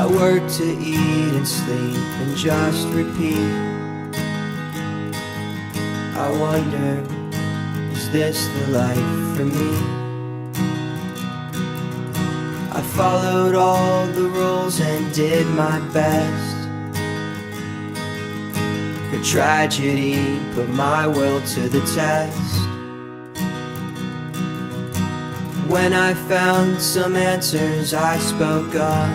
I work to eat and sleep and just repeat. I wonder, is this the life for me? I followed all the rules and did my best. But tragedy put my will to the test. When I found some answers, I spoke up.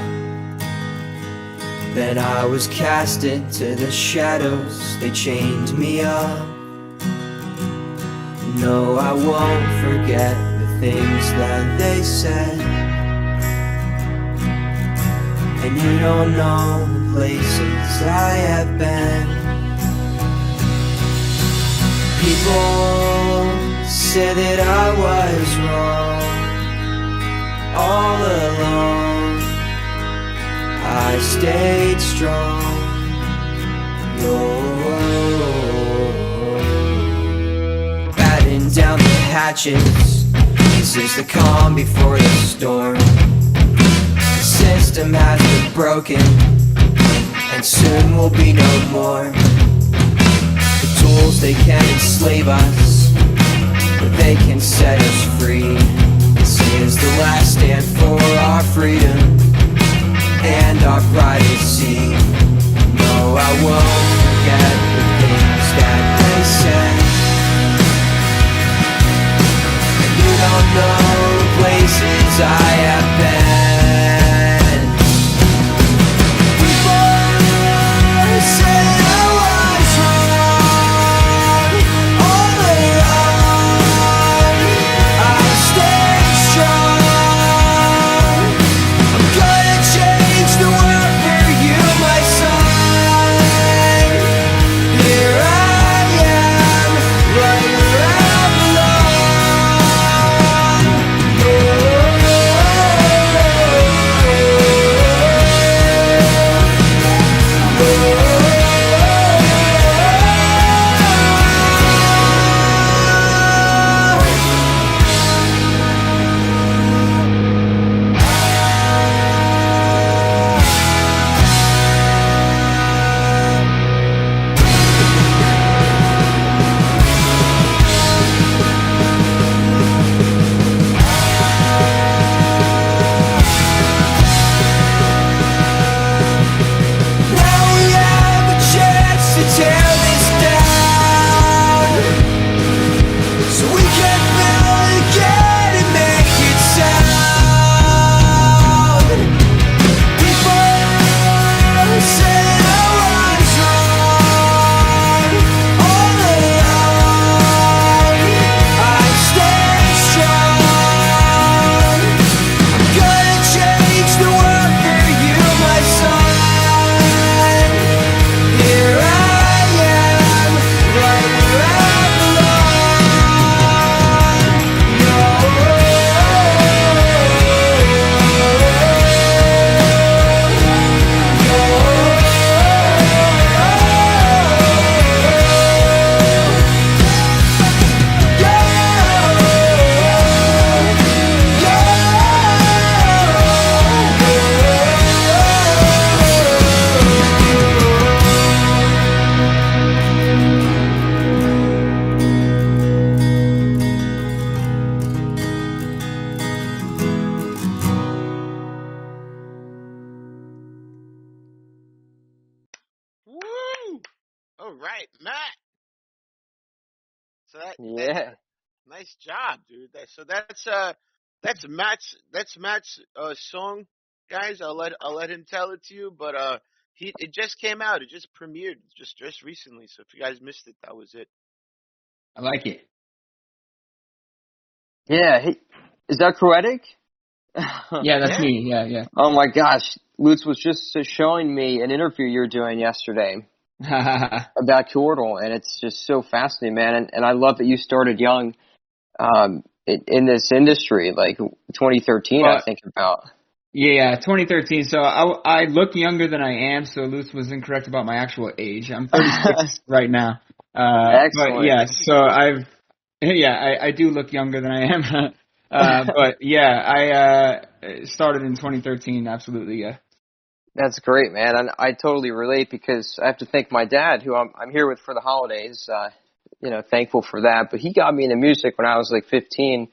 Then I was cast into the shadows, they chained me up. No, I won't forget the things that they said. And you don't know the places I have been. People say that I was wrong all along. I stayed strong. Batten down the hatches. This is the calm before the storm. The system has been broken, and soon will be no more. The tools, they can enslave us, but they can set us free. This is the last stand for our freedom and our privacy. No, I won't forget the things that they said. And you don't know the places I have been. People say I was wrong all along. I stayed strong. I'm gonna change the world for you, my son. Here I am, right where I belong. Now we have a chance to tear this down, so we can build again and make it sound. People say I was wrong all along. I stayed strong. I'm gonna change the world for you, my son. Here I am, right where I Woo! All right, Matt. So that Yeah. nice job, dude. That's Matt's song, guys. I'll let him tell it to you, but it just came out. It just premiered just recently. So if you guys missed it, that was it. I like it. Yeah. Hey, is that Poetic? Yeah, that's Yeah. me. Yeah. Oh my gosh. Lootz was just showing me an interview you were doing yesterday about Kordal, and it's just so fascinating, man. And I love that you started young in this industry, like 2013, I Well, think about. yeah, 2013. So I look younger than I am, so Lootz was incorrect about my actual age. I'm 36 right now. But Excellent. yeah, so I do look younger than I am. But yeah, I started in 2013, absolutely, yeah. That's great, man. And I totally relate because I have to thank my dad, who I'm here with for the holidays. Thankful for that. But he got me into music when I was like 15,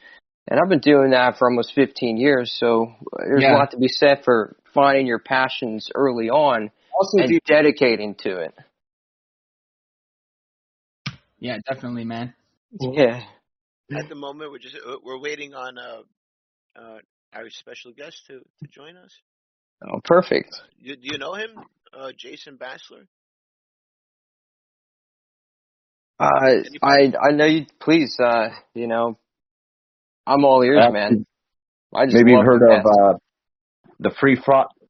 and I've been doing that for almost 15 years. So there's a lot to be said for finding your passions early on and dedicating to it. Yeah, definitely, man. Yeah. At the moment, we're waiting on our special guest to join us. Oh, perfect. Do you know him, Jason Bassler? I know you. Please, I'm all ears, man. I just maybe you've love heard the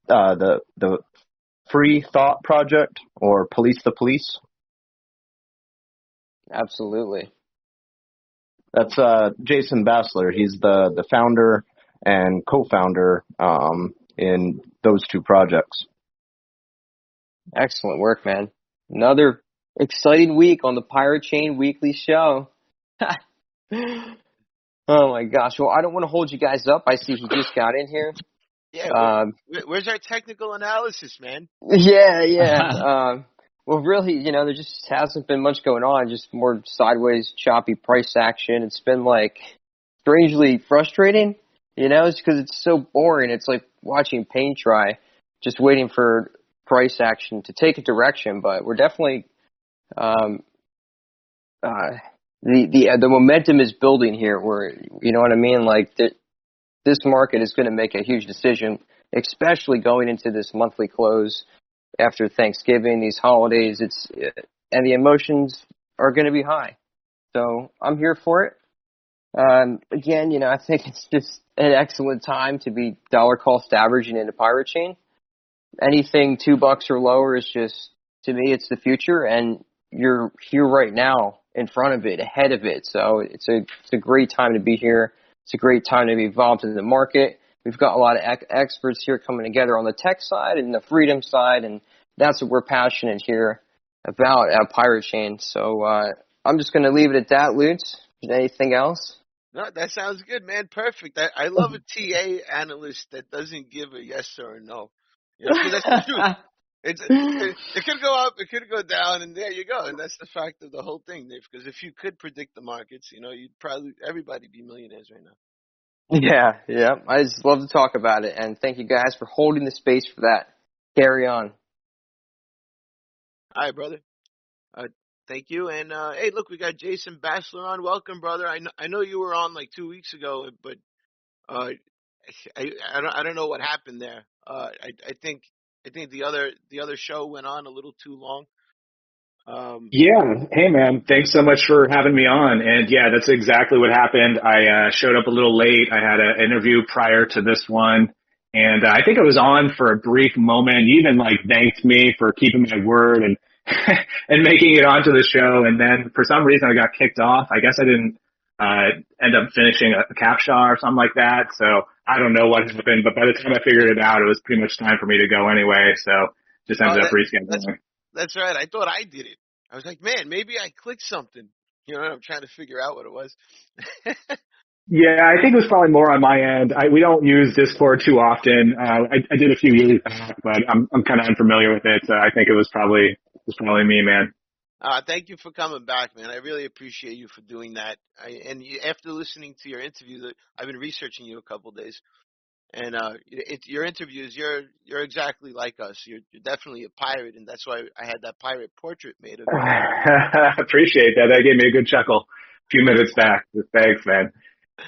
of the the Free Thought Project or Police the Police. Absolutely. That's Jason Bassler. He's the founder and co-founder in those two projects. Excellent work, man. Another exciting week on the Pirate Chain Weekly Show. Oh my gosh. Well, I don't want to hold you guys up. I see he just got in here. Yeah. Where's our technical analysis, man? Yeah. Well, really, there just hasn't been much going on. Just more sideways, choppy price action. It's been like strangely frustrating, it's because it's so boring. It's like watching paint dry, just waiting for price action to take a direction. But we're definitely, the momentum is building here. Where you know what I mean? Like this market is going to make a huge decision, especially going into this monthly close after Thanksgiving, these holidays. And the emotions are going to be high. So I'm here for it. Again, I think it's just an excellent time to be dollar cost averaging into Pirate Chain. Anything $2 or lower is just, to me, it's the future, and you're here right now in front of it, ahead of it. So it's a great time to be here. It's a great time to be involved in the market. We've got a lot of experts here coming together on the tech side and the freedom side, and that's what we're passionate here about at Pirate Chain. So I'm just going to leave it at that, Lootz. Anything else? No, that sounds good, man. Perfect. I love a TA analyst that doesn't give a yes or a no. Because that's the truth. It could go up, it could go down, and there you go. And that's the fact of the whole thing, Dave. Because if you could predict the markets, you'd probably everybody be millionaires right now. Yeah. I just love to talk about it, and thank you guys for holding the space for that. Carry on. All right, brother. Thank you. And hey, look, we got Jason Bassler on. Welcome, brother. I know you were on like 2 weeks ago, but I don't know what happened there. I think the other show went on a little too long. Yeah. Hey, man. Thanks so much for having me on. And yeah, that's exactly what happened. I showed up a little late. I had an interview prior to this one, and I think I was on for a brief moment. You even like thanked me for keeping my word and and making it onto the show. And then for some reason I got kicked off. I guess I didn't end up finishing a captcha or something like that. So I don't know what happened, but by the time I figured it out, it was pretty much time for me to go anyway. So just ended up rescheduling. That's right. I thought I did it. I was like, man, maybe I clicked something. I'm trying to figure out what it was. Yeah, I think it was probably more on my end. We don't use Discord too often. I did a few years back, but I'm kind of unfamiliar with it. So I think it was probably me, man. Thank you for coming back, man. I really appreciate you for doing that. After listening to your interview, I've been researching you a couple of days, and your interviews, you're exactly like us. You're definitely a pirate, and that's why I had that pirate portrait made of you. Appreciate that. That gave me a good chuckle a few minutes back. Thanks, man.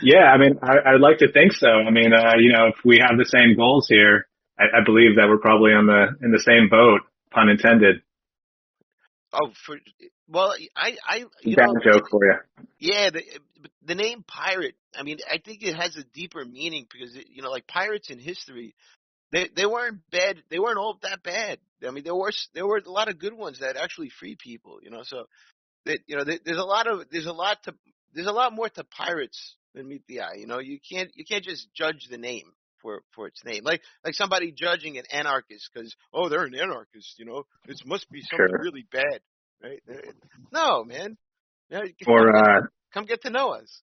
Yeah, I mean, I'd like to think so. I mean, if we have the same goals here, I believe that we're probably in the same boat, pun intended. Oh, I bad joke for you. Yeah, the name pirate. I mean, I think it has a deeper meaning because like pirates in history, they weren't bad. They weren't all that bad. I mean, there were a lot of good ones that actually freed people. So that there's a lot more to pirates than meet the eye. You can't just judge the name for its name. Like somebody judging an anarchist because, oh, they're an anarchist, it must be something really bad, right? No, man. Come get to know us.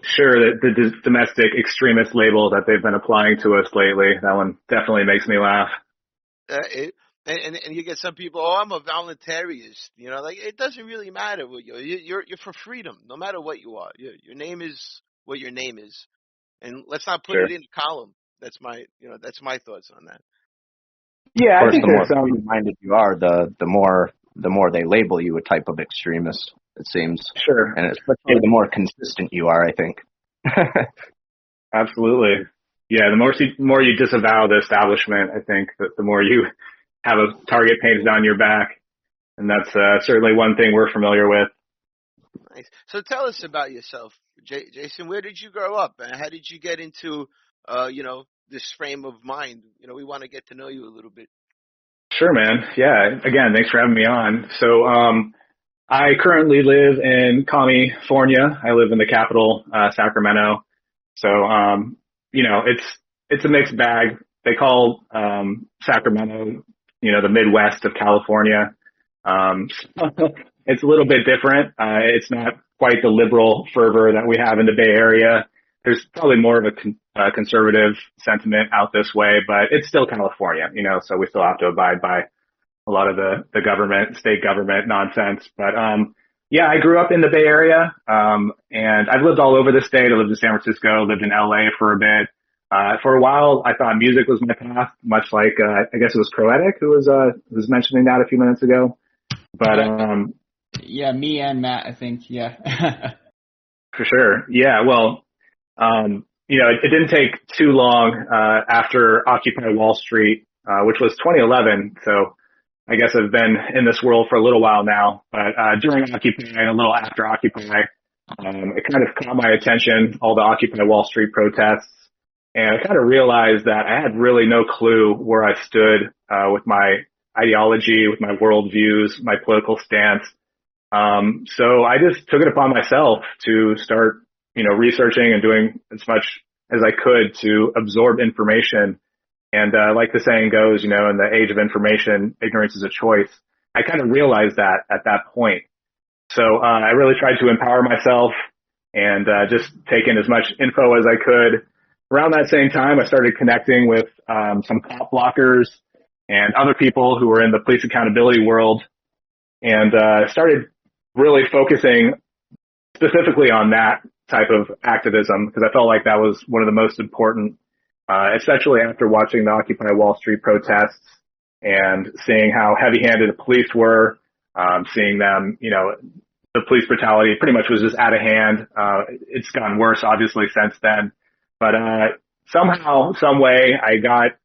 Sure, the domestic extremist label that they've been applying to us lately, that one definitely makes me laugh. And you get some people, oh, I'm a voluntarist. You know, like it doesn't really matter what you're for freedom, no matter what you are. Your name is what your name is, and let's not put Sure. it in a column. That's my thoughts on that. Yeah, Of I course, think the more there's some. free-minded you are, the more they label you a type of extremist, it seems. Sure. And especially the more consistent you are, I think. Absolutely. Yeah, the more you disavow the establishment, I think that the more you have a target painted on your back. And that's certainly one thing we're familiar with. Nice. So tell us about yourself, Jason. Where did you grow up, and how did you get into, this frame of mind? We want to get to know you a little bit. Sure, man. Yeah. Again, thanks for having me on. So, I currently live in California. I live in the capital, Sacramento. So, it's a mixed bag. They call, Sacramento, the Midwest of California. It's a little bit different. It's not quite the liberal fervor that we have in the Bay Area. There's probably more of a conservative sentiment out this way, but it's still California, so we still have to abide by a lot of the government, state government nonsense. But, yeah, I grew up in the Bay Area, and I've lived all over the state. I lived in San Francisco, lived in LA for a bit. For a while, I thought music was my path, much like, I guess it was Croetic who was mentioning that a few minutes ago. But, yeah, me and Matt, I think, yeah. For sure. Yeah, well, it didn't take too long, after Occupy Wall Street, which was 2011. So I guess I've been in this world for a little while now, but, during Occupy and a little after Occupy, it kind of caught my attention, all the Occupy Wall Street protests. And I kind of realized that I had really no clue where I stood, with my ideology, with my worldviews, my political stance. So I just took it upon myself to start, researching and doing as much as I could to absorb information. And, like the saying goes, in the age of information, ignorance is a choice. I kind of realized that at that point. So, I really tried to empower myself and, just take in as much info as I could. Around that same time, I started connecting with, some cop blockers and other people who were in the police accountability world, and, started really focusing specifically on that type of activism, because I felt like that was one of the most important, especially after watching the Occupy Wall Street protests and seeing how heavy-handed the police were, seeing them, the police brutality pretty much was just out of hand. It's gotten worse, obviously, since then. But somehow, some way, I got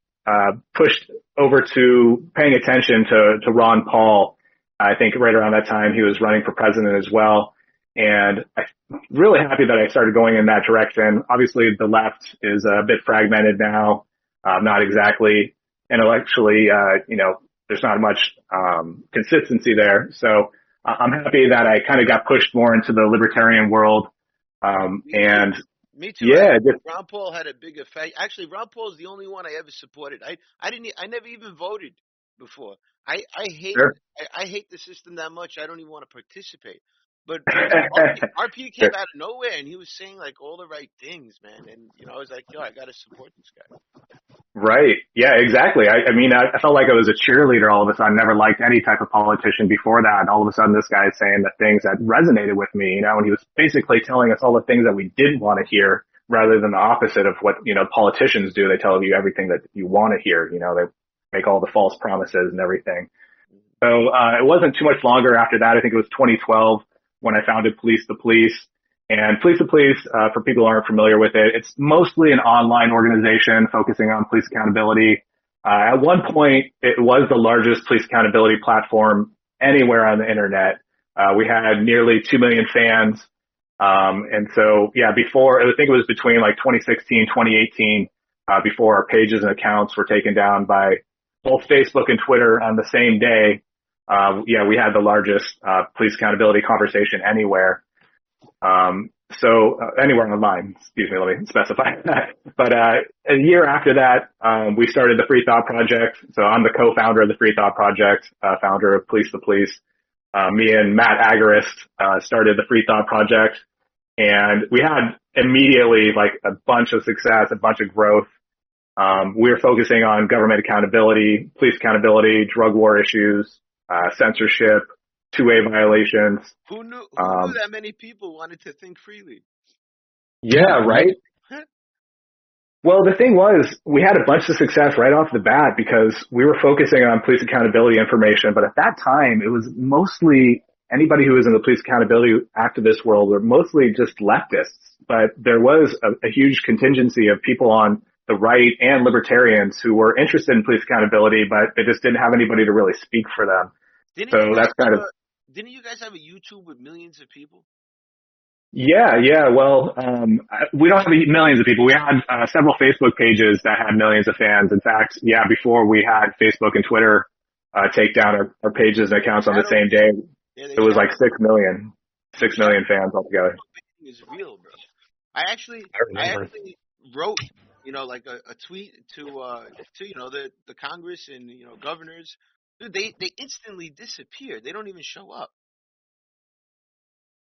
pushed over to paying attention to Ron Paul. I think right around that time he was running for president as well. And I'm really happy that I started going in that direction. Obviously, the left is a bit fragmented now, not exactly intellectually, there's not much consistency there. So I'm happy that I kind of got pushed more into the libertarian world. And me too. Yeah, Ron Paul had a big effect. Actually, Ron Paul is the only one I ever supported. I never even voted before. I hate Sure. I hate the system that much. I don't even want to participate. But RP came out of nowhere, and he was saying like all the right things, man. And I was like, I got to support this guy. Right. Yeah, exactly. I felt like I was a cheerleader all of a sudden. Never liked any type of politician before that. And all of a sudden this guy is saying the things that resonated with me, and he was basically telling us all the things that we didn't want to hear rather than the opposite of what, politicians do. They tell you everything that you want to hear. They make all the false promises and everything. So, it wasn't too much longer after that. I think it was 2012 when I founded Police the Police. And Police the Police, for people who aren't familiar with it, it's mostly an online organization focusing on police accountability. At one point, it was the largest police accountability platform anywhere on the internet. We had nearly 2 million fans. And so, before, I think it was between like 2016, 2018, before our pages and accounts were taken down by both Facebook and Twitter on the same day. We had the largest, police accountability conversation anywhere. Anywhere online, excuse me, let me specify that. But, a year after that, we started the Free Thought Project. So I'm the co-founder of the Free Thought Project, founder of Police the Police. Me and Matt Agorist, started the Free Thought Project, and we had immediately like a bunch of success, a bunch of growth. We were focusing on government accountability, police accountability, drug war issues, censorship, two-way violations. Who knew that many people wanted to think freely? Yeah, right? Well, the thing was, we had a bunch of success right off the bat because we were focusing on police accountability information, but at that time, it was mostly anybody who was in the police accountability activist world were mostly just leftists, but there was a huge contingency of people on the right and libertarians who were interested in police accountability, but they just didn't have anybody to really speak for them. Didn't you guys have a YouTube with millions of people? Yeah. Well, we don't have millions of people. We had several Facebook pages that had millions of fans. In fact, before we had Facebook and Twitter take down our pages and accounts on the same day, it was like 6 million fans altogether. Is real, bro. I actually wrote, like a tweet to the Congress and governors. Dude, they instantly disappear. They don't even show up.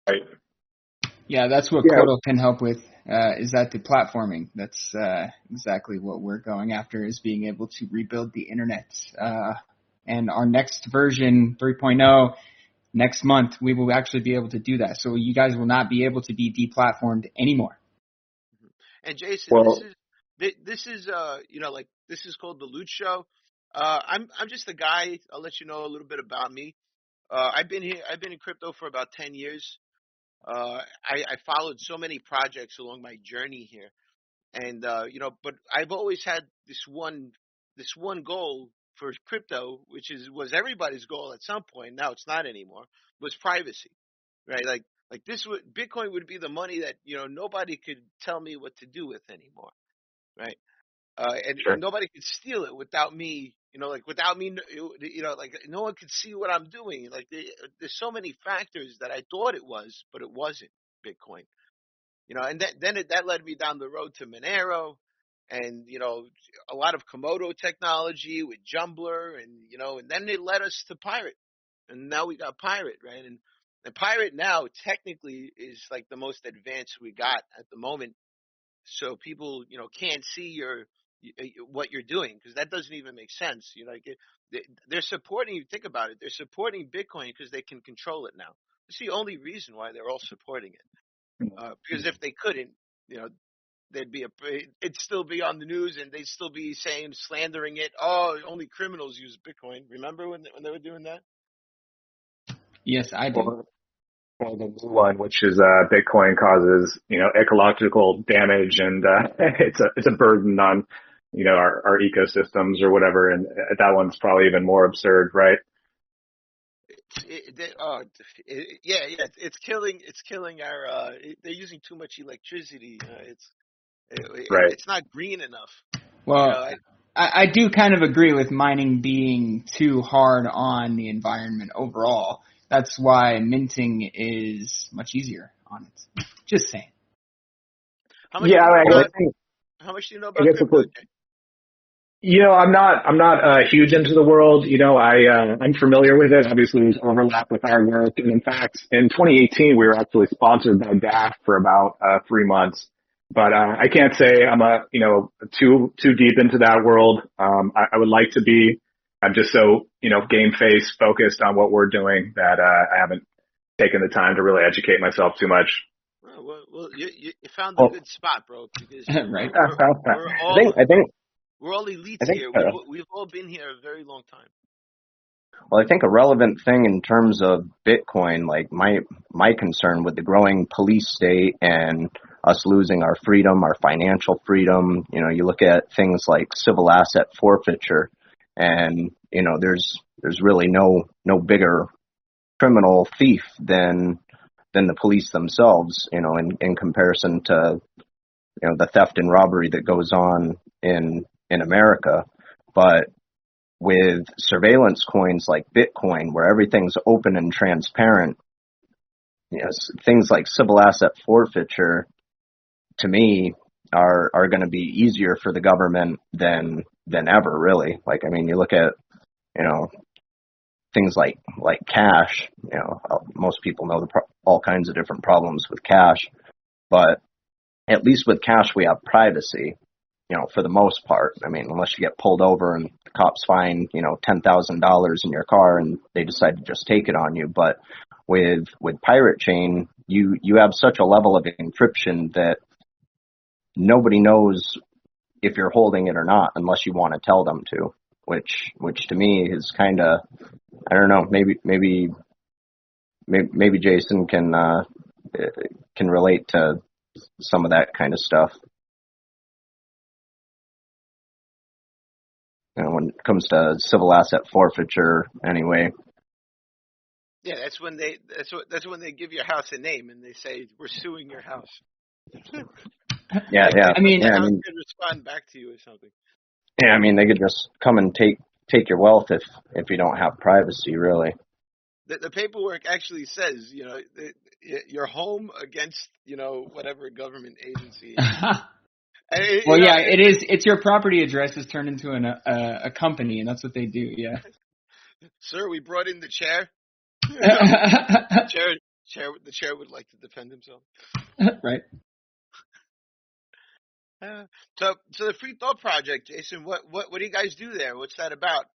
Right. Yeah, that's what Codal can help with, is that the platforming. That's exactly what we're going after, is being able to rebuild the internet. And our next version, 3.0, next month, we will actually be able to do that. So you guys will not be able to be deplatformed anymore. And Jason, this is this is called the Lootz Show. I'm just a guy. I'll let you know a little bit about me. I've been in crypto for about 10 years. I followed so many projects along my journey here, and but I've always had this one goal for crypto, which was everybody's goal at some point. Now it's not anymore. Was privacy, right? Like Bitcoin would be the money that nobody could tell me what to do with anymore, right? And nobody could steal it without me. Without me, no one could see what I'm doing. Like there's so many factors that I thought it was, but it wasn't Bitcoin. And that led me down the road to Monero, and a lot of Komodo technology with Jumbler, and then it led us to Pirate, and now we got Pirate, right? And Pirate now technically is like the most advanced we got at the moment, so people can't see what you're doing, because that doesn't even make sense. They're supporting you. Think about it. They're supporting Bitcoin because they can control it now. It's the only reason why they're all supporting it. Because if they couldn't, it'd still be on the news, and they'd still be slandering it. Oh, only criminals use Bitcoin. Remember when they were doing that? Yes, I do. Or the new one, which is Bitcoin causes ecological damage, and it's a burden on our ecosystems or whatever, and that one's probably even more absurd, right? It's killing our. They're using too much electricity. It's not green enough. Well, I do kind of agree with mining being too hard on the environment overall. That's why minting is much easier on it. Just saying. How much do you know about crypto? I'm not huge into the world. I'm familiar with it. Obviously, there's overlap with our work. And in fact, in 2018, we were actually sponsored by DAF for about 3 months. But I can't say I'm too deep into that world. I would like to be. I'm just so game face focused on what we're doing that I haven't taken the time to really educate myself too much. Well, you found a good spot, bro. Because right. We're all elites here. We've all been here a very long time. Well, I think a relevant thing in terms of Bitcoin, like my concern with the growing police state and us losing our freedom, our financial freedom, you look at things like civil asset forfeiture, and there's really no bigger criminal thief than the police themselves, in comparison to the theft and robbery that goes on in America. But with surveillance coins like Bitcoin, where everything's open and transparent, things like civil asset forfeiture, to me, are going to be easier for the government than ever, really. You look at, things like cash. Most people know all kinds of different problems with cash, but at least with cash we have privacy. for the most part. I mean, unless you get pulled over and the cops find, $10,000 in your car and they decide to just take it on you. But with Pirate Chain, you have such a level of encryption that nobody knows if you're holding it or not unless you want to tell them to, which to me is kind of, I don't know, maybe Jason can relate to some of that kind of stuff. When it comes to civil asset forfeiture, anyway. Yeah, that's when they give your house a name and they say we're suing your house. Yeah. I mean, the house could respond back to you or something. Yeah, I mean, they could just come and take your wealth if you don't have privacy, really. The paperwork actually says, your home against, whatever government agency. Well, yeah, it is. It's your property address is turned into a company, and that's what they do. Yeah. Sir, we brought in the chair. The chair would like to defend himself. Right. So the Free Thought Project, Jason, what do you guys do there? What's that about?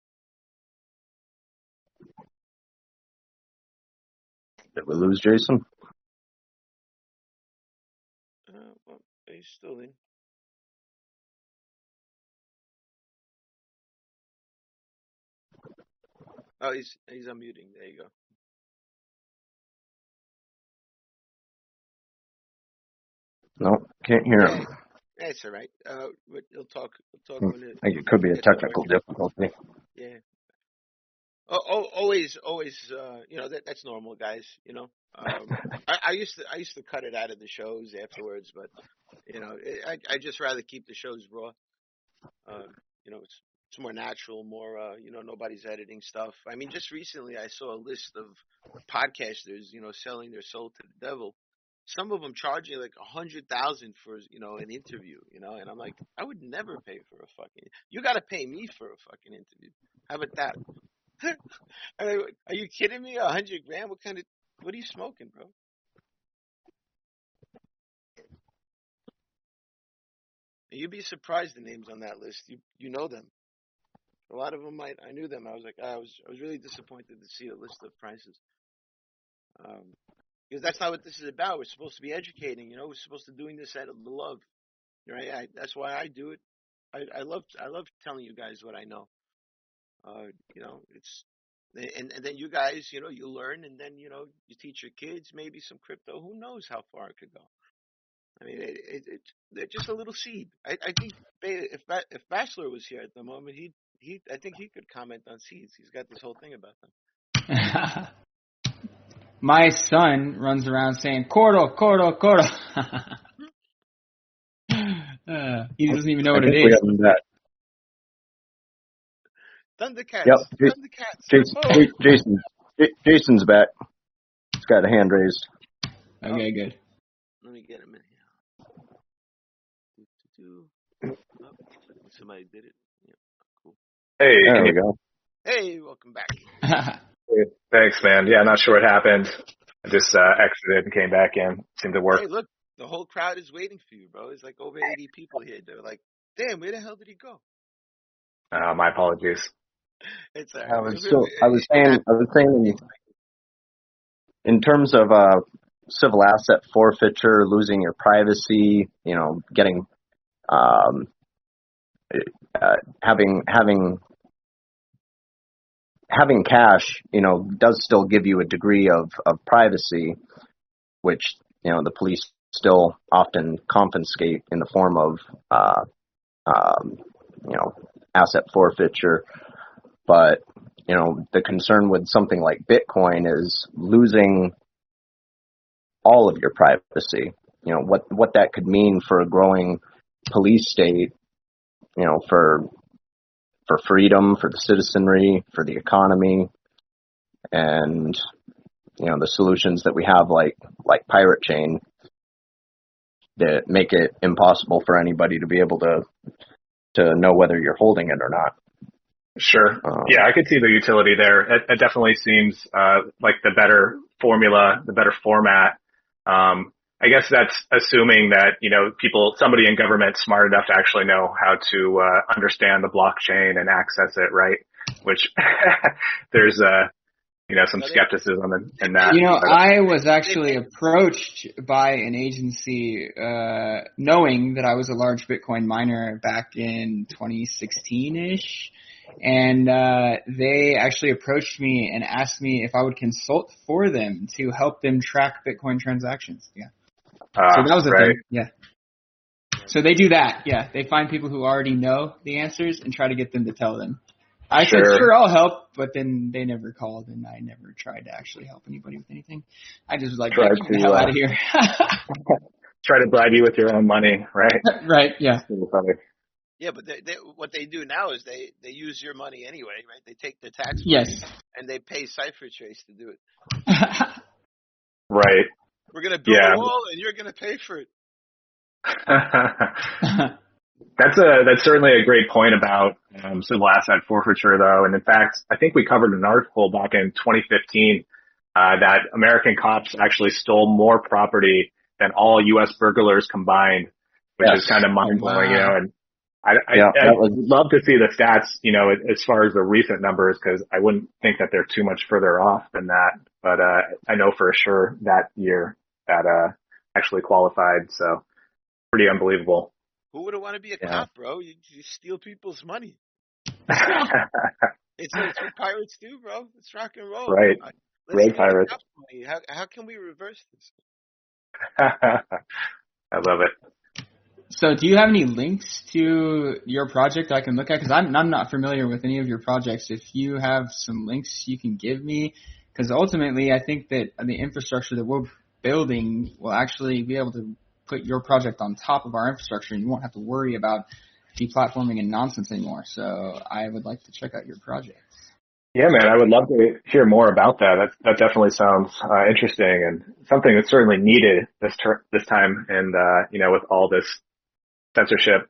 Did we lose Jason? Well, he's still in. Oh, he's unmuting. There you go. No, can't hear him. That's all right. He'll talk. When I think it could be a technical difficulty. Yeah. Always. That's normal, guys. I used to cut it out of the shows afterwards, but I just rather keep the shows raw. It's more natural, more nobody's editing stuff. I mean, just recently I saw a list of podcasters, selling their soul to the devil. Some of them charging like $100,000 for an interview, and I'm like, I would never pay for a fucking. You got to pay me for a fucking interview. How about that? Are you kidding me? $100,000? What are you smoking, bro? You'd be surprised the names on that list. You know them. A lot of them I knew them. I was like, I was really disappointed to see a list of prices. Because that's not what this is about. We're supposed to be educating, we're supposed to be doing this out of the love. Right? That's why I do it. I love telling you guys what I know. It's and then you guys, you learn, and then you teach your kids maybe some crypto. Who knows how far it could go? I mean, they're just a little seed. I think if Bassler was here at the moment, I think he could comment on seeds. He's got this whole thing about them. My son runs around saying "Cordo, Cordo, Cordo." He doesn't even know what it is. Thundercats. Yep. Thundercats. Jason's back. He's got a hand raised. Okay, good. Let me get him in here. Somebody did it. Yeah, cool. Hey, there we go. Hey, welcome back. Thanks, man. Yeah, not sure what happened. I just exited and came back in. Seemed to work. Hey, look, the whole crowd is waiting for you, bro. There's like over 80 people here. They're like, damn, where the hell did he go? My apologies. It's all right. I was saying in terms of civil asset forfeiture, losing your privacy, getting having cash, does still give you a degree of privacy, which the police still often confiscate in the form of asset forfeiture. But the concern with something like Bitcoin is losing all of your privacy. What that could mean for a growing police state, for freedom, for the citizenry, for the economy, and the solutions that we have, like Pirate Chain, that make it impossible for anybody to be able to know whether you're holding it or not. Sure. Yeah, I could see the utility there. It definitely seems like the better formula, the better format. I guess that's assuming that, somebody in government smart enough to actually know how to understand the blockchain and access it, right? Which there's some skepticism in that. I was actually approached by an agency, knowing that I was a large Bitcoin miner back in 2016-ish. And they actually approached me and asked me if I would consult for them to help them track Bitcoin transactions. Yeah. So that was the thing. Yeah. So they do that. Yeah. They find people who already know the answers and try to get them to tell them. I said, sure, I'll help, but then they never called, and I never tried to actually help anybody with anything. I just was like, get the hell out of here. Try to bribe you with your own money, right? Right, yeah. Yeah, but what they do now is they use your money anyway, right? They take the tax money and they pay CipherTrace to do it. Right. We're going to build a wall, and you're going to pay for it. That's certainly a great point about civil asset forfeiture, though. And in fact, I think we covered an article back in 2015 that American cops actually stole more property than all U.S. burglars combined, which is kind of mind-blowing, And I would love to see the stats, as far as the recent numbers, because I wouldn't think that they're too much further off than that. But I know for sure that year that actually qualified, so pretty unbelievable. Who wouldn't want to be a cop, bro? You steal people's money. It's what pirates do, bro. It's rock and roll. Right. Road pirates. How can we reverse this? I love it. So do you have any links to your project I can look at? Because I'm not familiar with any of your projects. If you have some links you can give me, because ultimately I think that the infrastructure that we're building will actually be able to put your project on top of our infrastructure, and you won't have to worry about deplatforming and nonsense anymore. So I would like to check out your project. Yeah, man, I would love to hear more about that. That definitely sounds interesting, and something that's certainly needed this time. And with all this censorship,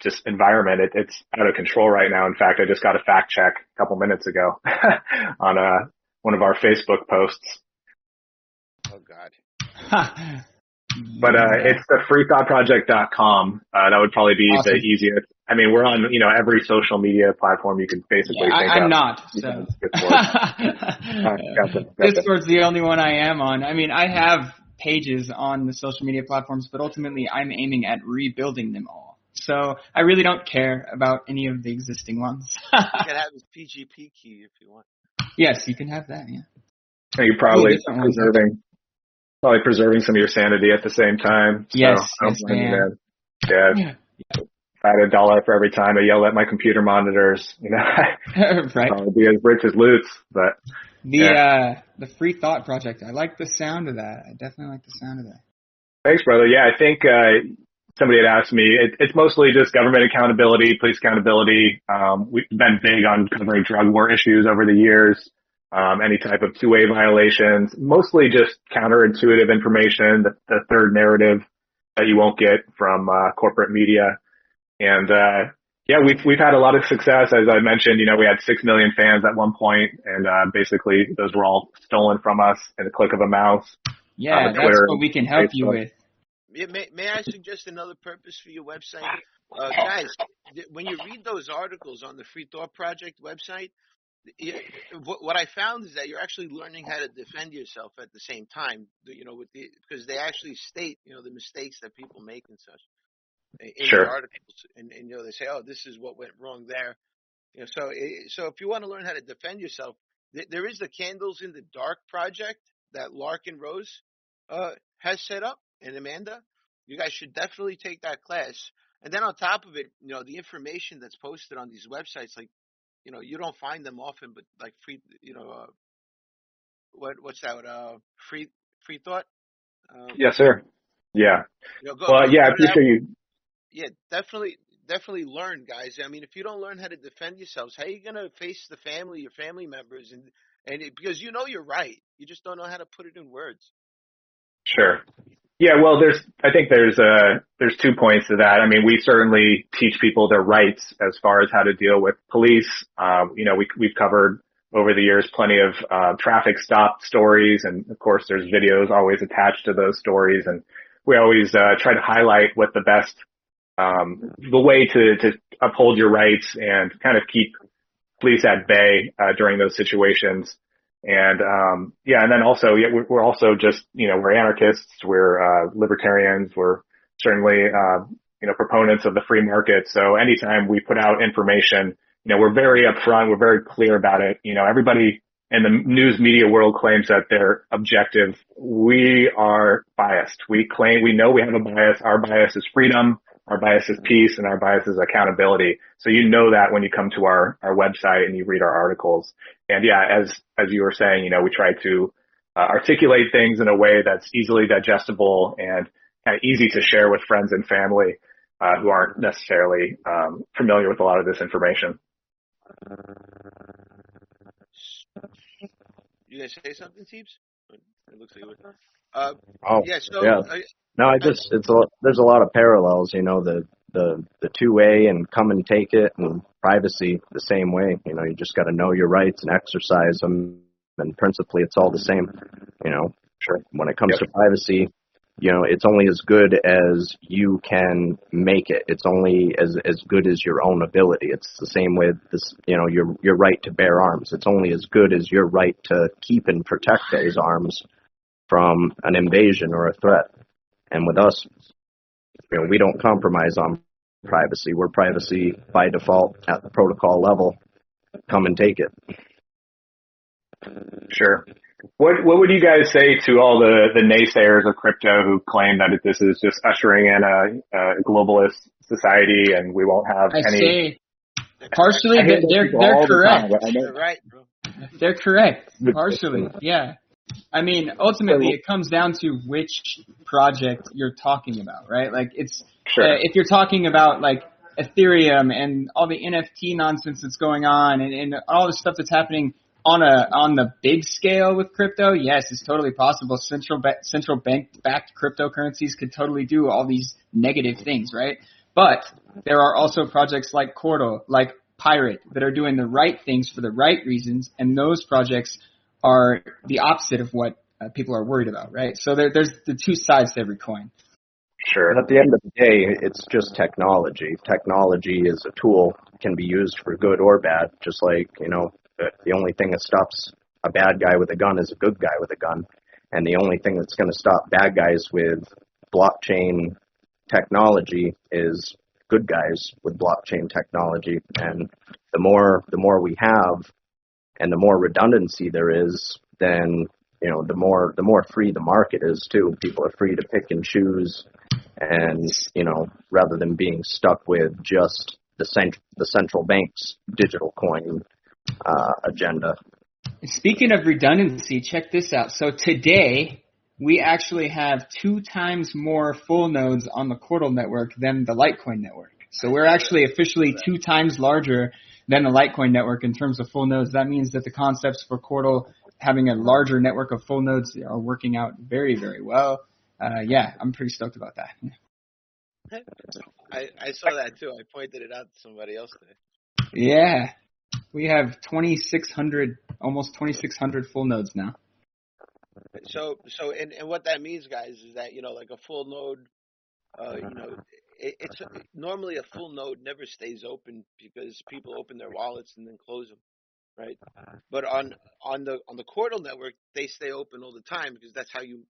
just environment, it's out of control right now. In fact, I just got a fact check a couple minutes ago on one of our Facebook posts. Oh God. But it's the freethoughtproject.com. That would probably be the easiest. I mean, we're on, every social media platform you can basically think of. I'm not. So. Discord's the only one I am on. I mean, I have pages on the social media platforms, but ultimately I'm aiming at rebuilding them all. So I really don't care about any of the existing ones. You can have his PGP key if you want. Yes, you can have that, yeah. Are you probably preserving some of your sanity at the same time? So yes, man. Yeah. If I had $1 for every time I yell at my computer monitors, right. I'll be as rich as Lootz. But the Free Thought Project, I like the sound of that. I definitely like the sound of that. Thanks, brother. Yeah, I think somebody had asked me. It's mostly just government accountability, police accountability. We've been big on covering drug war issues over the years. Any type of two-way violations, mostly just counterintuitive information, the third narrative that you won't get from corporate media. And we've had a lot of success. As I mentioned, we had 6 million fans at one point, and basically those were all stolen from us in a click of a mouse. Yeah, that's what we can help you with. May I suggest another purpose for your website? Guys, when you read those articles on the Free Thought Project website, what I found is that you're actually learning how to defend yourself at the same time, because they actually state, the mistakes that people make and such in the articles, and they say, oh, this is what went wrong there. So if you want to learn how to defend yourself, there is the Candles in the Dark project that Larkin Rose has set up, and Amanda. You guys should definitely take that class. And then on top of it, the information that's posted on these websites, like, you don't find them often, but like free, what's that? Free thought. Yes, sir. Yeah. I appreciate you. Yeah, definitely learn, guys. I mean, if you don't learn how to defend yourselves, how are you gonna face your family members, because you're right, you just don't know how to put it in words. Sure. Yeah, well, I think there's 2 points to that. I mean, we certainly teach people their rights as far as how to deal with police. We've covered over the years, plenty of traffic stop stories, and of course there's videos always attached to those stories, and we always try to highlight what the best the way to uphold your rights and kind of keep police at bay during those situations. And and then also we're also just we're anarchists, we're libertarians, we're certainly proponents of the free market. So anytime we put out information, we're very upfront, we're very clear about it. Everybody in the news media world claims that they're objective. We are biased. We know we have a bias. Our bias is freedom, our bias is peace, and our bias is accountability. So that when you come to our website and you read our articles. And as you were saying, we try to articulate things in a way that's easily digestible and kind of easy to share with friends and family who aren't necessarily familiar with a lot of this information. You guys say something, Teeps? It looks like there's a lot of parallels, the 2A and come and take it, and privacy the same way. You just got to know your rights and exercise them, and principally it's all the same. Sure. When it comes to privacy, it's only as good as you can make it. It's only as good as your own ability. It's the same with this, your right to bear arms. It's only as good as your right to keep and protect those arms from an invasion or a threat. And with us, we don't compromise on privacy. We're privacy by default at the protocol level. Come and take it. Sure. What would you guys say to all the naysayers of crypto who claim that this is just ushering in a globalist society and we won't have any? I say partially they're correct. You're right, bro. They're correct. Partially, yeah. I mean, ultimately, it comes down to which project you're talking about, right? Like, it's if you're talking about like Ethereum and all the NFT nonsense that's going on and all the stuff that's happening on the big scale with crypto, yes, it's totally possible. Central bank-backed cryptocurrencies could totally do all these negative things, right? But there are also projects like Cortal, like Pirate, that are doing the right things for the right reasons, and those projects are the opposite of what people are worried about, right? So there's the two sides to every coin. Sure. At the end of the day, it's just technology. Technology is a tool, can be used for good or bad, just like, the only thing that stops a bad guy with a gun is a good guy with a gun. And the only thing that's going to stop bad guys with blockchain technology is good guys with blockchain technology. And the more we have and the more redundancy there is, then, the more free the market is too. People are free to pick and choose, and, rather than being stuck with just the central bank's digital coin agenda. Speaking of redundancy, check this out. So today, we actually have 2 times more full nodes on the Cortal network than the Litecoin network. So we're actually officially 2 times larger than the Litecoin network in terms of full nodes. That means that the concepts for Cortal having a larger network of full nodes are working out very, very well. I'm pretty stoked about that. I saw that too. I pointed it out to somebody else today. Yeah. We have almost 2,600 full nodes now. So and what that means, guys, is that, like a full node, it's normally a full node never stays open because people open their wallets and then close them, right? But on the Cortal network, they stay open all the time because that's how you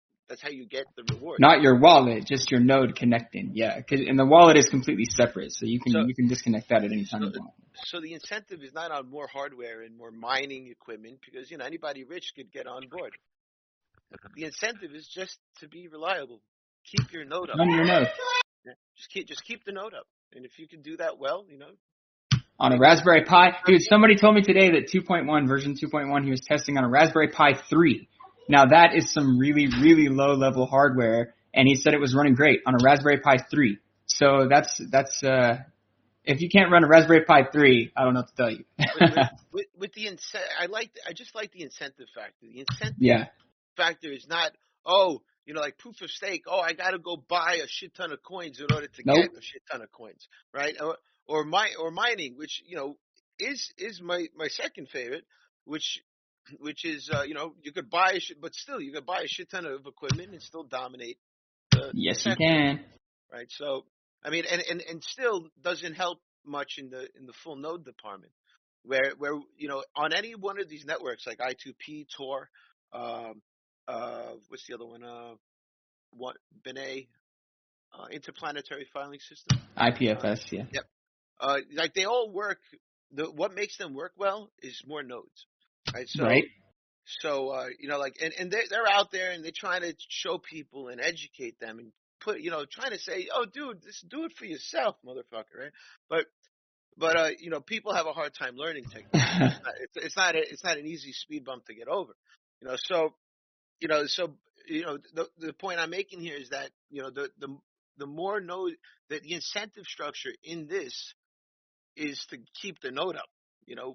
get the reward. Not your wallet, just your node connecting. Yeah, and the wallet is completely separate, so you can disconnect that at any time you want. So the incentive is not on more hardware and more mining equipment because anybody rich could get on board. The incentive is just to be reliable. Keep your node up. On your node. Yeah, just keep the node up, and if you can do that well, On a Raspberry Pi, dude. Somebody told me today that version 2.1, he was testing on a Raspberry Pi 3. Now that is some really, really low level hardware, and he said it was running great on a Raspberry Pi 3. So that's if you can't run a Raspberry Pi 3, I don't know what to tell you. with the I just like the incentive factor. The incentive factor is not like proof of stake. Oh, I got to go buy a shit ton of coins in order to get a shit ton of coins, right? Or mining, which is my second favorite, which is you could buy but still you could buy a shit ton of equipment and still dominate the Yes, you sector, can. right? So I mean, and still doesn't help much in the full node department, where on any one of these networks like I2P, Tor, what's the other one? What Bene, interplanetary filing system. IPFS, yeah. Yep. Like they all work. What makes them work well is more nodes, right? So, Right. and they're out there and they're trying to show people and educate them and trying to say, oh, dude, just do it for yourself, motherfucker, right? But people have a hard time learning technology. It's not an easy speed bump to get over, So the point I'm making here is that the more node, the incentive structure in this is to keep the node up,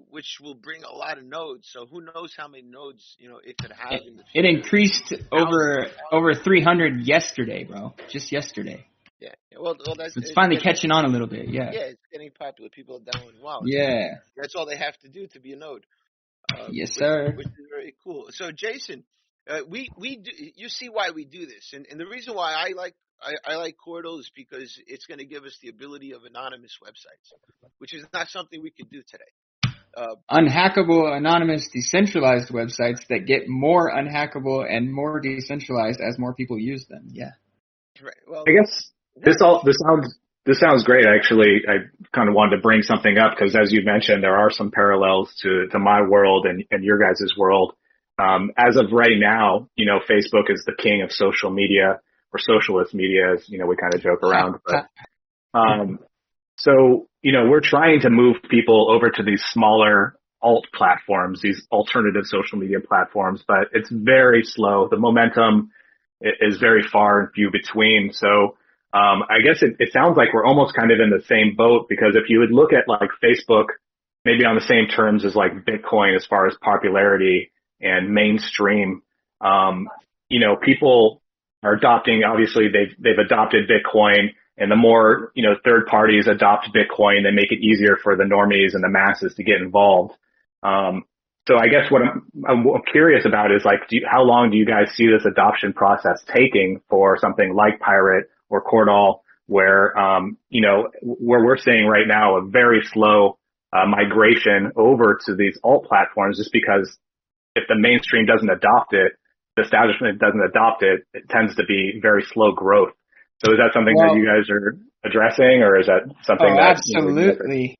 which will bring a lot of nodes. So who knows how many nodes, it could have in the future. It increased over 300 yesterday, bro. Just yesterday. Yeah. Well, that's so it's finally catching on a little bit. Yeah. Yeah, it's getting popular. People are downloading wallets. Yeah. That's all they have to do to be a node. Yes, sir. Which is very cool. So, Jason, we do. You see why we do this, and the reason why I like Cordal is because it's going to give us the ability of anonymous websites, which is not something we could do today. Unhackable, anonymous, decentralized websites that get more unhackable and more decentralized as more people use them. Yeah. Right. Well, I guess this sounds great. Actually, I kind of wanted to bring something up because, as you mentioned, there are some parallels to my world and your guys' world. As of right now, Facebook is the king of social media, or socialist media, as we kind of joke around. But so we're trying to move people over to these smaller alt platforms, these alternative social media platforms, but it's very slow. The momentum is very far and few between. So I guess it sounds like we're almost kind of in the same boat, because if you would look at like Facebook, maybe on the same terms as like Bitcoin as far as popularity and mainstream, people are adopting, obviously they've adopted Bitcoin, and the more, third parties adopt Bitcoin, they make it easier for the normies and the masses to get involved. So I guess what I'm curious about is like, how long do you guys see this adoption process taking for something like Pirate or Cordal, where, where we're seeing right now a very slow migration over to these alt platforms, just because if the mainstream doesn't adopt it, the establishment doesn't adopt it, it tends to be very slow growth. So is that something that you guys are addressing, or is that something that... Absolutely.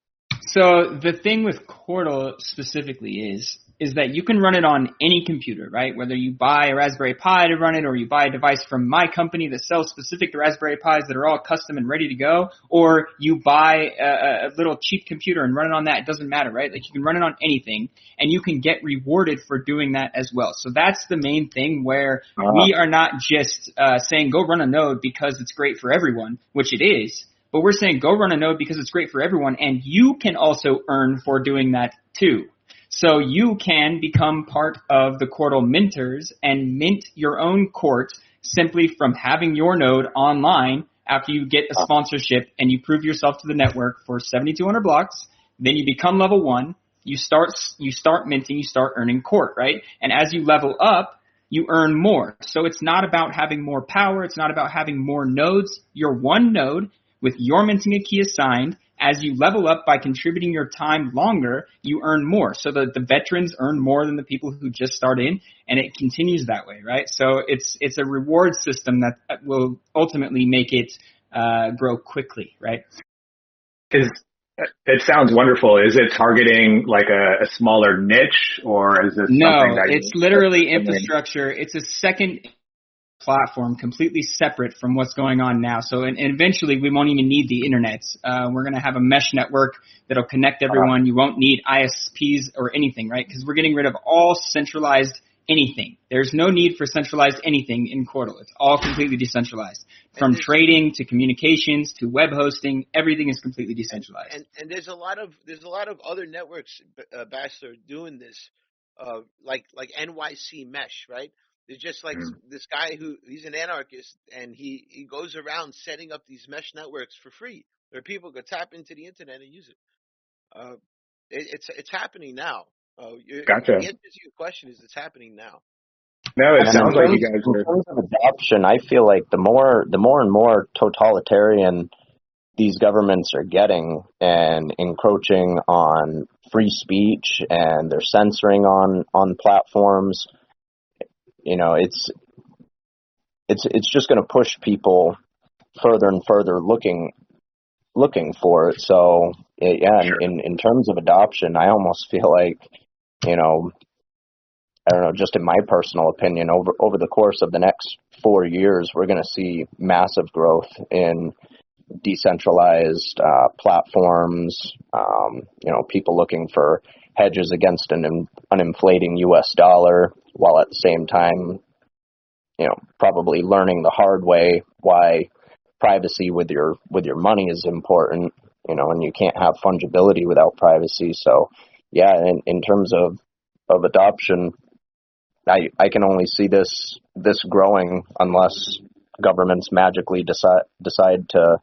So the thing with Cordal specifically is that you can run it on any computer, right? Whether you buy a Raspberry Pi to run it, or you buy a device from my company that sells specific to Raspberry Pis that are all custom and ready to go, or you buy a little cheap computer and run it on that. It doesn't matter, right? Like, you can run it on anything, and you can get rewarded for doing that as well. So that's the main thing, where we are not just saying go run a node because it's great for everyone, which it is, but we're saying go run a node because it's great for everyone, and you can also earn for doing that too. So you can become part of the Cordal minters and mint your own court simply from having your node online after you get a sponsorship and you prove yourself to the network for 7,200 blocks. Then you become level 1. You start minting, you start earning court, right? And as you level up, you earn more. So it's not about having more power. It's not about having more nodes. You're one node with your minting a key assigned. As you level up by contributing your time longer, you earn more. So the veterans earn more than the people who just start in, and it continues that way, right? So it's a reward system that will ultimately make it grow quickly, right? It sounds wonderful. Is it targeting like a smaller niche, or is this something that... No, it's literally infrastructure. It's a second platform completely separate from what's going on now. So and eventually we won't even need the internet. We're going to have a mesh network that'll connect everyone. You won't need ISPs or anything, right? Because we're getting rid of all centralized anything. There's no need for centralized anything in Cordal. It's all completely decentralized. From trading to communications to web hosting, everything is completely decentralized. And there's a lot of other networks, Bassler, doing this, like NYC Mesh, right? There's just like this guy he's an anarchist, and he goes around setting up these mesh networks for free, where people could tap into the internet and use it. It's happening now. Gotcha. The answer to your question is it's happening now. No, it And sounds like you guys in are. terms of adoption, I feel like the more and more totalitarian these governments are getting and encroaching on free speech and they're censoring on platforms, it's just going to push people further and further looking for it. So yeah, Sure. in terms of adoption, I almost feel like, I don't know, just in my personal opinion, over the course of the next 4 years, we're going to see massive growth in decentralized platforms. People looking for hedges against an inflating U.S. dollar, while at the same time, probably learning the hard way why privacy with your money is important. And you can't have fungibility without privacy. So, yeah, in terms of adoption, I can only see this growing unless governments magically decide to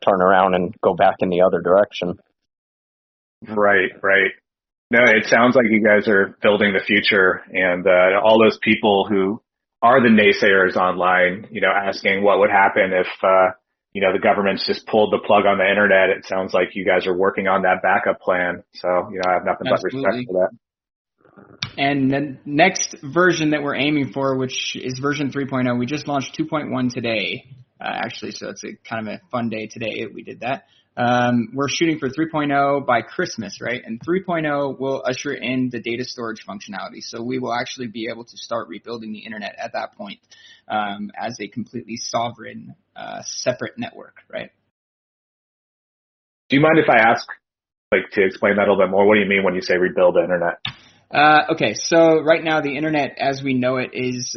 turn around and go back in the other direction. Right. No, it sounds like you guys are building the future, and all those people who are the naysayers online, asking what would happen if, the government's just pulled the plug on the internet. It sounds like you guys are working on that backup plan. So, I have nothing but respect for that. And the next version that we're aiming for, which is version 3.0, we just launched 2.1 today, actually, so it's a kind of a fun day today. We did that. We're shooting for 3.0 by Christmas, right? And 3.0 will usher in the data storage functionality. So we will actually be able to start rebuilding the internet at that point as a completely sovereign, separate network, right? Do you mind if I ask, to explain that a little bit more? What do you mean when you say rebuild the internet? Okay, so right now the internet as we know it is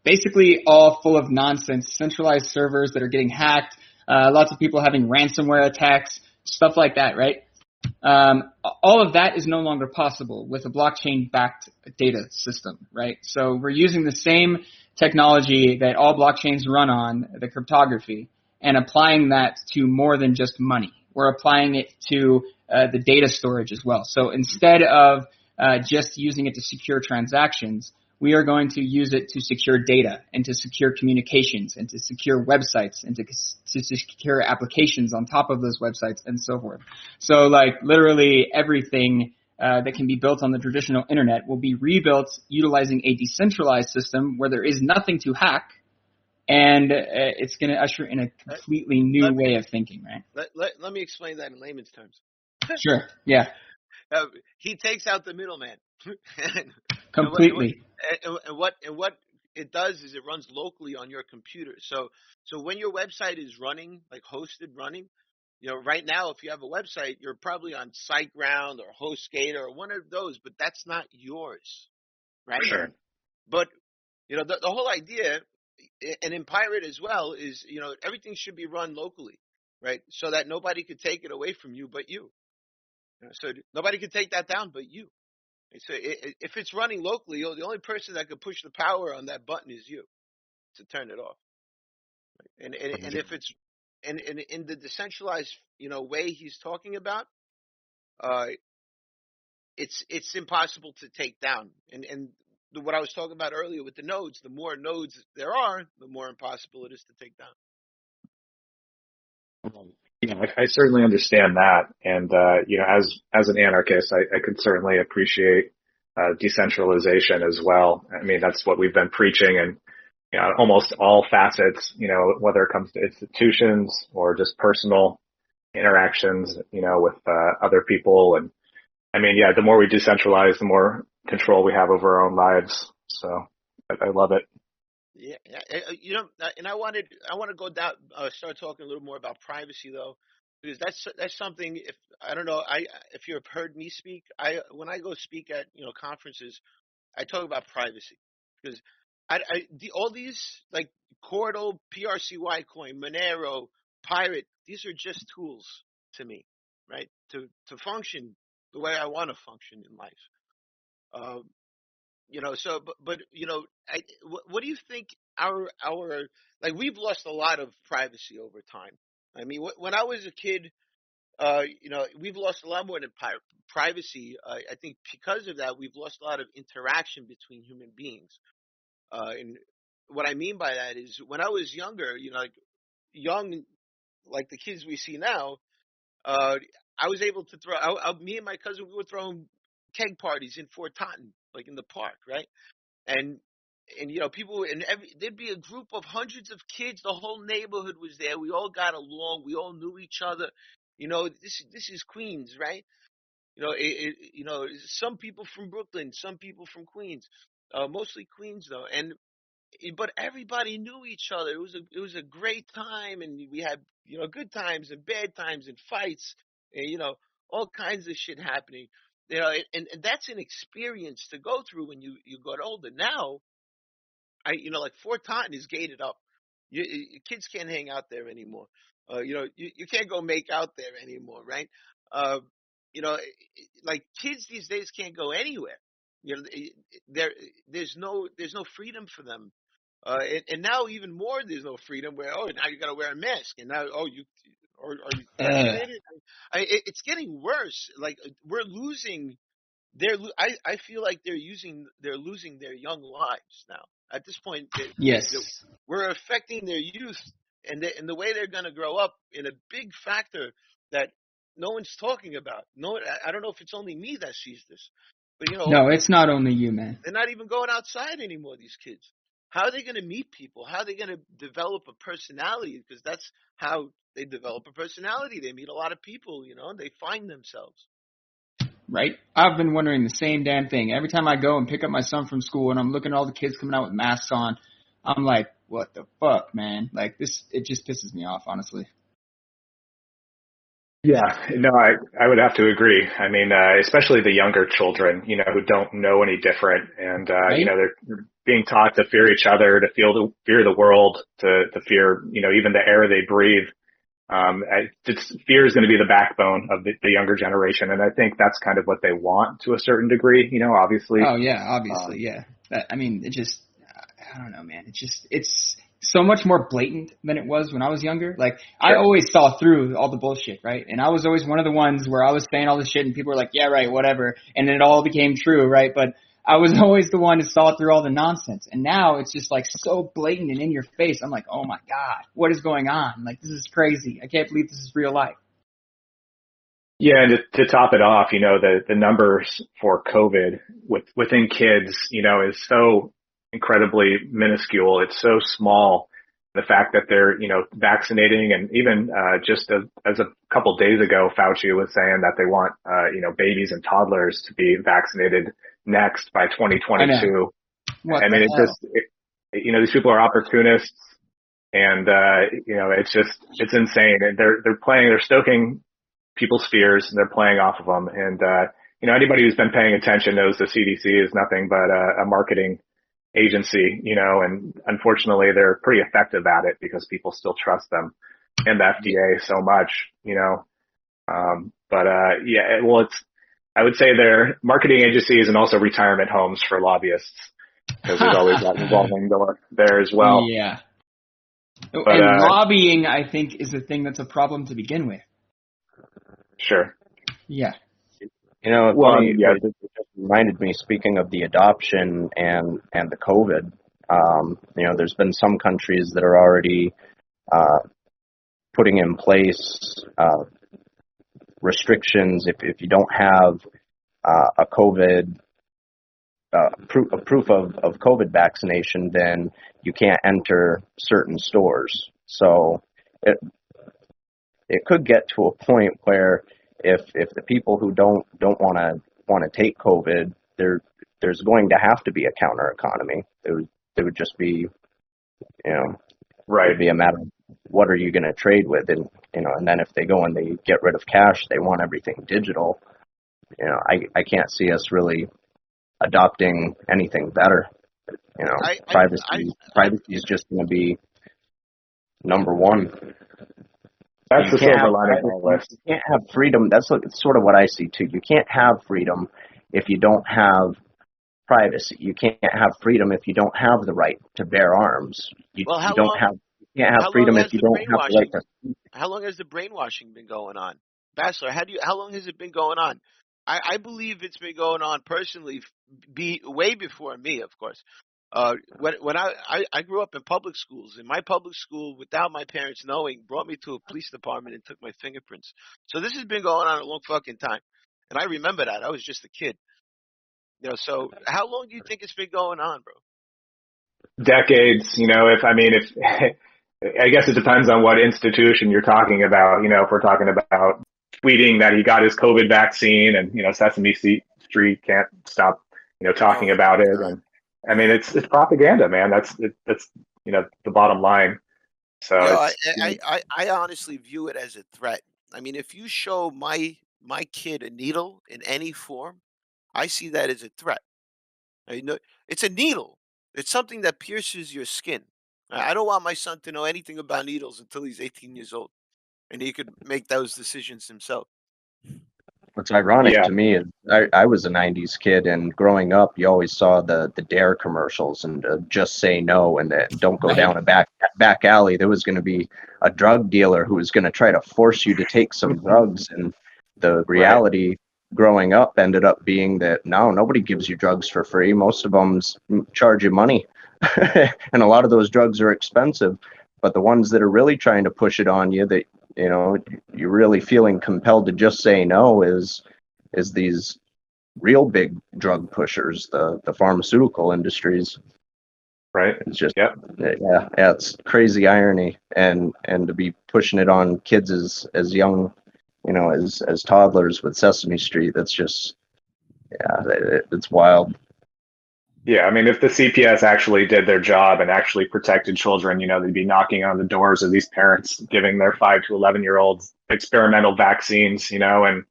basically all full of nonsense, centralized servers that are getting hacked, lots of people having ransomware attacks, stuff like that, right? All of that is no longer possible with a blockchain-backed data system, right? So we're using the same technology that all blockchains run on, the cryptography, and applying that to more than just money. We're applying it to the data storage as well. So instead of just using it to secure transactions, we are going to use it to secure data and to secure communications and to secure websites and to secure applications on top of those websites and so forth. So literally everything that can be built on the traditional internet will be rebuilt utilizing a decentralized system where there is nothing to hack, and it's going to usher in a completely new way of thinking, right? Let me explain that in layman's terms. Sure, yeah. He takes out the middleman. Completely. And what it does is it runs locally on your computer. So when your website is running, hosted running, right now if you have a website, you're probably on SiteGround or HostGator or one of those, but that's not yours, right? Sure. But the whole idea, and in Pirate as well, is everything should be run locally, right? So that nobody could take it away from you but you. So nobody can take that down but you. So if it's running locally, the only person that could push the power on that button is you to turn it off. And if it's and in the decentralized way he's talking about, it's impossible to take down. And what I was talking about earlier with the nodes, the more nodes there are, the more impossible it is to take down. I certainly understand that. And, as an anarchist, I could certainly appreciate decentralization as well. I mean, that's what we've been preaching in almost all facets, whether it comes to institutions or just personal interactions, with other people. And I mean, the more we decentralize, the more control we have over our own lives. So I love it. Yeah, and I want to go down, start talking a little more about privacy though, because that's something. If you've heard me speak, when I go speak at conferences, I talk about privacy because all these Cordal, PRCY coin, Monero, Pirate, these are just tools to me, right? To function the way I want to function in life. What do you think our we've lost a lot of privacy over time. I mean, when I was a kid, we've lost a lot more than privacy. I think because of that, we've lost a lot of interaction between human beings. And what I mean by that is when I was younger, like young, like the kids we see now, I was able to throw. Me and my cousin, we were throwing keg parties in Fort Totten, like in the park, right? And people, and there'd be a group of hundreds of kids. The whole neighborhood was there. We all got along. We all knew each other. This is Queens, right? Some people from Brooklyn, some people from Queens, mostly Queens though, but everybody knew each other. It was a great time, and we had good times and bad times and fights, and all kinds of shit happening. And that's an experience to go through when you got older. Now, like Fort Totten is gated up. Kids can't hang out there anymore. You can't go make out there anymore, right? Like kids these days can't go anywhere. There's no freedom for them. And now even more, there's no freedom where, now you got to wear a mask, and now, are you vaccinated? It's getting worse. Like we're losing I feel like they're losing their young lives now. At this point, Yes. we're affecting their youth and the way they're going to grow up in a big factor that no one's talking about. I don't know if it's only me that sees this, but No, it's not only you, man. they're not even going outside anymore, these kids. How are they going to meet people? How are they going to develop a personality? Because that's how they develop a personality. They meet a lot of people, and they find themselves. Right? I've been wondering the same damn thing. Every time I go and pick up my son from school and I'm looking at all the kids coming out with masks on, I'm like, what the fuck, man? Like it just pisses me off, honestly. Yeah, no, I would have to agree. I mean, especially the younger children, who don't know any different, and Right? they're being taught to fear each other, to fear the world, to fear, even the air they breathe. Fear is going to be the backbone of the younger generation, and I think that's kind of what they want to a certain degree. Obviously. Oh yeah, obviously, yeah. I don't know, man. It's so much more blatant than it was when I was younger. Like, sure. I always saw through all the bullshit, right? And I was always one of the ones where I was saying all this shit and people were like, yeah, right, whatever. And then it all became true, right? But I was always the one who saw through all the nonsense. And now it's just like so blatant and in your face. I'm like, oh my God, what is going on? Like, this is crazy. I can't believe this is real life. Yeah, and to top it off, the numbers for COVID within kids, is so incredibly minuscule. It's so small. The fact that they're, vaccinating, and even just as a couple days ago, Fauci was saying that they want, babies and toddlers to be vaccinated next by 2022. I mean, these people are opportunists, and it's insane. And they're stoking people's fears, and they're playing off of them. And anybody who's been paying attention knows the CDC is nothing but a marketing agency, and unfortunately they're pretty effective at it because people still trust them and the FDA so much, I would say they're marketing agencies and also retirement homes for lobbyists, because there's always that revolving door there as well. Yeah. But, and lobbying, I think, is a thing that's a problem to begin with. Sure. Yeah. Funny, it just reminded me, speaking of the adoption and the COVID, there's been some countries that are already putting in place restrictions. If you don't have a COVID proof of COVID vaccination, then you can't enter certain stores. So it could get to a point where if the people who don't want to take COVID, there's going to have to be a counter economy. It would just be, right. It'd be a matter of what are you going to trade with, and then if they go and they get rid of cash, they want everything digital. I can't see us really adopting anything better. Privacy is just going to be number one. That's the silver lining of all this. You can't have freedom. That's sort of what I see too. You can't have freedom if you don't have privacy. You can't have freedom if you don't have the right to bear arms. You can't have freedom if you don't have the right to. How long has the brainwashing been going on? Bassler, how long has it been going on? I believe it's been going on personally, way before me, of course. When I grew up in public schools, and my public school, without my parents knowing, brought me to a police department and took my fingerprints. So this has been going on a long fucking time, and I remember that. I was just a kid, So how long do you think it's been going on, bro? Decades. If I guess it depends on what institution you're talking about. If we're talking about tweeting that he got his COVID vaccine, and Sesame Street can't stop talking about it, and it's propaganda, man. That's the bottom line. So I honestly view it as a threat. If you show my kid a needle in any form, I see that as a threat. It's a needle. It's something that pierces your skin. I don't want my son to know anything about needles until he's 18 years old, and he could make those decisions himself. What's ironic to me is I was a 90s kid, and growing up, you always saw the Dare commercials and just say no, and don't go down a back alley. There was going to be a drug dealer who was going to try to force you to take some drugs. And the reality growing up ended up being that no, nobody gives you drugs for free. Most of them charge you money. And a lot of those drugs are expensive. But the ones that are really trying to push it on you, that you're really feeling compelled to just say no, is these real big drug pushers, the pharmaceutical industries. Right. It's just it's crazy irony, and to be pushing it on kids as young, as toddlers with Sesame Street. That's just it's wild. Yeah, if the CPS actually did their job and actually protected children, they'd be knocking on the doors of these parents, giving their 5 to 11-year-olds experimental vaccines, and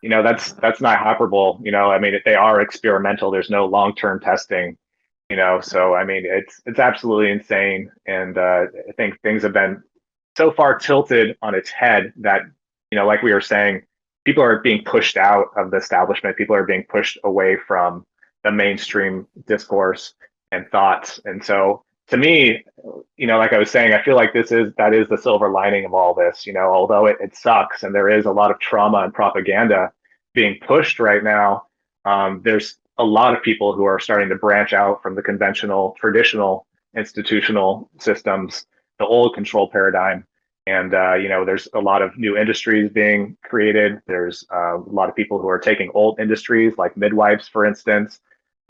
that's not hyperbole. They are experimental. There's no long-term testing, so it's absolutely insane. And I think things have been so far tilted on its head that, like we were saying, people are being pushed out of the establishment. People are being pushed away from the mainstream discourse and thoughts. And so to me, like I was saying, I feel like that is the silver lining of all this, although it sucks and there is a lot of trauma and propaganda being pushed right now. There's a lot of people who are starting to branch out from the conventional, traditional institutional systems, the old control paradigm. And, there's a lot of new industries being created. There's a lot of people who are taking old industries like midwives, for instance.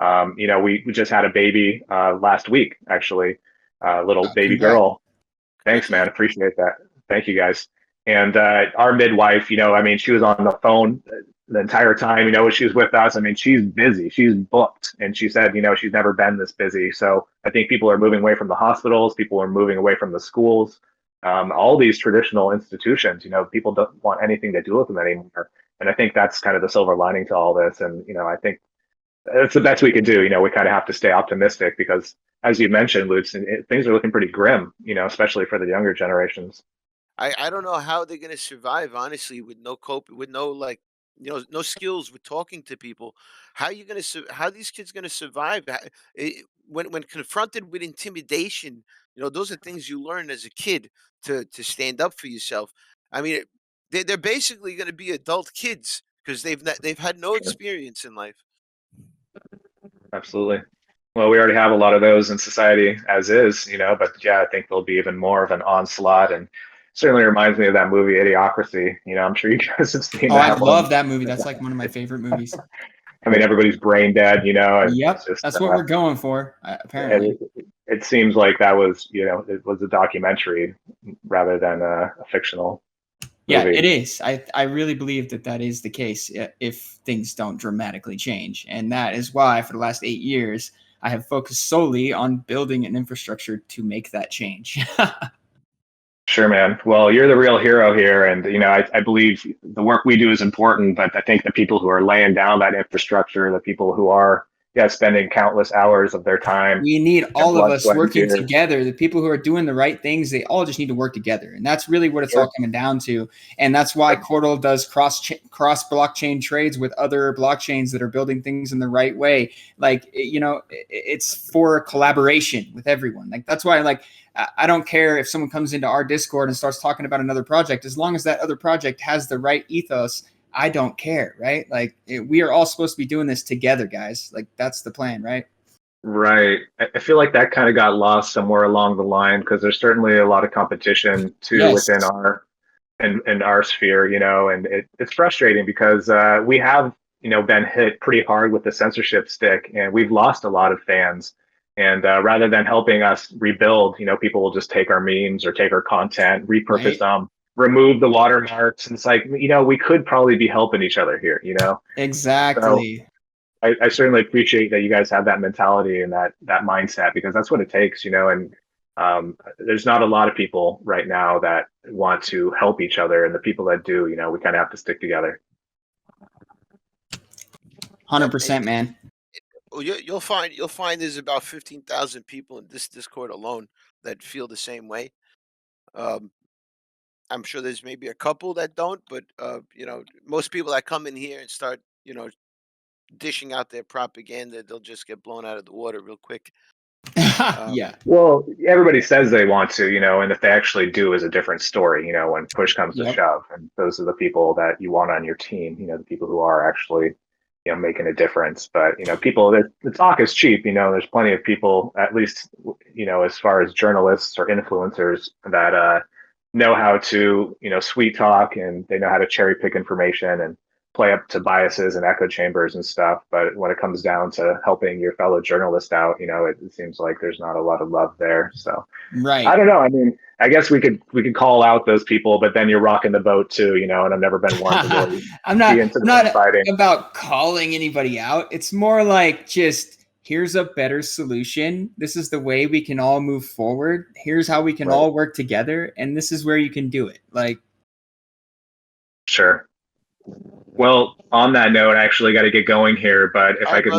We just had a baby last week, actually, little baby girl. Thanks, man. Appreciate that. Thank you, guys. And our midwife, she was on the phone the entire time, when she was with us. She's busy. She's booked. And she said, she's never been this busy. So I think people are moving away from the hospitals. People are moving away from the schools. All these traditional institutions, people don't want anything to do with them anymore. And I think that's kind of the silver lining to all this. And, I think that's the best we can do. We kind of have to stay optimistic because, as you mentioned, Lootz, things are looking pretty grim, especially for the younger generations. I don't know how they're going to survive, honestly, with no no skills with talking to people. How these kids going to survive? When confronted with intimidation, those are things you learn as a kid to stand up for yourself. They're basically going to be adult kids because they've had no experience in life. Absolutely. Well, we already have a lot of those in society as is, but I think there'll be even more of an onslaught, and certainly reminds me of that movie Idiocracy. I'm sure you guys have seen that. I love that movie. That's like one of my favorite movies. Everybody's brain dead, And yep, that's what we're going for, apparently. It seems like that was, it was a documentary rather than a fictional movie. Yeah, it is. I really believe that is the case if things don't dramatically change. And that is why for the last 8 years, I have focused solely on building an infrastructure to make that change. Sure, man. Well, you're the real hero here. And, I believe the work we do is important, but I think the people who are laying down that infrastructure, the people who are, spending countless hours of their time. We need and all of blood, us sweat, and working tears. together. The people who are doing the right things, they all just need to work together. And that's really what it's Sure. all coming down to. And that's why Cordal does cross blockchain trades with other blockchains that are building things in the right way. Like, you know, it's for collaboration with everyone. Like, that's why, like, I don't care if someone comes into our Discord and starts talking about another project, as long as that other project has the right ethos. I don't care, right? Like, we are all supposed to be doing this together, guys. Like, that's the plan, right? Right. I feel like that kind of got lost somewhere along the line, because there's certainly a lot of competition too Yes. within our in our sphere, you know, and it's frustrating because we have, you know, been hit pretty hard with the censorship stick, and we've lost a lot of fans. And rather than helping us rebuild, you know, people will just take our memes or take our content, repurpose them, remove the watermarks. And it's like, you know, we could probably be helping each other here, you know? Exactly. So I certainly appreciate that you guys have that mentality and that mindset, because that's what it takes, you know. And there's not a lot of people right now that want to help each other, and the people that do, you know, we kind of have to stick together. 100%, man. You'll find there's about 15,000 people in this Discord alone that feel the same way. I'm sure there's maybe a couple that don't, but you know, most people that come in here and start, you know, dishing out their propaganda, they'll just get blown out of the water real quick. Yeah. Well, everybody says they want to, you know, and if they actually do is a different story, you know, when push comes to shove. And those are the people that you want on your team, you know, the people who are actually, you know, making a difference. But, you know, people, the talk is cheap, you know, there's plenty of people, at least, you know, as far as journalists or influencers, that know how to, you know, sweet talk, and they know how to cherry pick information and play up to biases and echo chambers and stuff. But when it comes down to helping your fellow journalist out, you know, it seems like there's not a lot of love there. So right. I don't know. I mean, I guess we could call out those people, but then you're rocking the boat too, you know, and I've never been one to really I'm not fighting about calling anybody out. It's more like, just here's a better solution. This is the way we can all move forward. Here's how we can all work together. And this is where you can do it. Like, sure. Well, on that note, I actually got to get going here, but if I could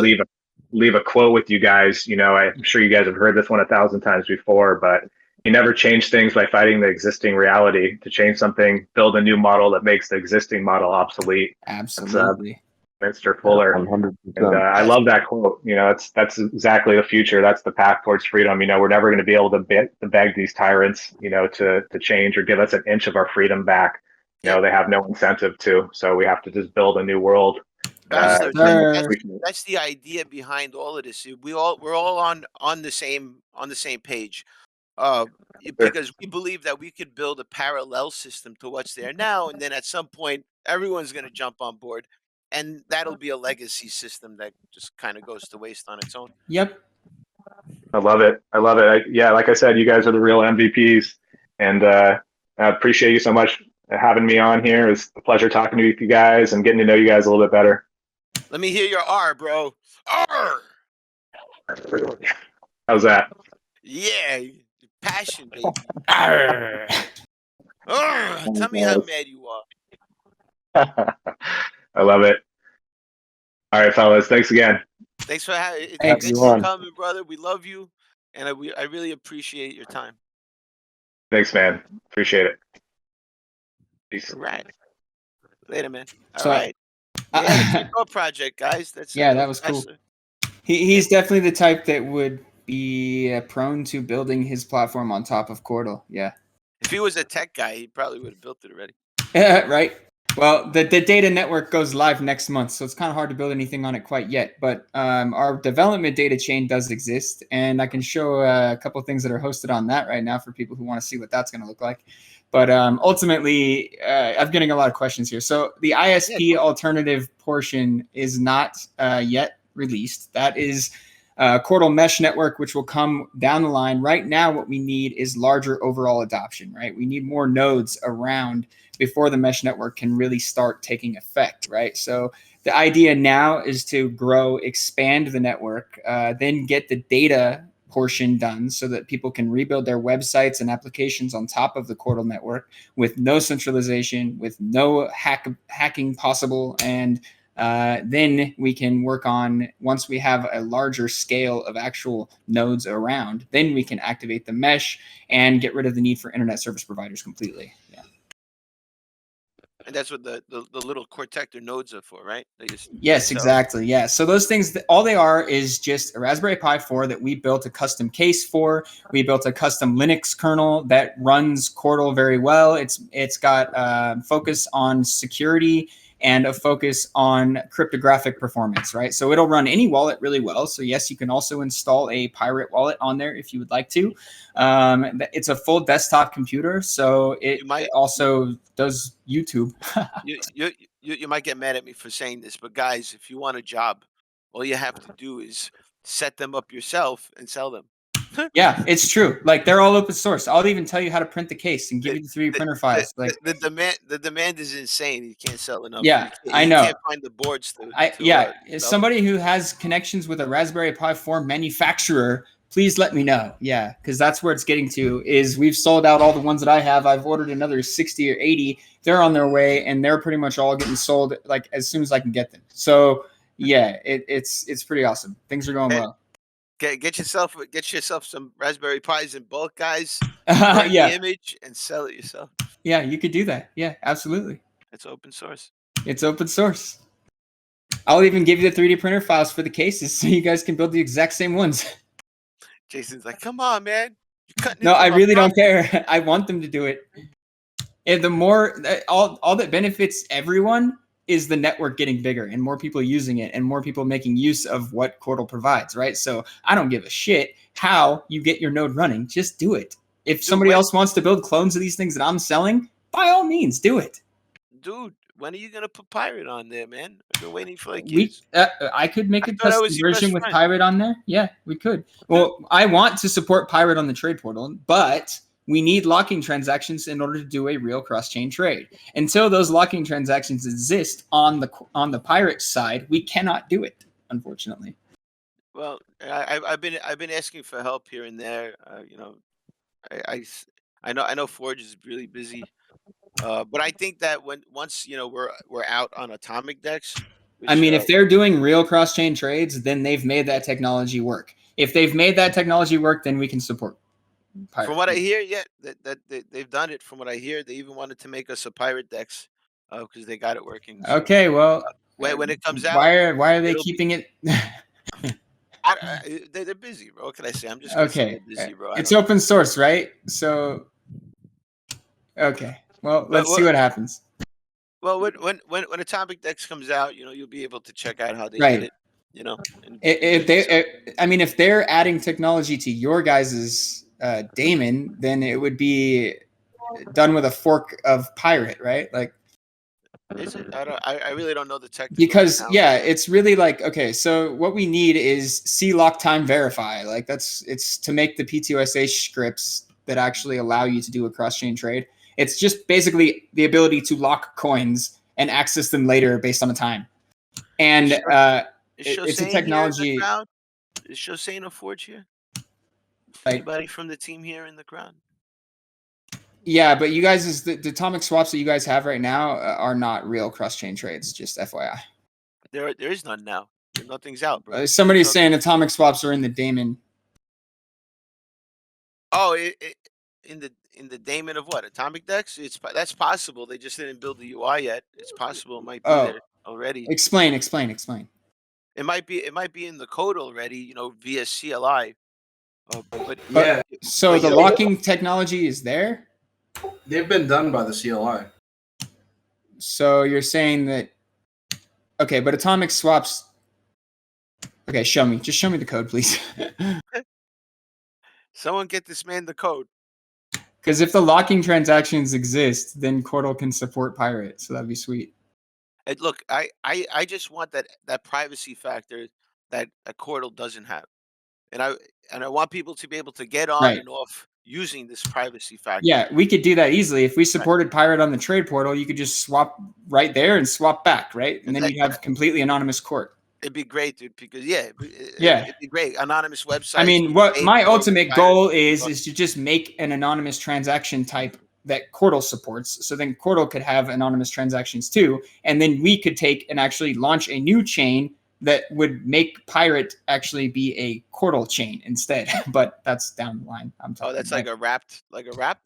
leave a quote with you guys, you know, I'm sure you guys have heard this one 1,000 times before, but you never change things by fighting the existing reality. To change something, build a new model that makes the existing model obsolete. Absolutely. Mr. Fuller. 100%. And I love that quote. You know, that's exactly the future. That's the path towards freedom. You know, we're never going to be able to beg these tyrants, you know, to change or give us an inch of our freedom back. You know, they have no incentive to. So we have to just build a new world. Bassler, that's the idea behind all of this. We're all on the same page. Because we believe that we could build a parallel system to what's there now, and then at some point everyone's going to jump on board, and that'll be a legacy system that just kind of goes to waste on its own. Yep. I love it. Yeah, like I said, you guys are the real MVPs, and I appreciate you so much having me on here. It's a pleasure talking to you guys and getting to know you guys a little bit better. Let me hear your R, bro. R. How's that? Yeah, passion, baby. R. Tell me how mad you are. I love it. All right, fellas. Thanks again. Thanks for coming, brother. We love you, and I really appreciate your time. Thanks, man. Appreciate it. Peace. All right. Later, man. All right. Yeah, the project, guys. That was cool. He's definitely the type that would be prone to building his platform on top of Cordal. Yeah. If he was a tech guy, he probably would have built it already. Right. Well, the data network goes live next month, so it's kind of hard to build anything on it quite yet. But our development data chain does exist, and I can show a couple of things that are hosted on that right now for people who want to see what that's going to look like. But ultimately, I'm getting a lot of questions here. So the ISP alternative portion is not yet released. That is Cordal Mesh Network, which will come down the line. Right now, what we need is larger overall adoption, right? We need more nodes around before the mesh network can really start taking effect, right? So the idea now is to grow, expand the network, then get the data portion done so that people can rebuild their websites and applications on top of the Cordal network with no centralization, with no hacking possible, and then we can work on, once we have a larger scale of actual nodes around, then we can activate the mesh and get rid of the need for internet service providers completely. Yeah. And that's what the little Cortector nodes are for, right? Yes, exactly. Yeah. So those things, all they are is just a Raspberry Pi 4 that we built a custom case for. We built a custom Linux kernel that runs Cordal very well. It's got focus on security and a focus on cryptographic performance, right? So it'll run any wallet really well. So yes, you can also install a pirate wallet on there if you would like to. It's a full desktop computer, so it also does YouTube. You might get mad at me for saying this, but guys, if you want a job, all you have to do is set them up yourself and sell them. Yeah, it's true. Like, they're all open source. I'll even tell you how to print the case and give you the 3D printer files. Like, the demand is insane. You can't sell enough. Yeah, I know. You can't find the boards somebody who has connections with a Raspberry Pi 4 manufacturer, please let me know. Yeah, because that's where it's getting to. Is we've sold out all the ones that I have. I've ordered another 60 or 80. They're on their way, and they're pretty much all getting sold like as soon as I can get them. So yeah, it's pretty awesome. Things are going well. Get yourself some Raspberry Pis in bulk, guys. Yeah. The image and sell it yourself. Yeah, you could do that. Yeah, absolutely. It's open source. It's open source. I'll even give you the 3D printer files for the cases so you guys can build the exact same ones. Jason's like, come on, man. No, I really don't care. I want them to do it. And the more, all that benefits everyone is the network getting bigger and more people using it and more people making use of what Cordal provides, right? So I don't give a shit how you get your node running. Just do it. If somebody else wants to build clones of these things that I'm selling, by all means, do it. Dude, when are you going to put Pirate on there, man? I've been waiting for like years. I could make a custom version with Pirate on there. Yeah, we could. Well, I want to support Pirate on the trade portal, but we need locking transactions in order to do a real cross-chain trade. Until those locking transactions exist on the Pirate side, we cannot do it, unfortunately. Well, I've been asking for help here and there. I know Forge is really busy, but I think that once we're out on atomic decks. I mean, if they're doing real cross-chain trades, then they've made that technology work. If they've made that technology work, then we can support Pirate. From what I hear, yeah, that they've done it. From what I hear, they even wanted to make us a Pirate Dex because they got it working. So, okay, well, when it comes out, why are they keeping it? They're busy, bro. What can I say? I'm just okay. Busy, bro. It's open source, right? So, okay. Well, let's see what happens. Well, when Atomic Dex comes out, you'll be able to check out how they did it. If they're adding technology to your guys's daemon, then it would be done with a fork of Pirate, right? Like, is it? I really don't know the tech. Because it's really like, okay, so what we need is C lock time verify. Like it's to make the PTOSH scripts that actually allow you to do a cross-chain trade. It's just basically the ability to lock coins and access them later based on the time. And it's a technology. Is Shosane a Forge here? Right. Anybody from the team here in the crowd? Yeah, but you guys, the atomic swaps that you guys have right now are not real cross-chain trades, just FYI. There is none now. Nothing's out, bro. Somebody's saying atomic swaps are in the daemon. Oh, in the daemon of what? Atomic Dex? That's possible. They just didn't build the UI yet. It's possible it might be there already. Explain. It might be in the code already, via CLI. So the locking technology is there? They've been done by the CLI. So you're saying that, okay, but atomic swaps. Okay, just show me the code, please. Someone get this man the code. Because if the locking transactions exist, then Cordal can support Pirate, so that'd be sweet. And look, I just want that privacy factor that Cordal doesn't have, and I want people to be able to get on and off using this privacy factor. Yeah, we could do that easily. If we supported Pirate on the trade portal, you could just swap right there and swap back, right? And then you'd have completely anonymous court. It'd be great, dude, because it'd be great. Anonymous website. I mean, what my ultimate goal is to just make an anonymous transaction type that Chordle supports. So then Chordle could have anonymous transactions too, and then we could take and actually launch a new chain that would make Pirate actually be a Chordle chain instead. But that's down the line. I'm talking. Oh, that's like a wrapped.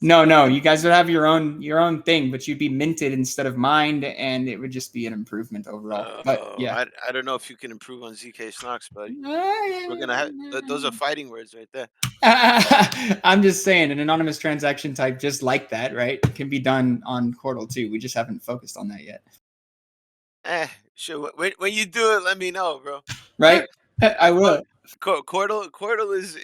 No, you guys would have your own thing, but you'd be minted instead of mined, and it would just be an improvement overall. But yeah, I don't know if you can improve on Zk-SNARKs, but we're gonna have those are fighting words right there. I'm just saying, an anonymous transaction type just like that, right, can be done on Chordle too. We just haven't focused on that yet. Sure. When you do it, let me know, bro. Right? I will. Chordle is,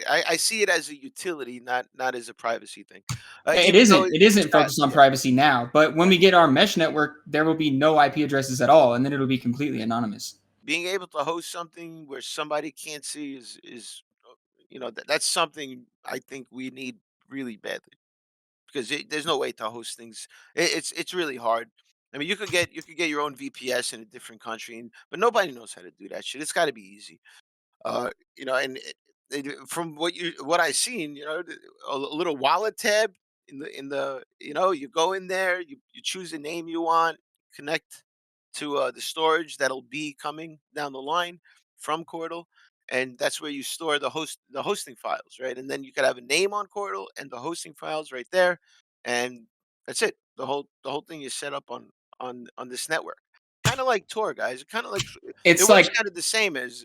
I see it as a utility, not as a privacy thing. It isn't focused on privacy now, but when we get our mesh network, there will be no IP addresses at all, and then it'll be completely anonymous. Being able to host something where somebody can't see is that's something I think we need really badly, because there's no way to host things. It's really hard. I mean, you could get your own VPS in a different country, but nobody knows how to do that shit. It's got to be easy. And from what I seen, a little wallet tab in the you go in there, you choose a name you want, connect to the storage that'll be coming down the line from Chordle, and that's where you store the hosting files, right? And then you could have a name on Chordle and the hosting files right there, and that's it. The whole thing is set up on this network. Kind of like Tor, guys. Kind of like it works kind of the same as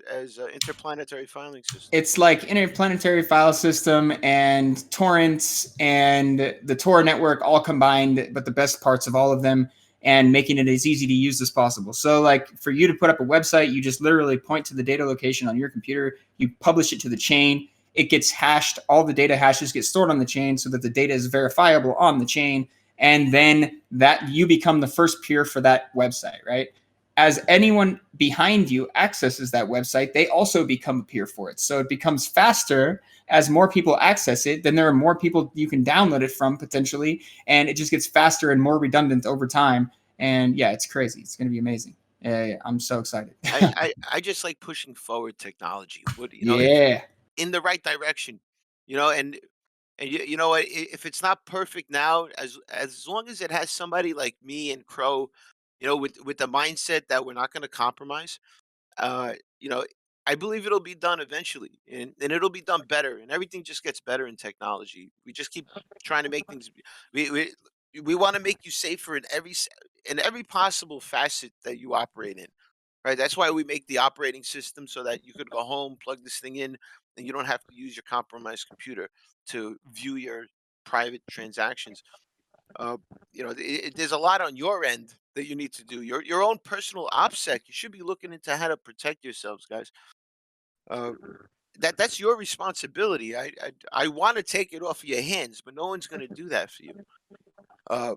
interplanetary filing system. It's like interplanetary file system and torrents and the Tor network all combined, but the best parts of all of them, and making it as easy to use as possible. So like for you to put up a website, you just literally point to the data location on your computer, you publish it to the chain, it gets hashed, all the data hashes get stored on the chain so that the data is verifiable on the chain, and then that you become the first peer for that website, right? As anyone behind you accesses that website, they also become a peer for it. So it becomes faster as more people access it. Then there are more people you can download it from potentially, and it just gets faster and more redundant over time. And yeah, it's crazy. It's going to be amazing. I'm so excited. I just like pushing forward technology. Yeah. In the right direction, and you know what? If it's not perfect now, as long as it has somebody like me and Crow, with the mindset that we're not going to compromise, uh, you know, I believe it'll be done eventually, and it'll be done better, and everything just gets better in technology. We just keep trying to make things. We we, we want to make you safer in every possible facet that you operate in. Right. That's why we make the operating system so that you could go home, plug this thing in, and you don't have to use your compromised computer to view your private transactions. Uh, there's a lot on your end that you need to do. Your own personal OPSEC. You should be looking into how to protect yourselves, guys. Uh, that's your responsibility. I want to take it off of your hands, but no one's going to do that for you. Uh,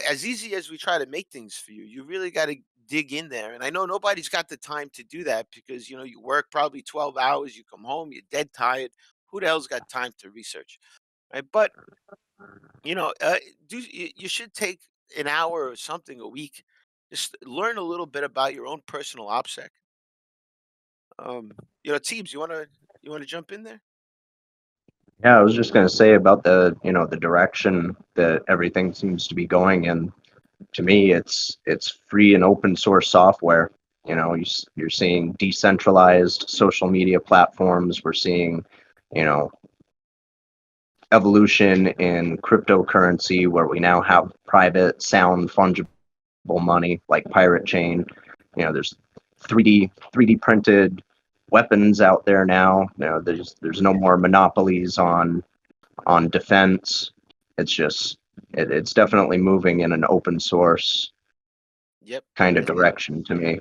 as easy as we try to make things for you, you really got to dig in there. And I know nobody's got the time to do that because you work probably 12 hours, you come home, you're dead tired. Who the hell's got time to research, right? But you should take an hour or something a week, just learn a little bit about your own personal OPSEC. Teams, you want to jump in there? Yeah, I was just going to say about the direction that everything seems to be going in. To me, it's free and open source software. You're seeing decentralized social media platforms. We're seeing, you know, evolution in cryptocurrency where we now have private, sound, fungible money like Pirate Chain. There's 3D printed weapons out there now. There's no more monopolies on defense. It's definitely moving in an open source kind of direction to me,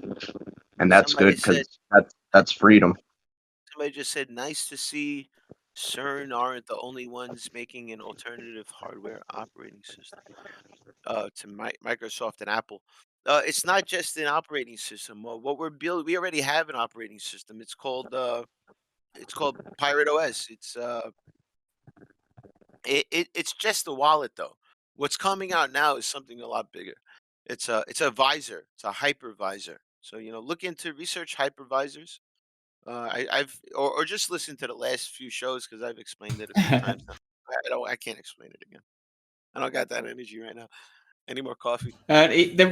and that's good because that's freedom. Somebody just said, "Nice to see CERN aren't the only ones making an alternative hardware operating system to Microsoft and Apple." It's not just an operating system. What we're building, we already have an operating system. It's called Pirate OS. It's just a wallet though. What's coming out now is something a lot bigger. It's a visor. It's a hypervisor. So look into research hypervisors. I've just listen to the last few shows because I've explained it a few times now. I can't explain it again. I don't got that energy right now. Any more coffee?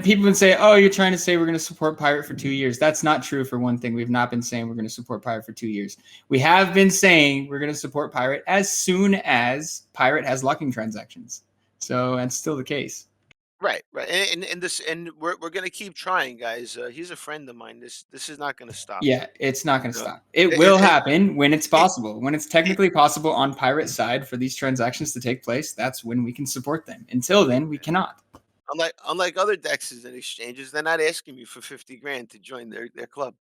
People would say, "Oh, you're trying to say we're going to support Pirate for 2 years." That's not true. For one thing, we've not been saying we're going to support Pirate for 2 years. We have been saying we're going to support Pirate as soon as Pirate has locking transactions. So that's still the case. Right. And we're gonna keep trying, guys. He's a friend of mine. This is not gonna stop. Yeah, it's not going to stop. It will happen when it's possible. When it's technically possible on Pirate side for these transactions to take place, that's when we can support them. Until then, we cannot. Unlike other dexes and exchanges, they're not asking you for 50 grand to join their club.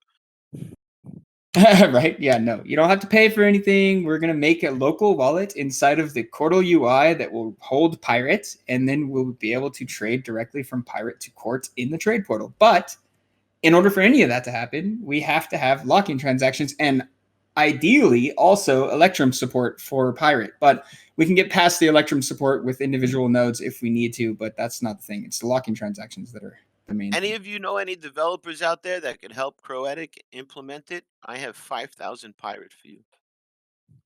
Right? Yeah, no, you don't have to pay for anything. We're going to make a local wallet inside of the Quartal UI that will hold Pirate, and then we'll be able to trade directly from Pirate to Court in the trade portal. But in order for any of that to happen, we have to have locking transactions and ideally also Electrum support for Pirate. But we can get past the Electrum support with individual nodes if we need to, but that's not the thing. It's the locking transactions that are the main Any thing. of you know any developers out there that could help Croetic implement it? I have 5,000 Pirate for you.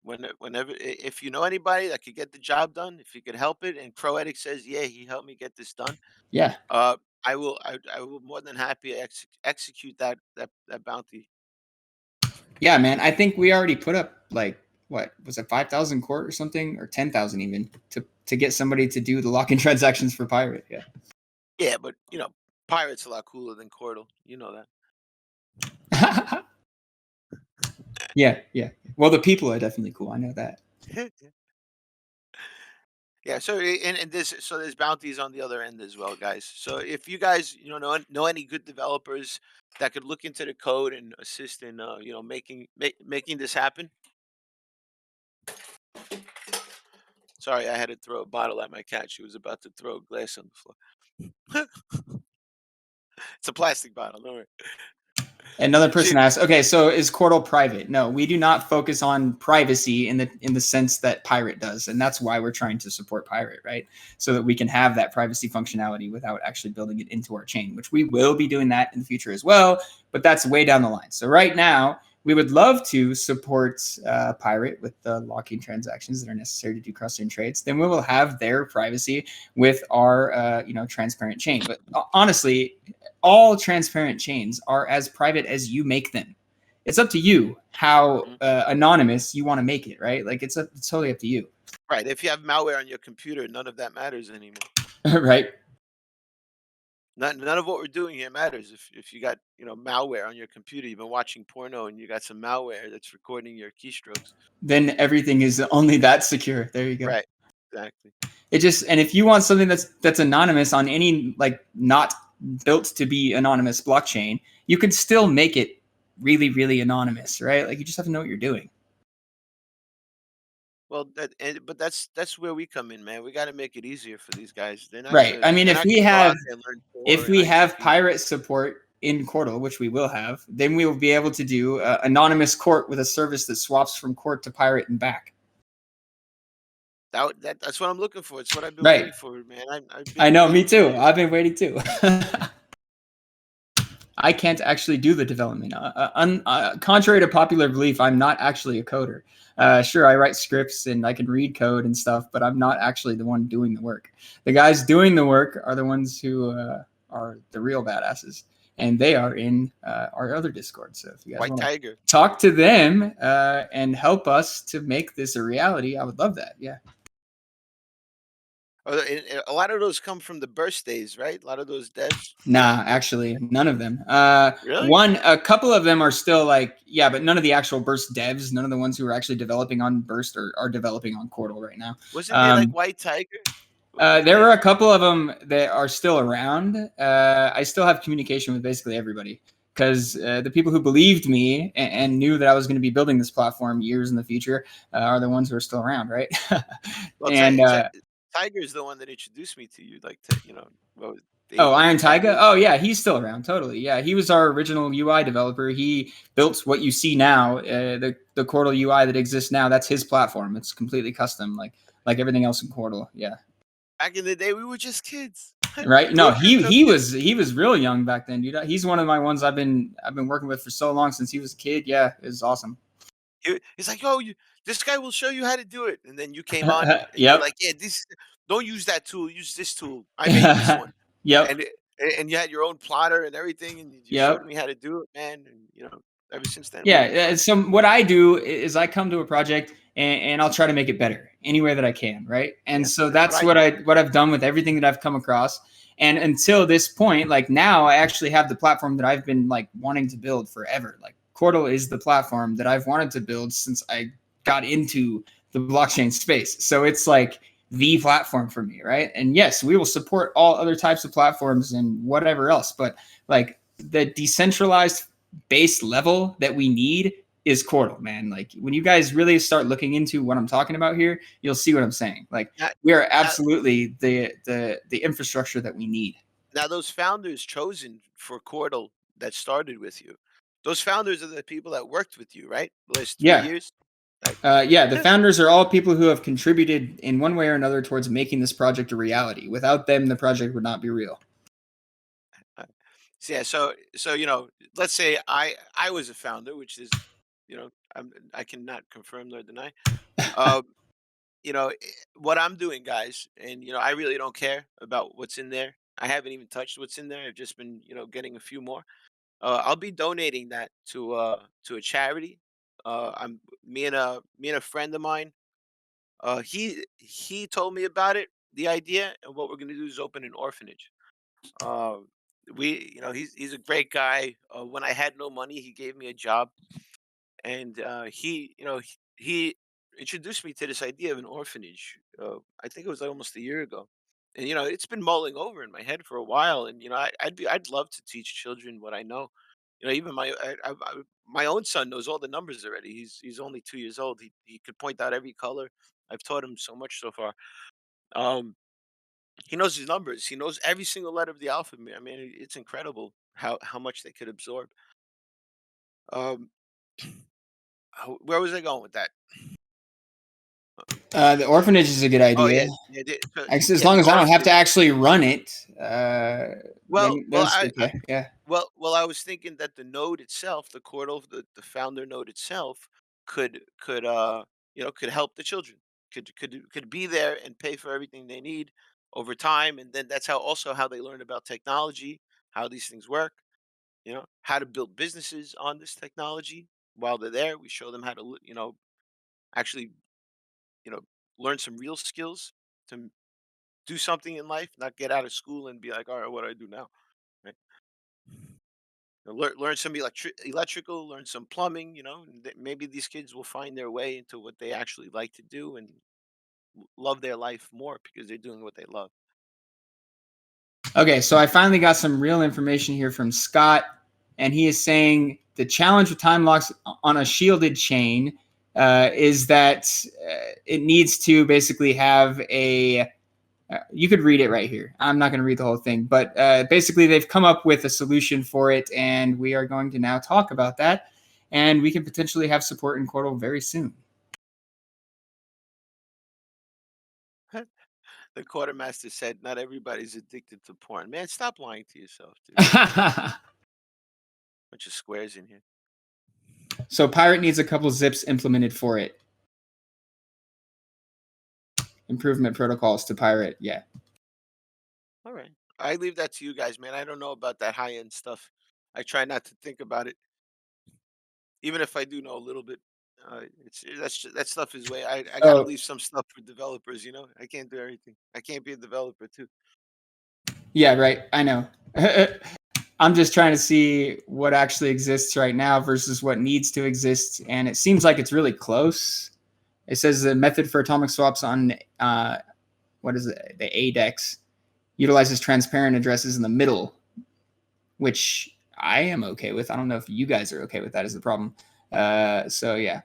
Whenever, if you know anybody that could get the job done, if you could help it, and Croetic says, yeah, he helped me get this done. Yeah. I will more than happy execute that bounty. Yeah, man. I think we already put up like what was it, 5,000 court or something, or 10,000 even to get somebody to do the lock-in transactions for Pirate. Yeah. Yeah, but you know, Pirate's a lot cooler than Quartal. You know that. Yeah. Well, the people are definitely cool. I know that. Yeah, so there's bounties on the other end as well, guys. So if you guys know any good developers that could look into the code and assist in making this happen. Sorry, I had to throw a bottle at my cat. She was about to throw a glass on the floor. It's a plastic bottle, don't worry. Another person asked, okay, so is Quartal private? No, we do not focus on privacy in the sense that Pirate does. And that's why we're trying to support Pirate, right? So that we can have that privacy functionality without actually building it into our chain, which we will be doing that in the future as well. But that's way down the line. So right now, we would love to support Pirate with the locking transactions that are necessary to do cross-chain trades. Then we will have their privacy with our transparent chain. But honestly, all transparent chains are as private as you make them. It's up to you how anonymous you want to make it, right? Like it's totally up to you. Right. If you have malware on your computer, none of that matters anymore. Right. None of what we're doing here matters. If you got malware on your computer, you've been watching porno and you got some malware that's recording your keystrokes, then everything is only that secure. There you go. Right. Exactly. And if you want something that's anonymous on any not built to be anonymous blockchain, you can still make it really, really anonymous, right? Like you just have to know what you're doing. Well, but that's where we come in, man. We got to make it easier for these guys. They're not right. I mean, if we have ICP. Pirate support in Quartal, which we will have, then we will be able to do anonymous court with a service that swaps from Court to Pirate and back. That's what I'm looking for. It's what I've been waiting for, man. I know, me too. I've been waiting too. I can't actually do the development. Contrary to popular belief, I'm not actually a coder. Sure, I write scripts and I can read code and stuff, but I'm not actually the one doing the work. The guys doing the work are the ones who are the real badasses, and they are in our other Discord. So if you guys want to talk to them and help us to make this a reality, I would love that. Yeah. A lot of those come from the burst days, right? A lot of those devs. Nah, actually, none of them. Really? A couple of them are still but none of the actual burst devs, none of the ones who are actually developing on burst are developing on Quartal right now. Wasn't there White Tiger? There were a couple of them that are still around. I still have communication with basically everybody because the people who believed me and knew that I was going to be building this platform years in the future are the ones who are still around, right? Well, Tiger is the one that introduced me to you, Iron Tiger? Oh, yeah, he's still around, totally. Yeah, he was our original UI developer. He built what you see now, the Quartal UI that exists now. That's his platform. It's completely custom, like everything else in Quartal. Yeah. Back in the day, we were just kids. Right? No, he was real young back then, dude. He's one of my ones I've been working with for so long since he was a kid. Yeah, it was awesome. He's like, oh, this guy will show you how to do it. And then you came on and you're like, yeah, don't use that tool. Use this tool. I made this one. Yep. And you had your own plotter and everything. And you showed me how to do it, man. And, ever since then. Yeah. So what I do is I come to a project and I'll try to make it better any way that I can. Right. And so that's what I've done with everything that I've come across. And until this point, like now I actually have the platform that I've been like wanting to build forever. Like Quartal is the platform that I've wanted to build since I got into the blockchain space. So it's like the platform for me, right? And yes, we will support all other types of platforms and whatever else, but like the decentralized base level that we need is Quartal, man. Like when you guys really start looking into what I'm talking about here, you'll see what I'm saying. Like we are absolutely the infrastructure that we need. Now those founders chosen for Quartal that started with you, those founders are the people that worked with you, right? The last 3 years? The founders are all people who have contributed in one way or another towards making this project a reality. Without them, the project would not be real. Yeah. So let's say I was a founder, which is, I cannot confirm nor deny. What I'm doing, guys, and I really don't care about what's in there. I haven't even touched what's in there. I've just been, getting a few more. I'll be donating that to a charity. I'm me and a friend of mine. He told me about it, the idea, and what we're gonna do is open an orphanage. Uh, he's a great guy. When I had no money, he gave me a job, and he introduced me to this idea of an orphanage. I think it was like almost a year ago, and it's been mulling over in my head for a while. And I'd love to teach children what I know. Even my own son knows all the numbers already. He's only 2 years old. He could point out every color. I've taught him so much so far. Um, he knows his numbers. He knows every single letter of the alphabet. I mean, it's incredible how much they could absorb. Um, where was I going with that? The orphanage is a good idea. Oh yeah, as long as I don't have to actually run it. Well, I was thinking that the node itself, the Quartal, the founder node itself, could help the children. Could be there and pay for everything they need over time, and then that's how they learn about technology, how these things work. How to build businesses on this technology while they're there. We show them how to actually you know learn some real skills to do something in life, not get out of school and be like, all right, what do I do now? Right? Learn some electrical, learn some plumbing. And maybe these kids will find their way into what they actually like to do and love their life more because they're doing what they love. Okay, so I finally got some real information here from Scott, and he is saying the challenge with time locks on a shielded chain is that it needs to basically have a you could read it right here. I'm not going to read the whole thing, but basically they've come up with a solution for it, and we are going to now talk about that, and we can potentially have support in Quartal very soon. The quartermaster said, "Not everybody's addicted to porn." Man, stop lying to yourself, dude. Bunch of squares in here. So Pirate needs a couple zips implemented for it. Improvement protocols to Pirate, yeah. All right, I leave that to you guys, man. I don't know about that high end stuff. I try not to think about it, even if I do know a little bit. That stuff is way. I gotta leave some stuff for developers. I can't do everything. I can't be a developer too. Yeah, right. I know. I'm just trying to see what actually exists right now versus what needs to exist, and it seems like it's really close. It says the method for atomic swaps on what is it? The ADEX utilizes transparent addresses in the middle, which I am okay with. I don't know if you guys are okay with that. Is the problem? So yeah.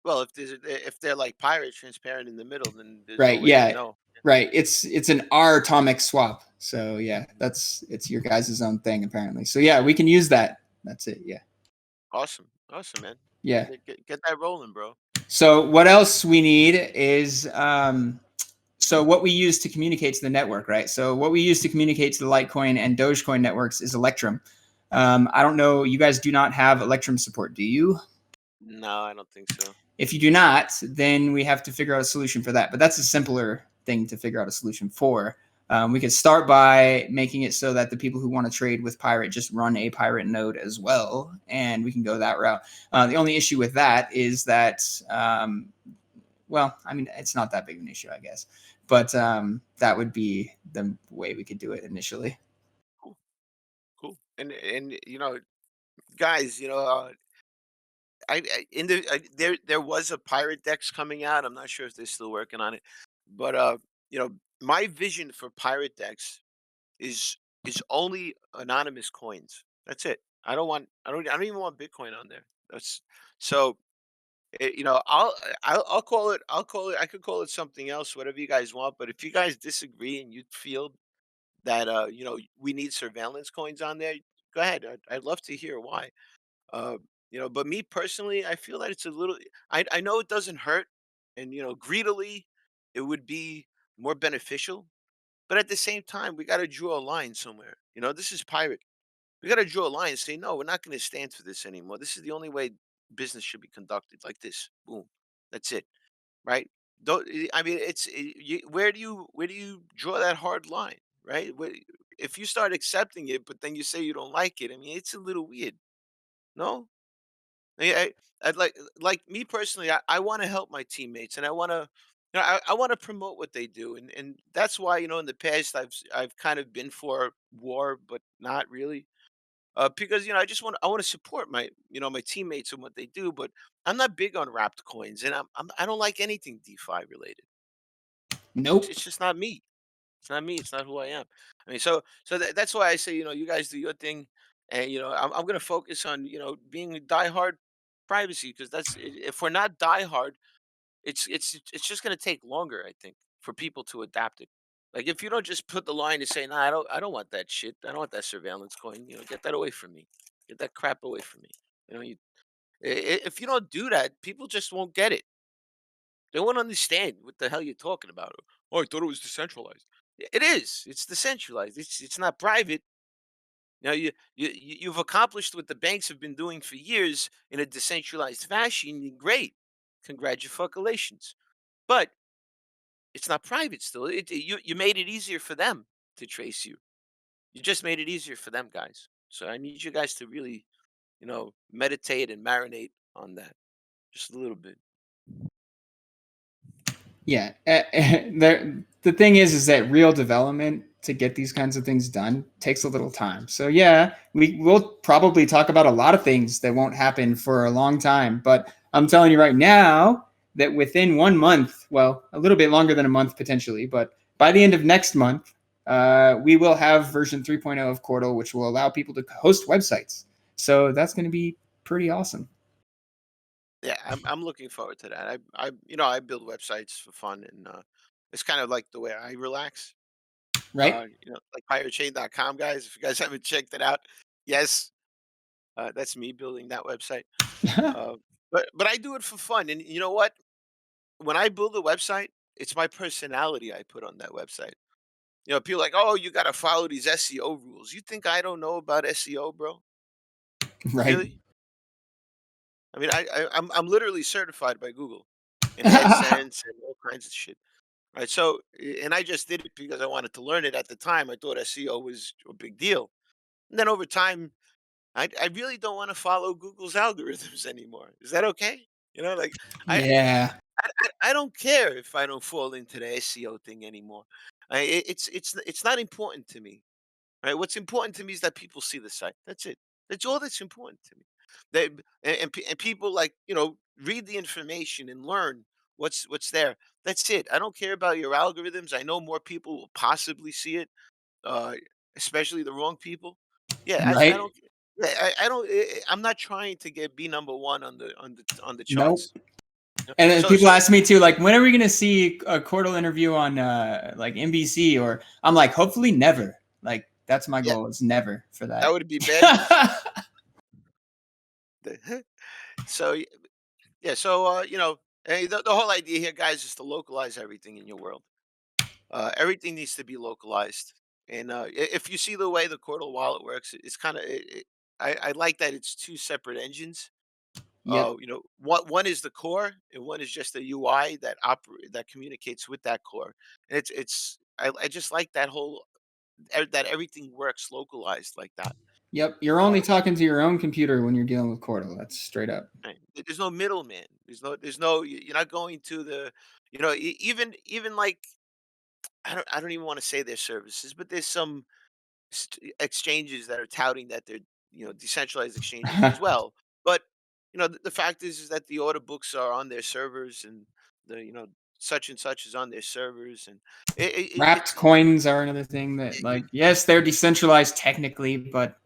Well, if they're like Pirate transparent in the middle, then there's right. No way to know. Right. It's an R atomic swap. So yeah, it's your guys' own thing apparently. So yeah, we can use that. That's it. Yeah. Awesome, man. Yeah. Get that rolling, bro. So what else we need is so what we use to communicate to the network, right? So what we use to communicate to the Litecoin and Dogecoin networks is Electrum. I don't know. You guys do not have Electrum support, do you? No, I don't think so. If you do not, then we have to figure out a solution for that. But that's a simpler thing to figure out a solution for. We could start by making it so that the people who want to trade with Pirate just run a Pirate node as well, and we can go that route. The only issue with that is that, well, I mean, it's not that big of an issue, I guess. But that would be the way we could do it initially. Cool. And guys, there was a Pirate Decks coming out. I'm not sure if they're still working on it, but my vision for Pirate Decks is only anonymous coins. That's it. I don't even want Bitcoin on there. That's so. I'll call it. I could call it something else, whatever you guys want. But if you guys disagree and you feel that we need surveillance coins on there, go ahead. I'd love to hear why. Uh, but me personally, I feel that it's a little. I know it doesn't hurt, and greedily, it would be more beneficial. But at the same time, we got to draw a line somewhere. This is pirate. We got to draw a line and say, no, we're not going to stand for this anymore. This is the only way business should be conducted, like this. Boom. That's it. Right? Don't. I mean, where do you draw that hard line? Right? If you start accepting it, but then you say you don't like it, I mean, it's a little weird. No. I'd like me personally. I want to help my teammates, and I want to. I want to promote what they do, and that's why in the past I've kind of been for war, but not really. Because I want to support my teammates and what they do, but I'm not big on wrapped coins, and I don't like anything DeFi related. Nope. It's just not me. It's not me. It's not who I am. I mean, so that's why I say you guys do your thing, and I'm gonna focus on being diehard privacy, because if we're not diehard, it's just gonna take longer, I think, for people to adapt it. Like if you don't just put the line and say, "Nah, I don't want that shit. I don't want that surveillance coin. Get that away from me. Get that crap away from me." If you don't do that, people just won't get it. They won't understand what the hell you're talking about. Oh, I thought it was decentralized. It is. It's decentralized. It's not private. You've accomplished what the banks have been doing for years in a decentralized fashion. Great, congratulations. But it's not private still. You made it easier for them to trace you. You just made it easier for them, guys. So I need you guys to really, meditate and marinate on that just a little bit. Yeah. The thing is that real development to get these kinds of things done takes a little time. So yeah, we will probably talk about a lot of things that won't happen for a long time. But I'm telling you right now that within 1 month, well, a little bit longer than a month potentially, but by the end of next month, we will have version 3.0 of Cordal, which will allow people to host websites. So that's going to be pretty awesome. Yeah, I'm looking forward to that. I build websites for fun, and it's kind of like the way I relax. Right? Like piratechain.com, guys. If you guys haven't checked it out, yes, that's me building that website. Uh, but I do it for fun, and you know what? When I build a website, it's my personality I put on that website. People are like, oh, you got to follow these SEO rules. You think I don't know about SEO, bro? Right. Really? I mean, I'm literally certified by Google in AdSense and all kinds of shit. Right. So, and I just did it because I wanted to learn it at the time. I thought SEO was a big deal. And then over time, I really don't want to follow Google's algorithms anymore. Is that okay? Like I, Yeah. I don't care if I don't fall into the SEO thing anymore. It's not important to me. Right? What's important to me is that people see the site. That's it. That's all that's important to me. They and people like read the information and learn what's there. That's it. I don't care about your algorithms. I know more people will possibly see it, uh, especially the wrong people. Yeah, I Right. don't. Yeah, I don't. I'm not trying to be number one on the Nope. charts. And then So people so ask me too, like, when are we going to see a Cordal interview on like NBC? Or I'm like, hopefully never. Like, that's my yeah, goal, is never for that. that would be bad news. So yeah, so the whole idea here, guys, is to localize everything in your world. Everything needs to be localized, and if you see the way the Cordal wallet works, it's kind of I like that it's two separate engines. Yep. You know, one is the core, and one is just a UI that communicates with that core. And I just like that whole that everything works localized like that. Yep. You're only talking to your own computer when you're dealing with Cordal. That's straight up. Right. There's no middleman. You're not going to the, you know, even like, I don't even want to say their services, but there's some exchanges that are touting that they're, you know, decentralized exchanges as well. But you know, the fact is that the order books are on their servers, and the, you know, such and such is on their servers, and Wrapped coins are another thing that, like, yes, they're decentralized technically, but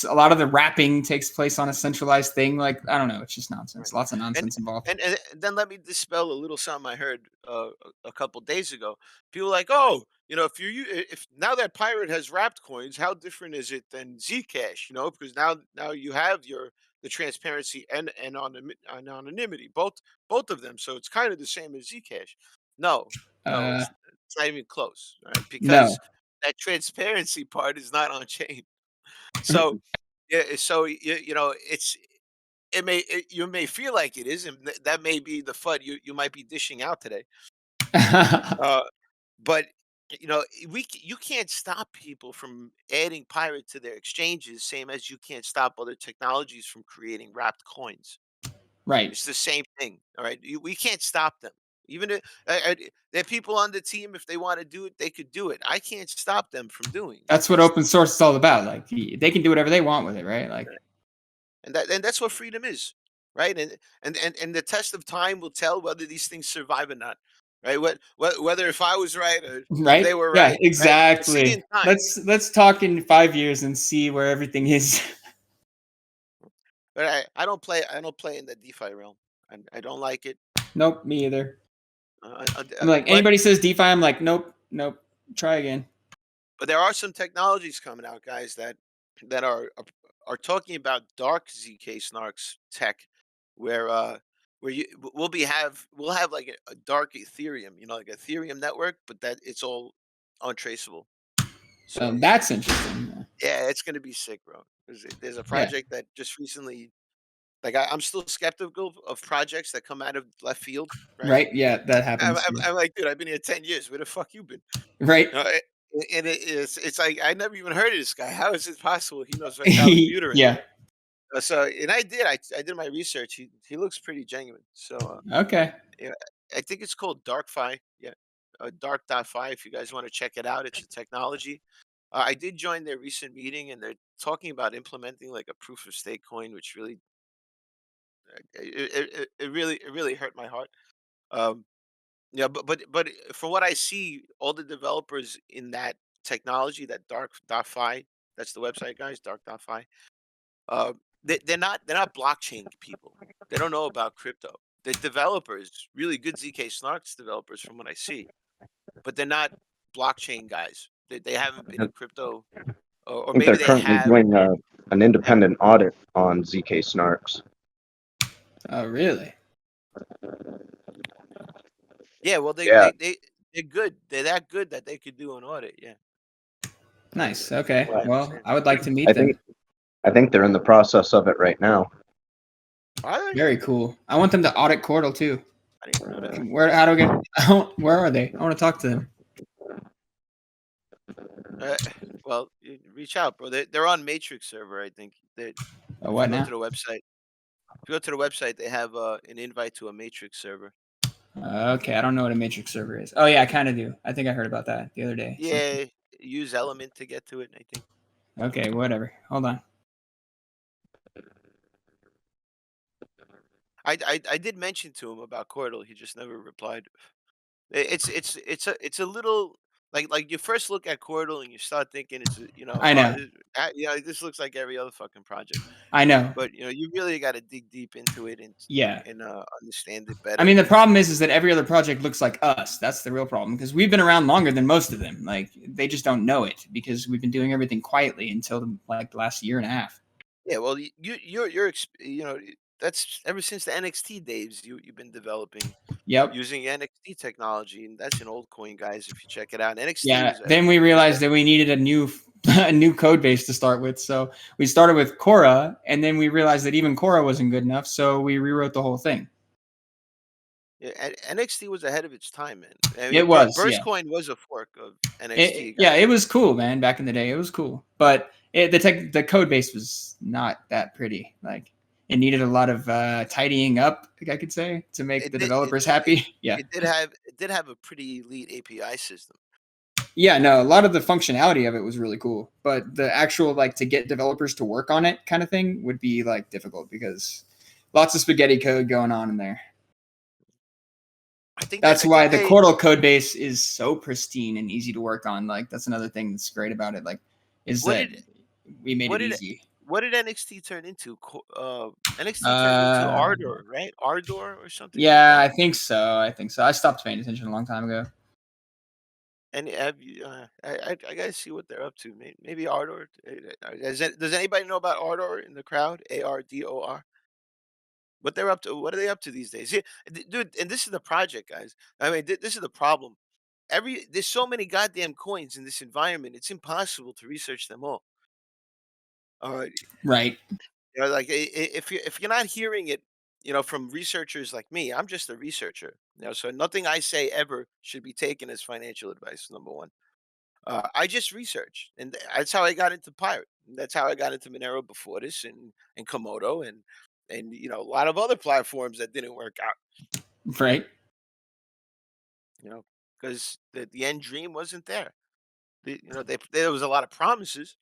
a lot of the wrapping takes place on a centralized thing. Like, I don't know, it's just nonsense. right. Lots of and nonsense involved. and then let me dispel a little something I heard a couple days ago. People like, oh, you know, if now that Pirate has wrapped coins, how different is it than Zcash? You know, because now you have the transparency and anonymity, both of them. So it's kind of the same as Zcash. No, no, it's not even close, right? No. Because that transparency part is not on chain. So yeah, so you know, you may feel like it is, and that may be the FUD you might be dishing out today. Uh, but you know, you can't stop people from adding pirate to their exchanges, same as you can't stop other technologies from creating wrapped coins. Right. It's the same thing. All right, we can't stop them. Even if there are people on the team, if they want to do it, they could do it. I can't stop them from doing it. That's what open source is all about. Like, they can do whatever they want with it, right? Like, And that's what freedom is, right? And the test of time will tell whether these things survive or not, right? Whether if I was right or if right? they were Yeah, right, right? We'll see exactly. in time. Let's talk in 5 years and see where everything is. But I don't play in the DeFi realm. I don't like it. Nope, me either. I'm like, But anybody says DeFi, I'm like, nope, nope. Try again. there are some technologies coming out, guys, that are talking about dark Zk-SNARKs tech, where we'll have like a dark Ethereum, you know, like Ethereum network, but that it's all untraceable. So That's interesting. yeah, it's gonna be sick, bro. There's a Yeah, project that just recently, like, I'm still skeptical of projects that come out of left field, right? right. Yeah, that happens. Yeah. I'm like, dude, I've been here 10 years. Where the fuck you been? Right. And it's like I never even heard of this guy. How is it possible he knows Valbuterin? Yeah. So, and I did my research. He looks pretty genuine. So Okay. yeah, I think it's called DarkFi. Yeah, Dark.fi. If you guys want to check it out, it's a technology. I did join their recent meeting, and they're talking about implementing like a proof of stake coin, which really it really hurt my heart. Um, yeah, but from what I see, all the developers in that technology, that Dark.fi, that's the website, guys, Dark.fi. Uh, they're not blockchain people. They don't know about crypto. The developers, really good Zk-SNARKs developers, from what I see, but they're not blockchain guys. They haven't been I in crypto, or think they're maybe they currently have. doing an Have independent audit on Zk-SNARKs. Oh, really? yeah, well, Yeah, they're good. They're that good that they could do an audit. Yeah, Nice. Okay. what I Well, understand. I would like to meet I them. think I think they're in the process of it right now. Are they? Very cool. I want them to audit Cordal too. I didn't even know that. Where? How do I get? Where are they? I want to talk to them. Uh, well, reach out, bro. They're on Matrix server, I think. If you What go now? to the website, they have an invite to a Matrix server. Okay, I don't know what a Matrix server is. Oh yeah, I kind of do. I think I heard about that the other day. Yeah, use Element to get to it, I think. Okay, whatever. Hold on. I did mention to him about Cordal. He just never replied. It's a little like you first look at Cordal and you start thinking I know. This looks like every other fucking project. I know. But you really got to dig deep into it Yeah. and understand it I better. mean, the problem is that every other project looks like us. That's the real problem because we've been around longer than most of them. Like they just don't know it because we've been doing everything quietly until the last year and a half. Yeah, well, that's ever since the NXT days. You've been developing Yep. using NXT technology, and that's an old coin, guys. If you check it out, NXT Yeah. was Then we realized that we needed a new a new code base to start with. So we started with Cora, and then we realized that even Cora wasn't good enough, so we rewrote the whole thing. Yeah, NXT was ahead of its time, man. I It mean, was, yeah. Burstcoin was a fork of NXT, Yeah, guys. it was cool, man. Back in the day, it was cool, but the code base was not that pretty. Like, it needed a lot of tidying up, I could say, to make the developers happy. Yeah, it did have a pretty elite API system. yeah, no, a lot of the functionality of it was really cool, but the actual like to get developers to work on it kind of thing would be like difficult because lots of spaghetti code going on in there. I think That's why the Chordal code base is so pristine and easy to work on. Like, that's another thing that's great about it. Like, is that we made it easy. What did NXT turn into? NXT turned into ARRR, right? ARRR or something. Yeah, like I think so. I stopped paying attention a long time ago. And have you, I gotta see what they're up to. Maybe ARRR. Does anybody know about ARRR in the crowd? ARRR. What they're up to? What are they up to these days? Yeah, dude. And this is the project, guys. I mean, this is the problem. There's so many goddamn coins in this environment. It's impossible to research them all. All right. Right. You know, like if you're not hearing it, from researchers like me, I'm just a researcher. So nothing I say ever should be taken as financial advice. Number one, I just research, and that's how I got into Pirate. And that's how I got into Monero before this, and Komodo, and a lot of other platforms that didn't work out. Right. Because the end dream wasn't there. There was a lot of promises.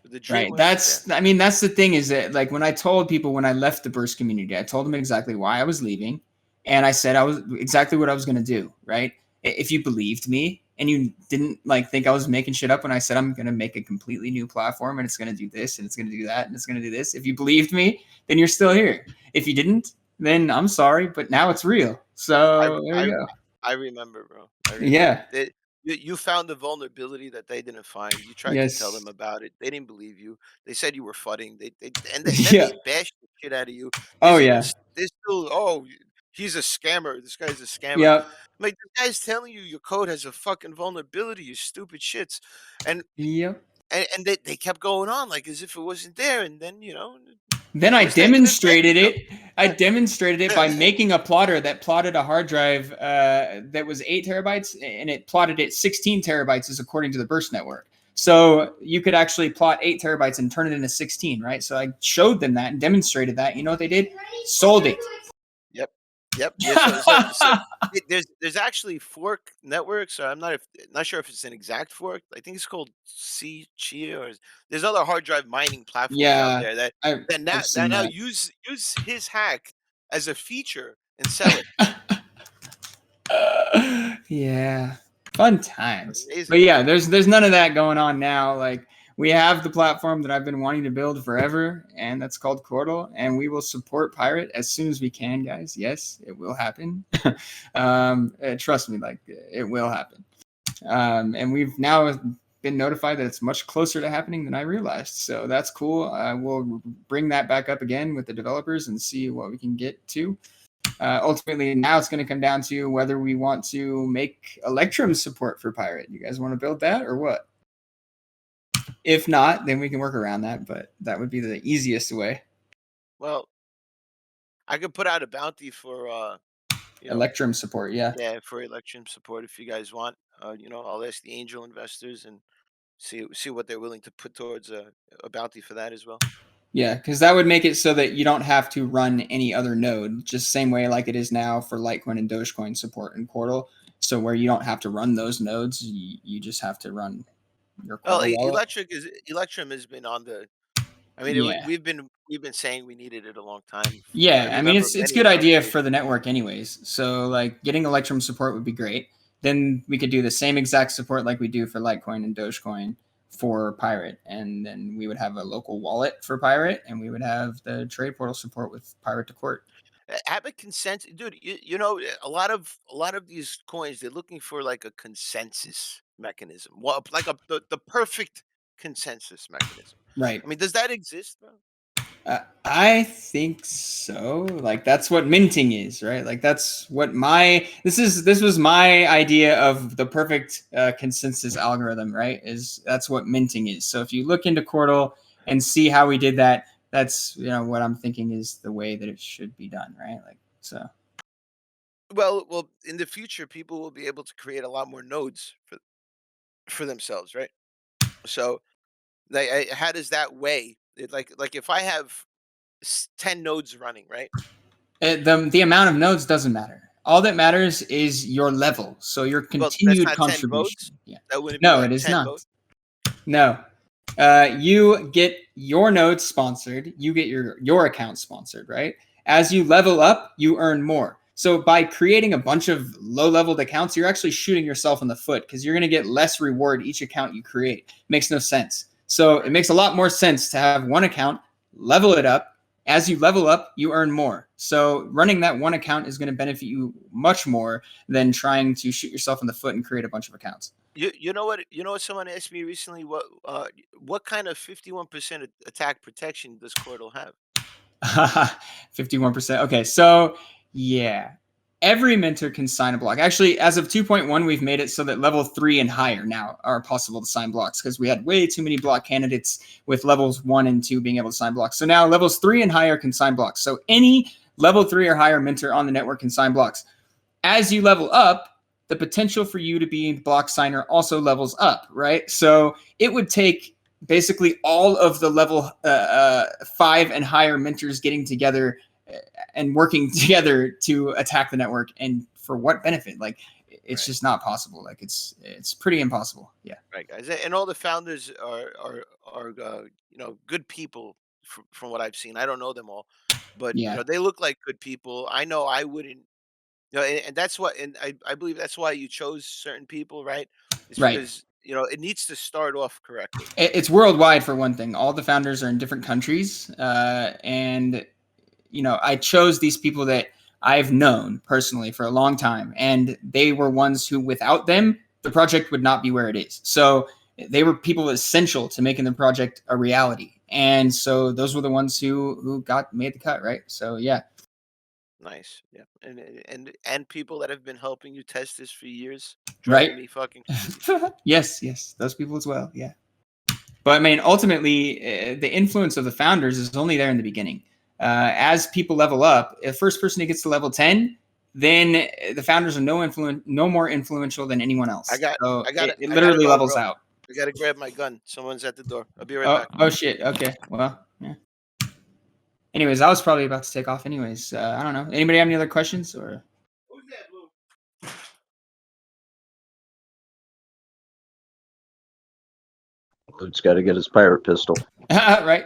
The dream Right. wasn't there. I mean, that's the thing is that, like, when I told people when I left the Burst community, I told them exactly why I was leaving. And I said I was exactly what I was going to do. Right. If you believed me and you didn't like think I was making shit up when I said I'm going to make a completely new platform and it's going to do this and it's going to do that and it's going to do this. If you believed me, then you're still here. If you didn't, then I'm sorry, but now it's real. So there you go. I remember, bro. Yeah. You found the vulnerability that they didn't find. You tried to tell them about it. They didn't believe you. They said you were fudding. Then they bashed the shit out of you. Oh, yeah. They're still, he's a scammer. This guy's a scammer. Yep. Like, the guy's telling you your code has a fucking vulnerability, you stupid shits. And Yep. and they kept going on like as if it wasn't there. And then, Then I demonstrated it. I demonstrated it by making a plotter that plotted a hard drive that was 8 terabytes, and it plotted it 16 terabytes as according to the burst network. So you could actually plot 8 terabytes and turn it into 16, right? So I showed them that and demonstrated that. You know what they did? Sold it. Yep. Yeah, so there's actually fork networks. So I'm not sure if it's an exact fork. I think it's called Chia, or there's other hard drive mining platforms out there that now use his hack as a feature and sell it. Yeah, fun times. But yeah, there's none of that going on now. Like, we have the platform that I've been wanting to build forever, and that's called Chordal, and we will support Pirate as soon as we can, guys. Yes, it will happen. Trust me, like, it will happen. And we've now been notified that it's much closer to happening than I realized. So that's cool. We'll bring that back up again with the developers and see what we can get to. Ultimately, now it's going to come down to whether we want to make Electrum support for Pirate. You guys want to build that or what? If not, then we can work around that, but that would be the easiest way. Well, I could put out a bounty for Electrum support, yeah. Yeah, for Electrum support if you guys want. I'll ask the angel investors and see what they're willing to put towards a bounty for that as well. Yeah, because that would make it so that you don't have to run any other node, just same way like it is now for Litecoin and Dogecoin support in Chordal. So where you don't have to run those nodes, you just have to run your Chordal wallet. Electrum has been on the. I mean, we've been saying we needed it a long time. Yeah, I mean, it's a good idea for the network anyways. So like getting Electrum support would be great. Then we could do the same exact support like we do for Litecoin and Dogecoin for Pirate, and then we would have a local wallet for Pirate, and we would have the trade portal support with Pirate to Court. Have a consensus, dude. A lot of these coins, they're looking for like a consensus mechanism, like the perfect consensus mechanism. Right. I mean, does that exist, bro? I think so. Like that's what minting is, right? Like that's what this was my idea of the perfect consensus algorithm, right? That's what minting is. So if you look into Quartal and see how we did that, that's what I'm thinking is the way that it should be done, right? Like so. Well, in the future, people will be able to create a lot more nodes for themselves, right? So, like, how does that weigh? Like if I have 10 nodes running, right? The amount of nodes doesn't matter. All that matters is your level. So your Well, that's continued not 10 contribution. votes. Yeah. That wouldn't be No, like it is 10 not. votes. No. You get your nodes sponsored. You get your account sponsored, right? As you level up, you earn more. So by creating a bunch of low-leveled accounts, you're actually shooting yourself in the foot because you're going to get less reward each account you create. Makes no sense. So it makes a lot more sense to have one account, level it up. As you level up, you earn more. So running that one account is going to benefit you much more than trying to shoot yourself in the foot and create a bunch of accounts. You know what? You know what? Someone asked me recently. What kind of 51% attack protection does Cordal have? 51%. Okay, so yeah, every mentor can sign a block. Actually, as of 2.1, we've made it so that level 3 and higher now are possible to sign blocks because we had way too many block candidates with levels 1 and 2 being able to sign blocks. So now levels 3 and higher can sign blocks. So any level 3 or higher mentor on the network can sign blocks. As you level up, the potential for you to be a block signer also levels up, right? So it would take basically all of the level 5 and higher mentors getting together and working together to attack the network. And for what benefit? Like, it's just not possible. Like, it's pretty impossible. Yeah. Right, guys. And all the founders are good people from what I've seen. I don't know them all, but Yeah. they look like good people. I know I wouldn't. And that's what, and I believe that's why you chose certain people, right? It's Right. because it needs to start off correctly. It's worldwide for one thing. All the founders are in different countries, and I chose these people that I've known personally for a long time, and they were ones who, without them, the project would not be where it is. So they were people essential to making the project a reality, and so those were the ones who made the cut, right? So yeah. Nice, yeah, and people that have been helping you test this for years, driving Right. me fucking crazy. Yes, those people as well. Yeah. But I mean, ultimately, the influence of the founders is only there in the beginning. As people level up, the first person who gets to level 10, then the founders are no more influential than anyone else. I got It I gotta literally go, levels bro. out. I gotta grab my gun. Someone's at the door. I'll be right back. Oh shit. Okay. Well, yeah. Anyways, I was probably about to take off. Anyways, I don't know. Anybody have any other questions or? Who's that, Lou? Lootz got to get his pirate pistol. Right.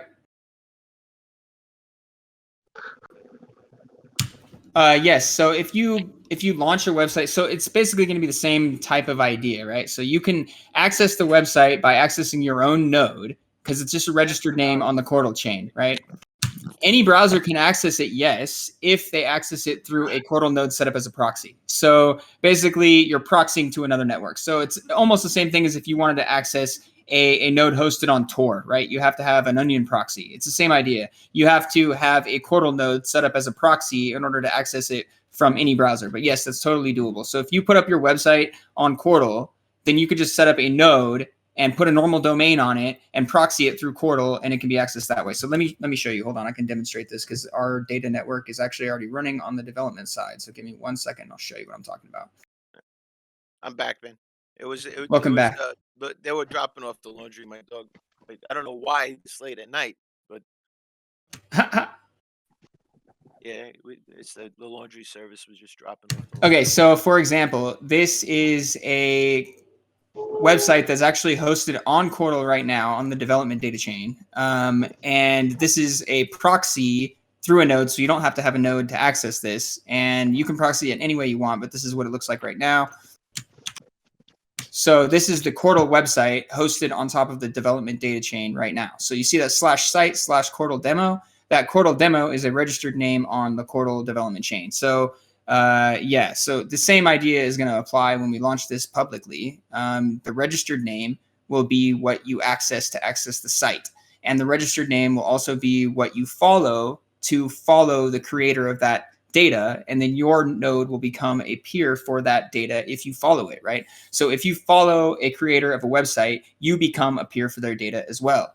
Yes. So if you launch your website, so it's basically going to be the same type of idea, right? So you can access the website by accessing your own node because it's just a registered name on the Quartal chain, right? Any browser can access it, yes, if they access it through a Quartal node set up as a proxy. So basically, you're proxying to another network. So it's almost the same thing as if you wanted to access a node hosted on Tor, right? You have to have an onion proxy. It's the same idea. You have to have a Quartal node set up as a proxy in order to access it from any browser. But yes, that's totally doable. So if you put up your website on Quartal, then you could just set up a node and put a normal domain on it and proxy it through Quartal, and it can be accessed that way. So let me show you. Hold on, I can demonstrate this because our data network is actually already running on the development side. So give me 1 second. I'll show you what I'm talking about. I'm back, man. Welcome back. But they were dropping off the laundry. My dog. I don't know why this late at night, but yeah, it's the laundry service was just dropping off. Okay, so for example, this is a website that's actually hosted on Quartal right now on the development data chain. And this is a proxy through a node, so you don't have to have a node to access this. And you can proxy it any way you want, but this is what it looks like right now. So this is the Quartal website hosted on top of the development data chain right now. So you see that /site/Quartal demo. That Quartal demo is a registered name on the Quartal development chain. So yeah, so the same idea is going to apply when we launch this publicly. The registered name will be what you access to access the site. And the registered name will also be what you follow to follow the creator of that data, and then your node will become a peer for that data if you follow it, right? So if you follow a creator of a website, you become a peer for their data as well.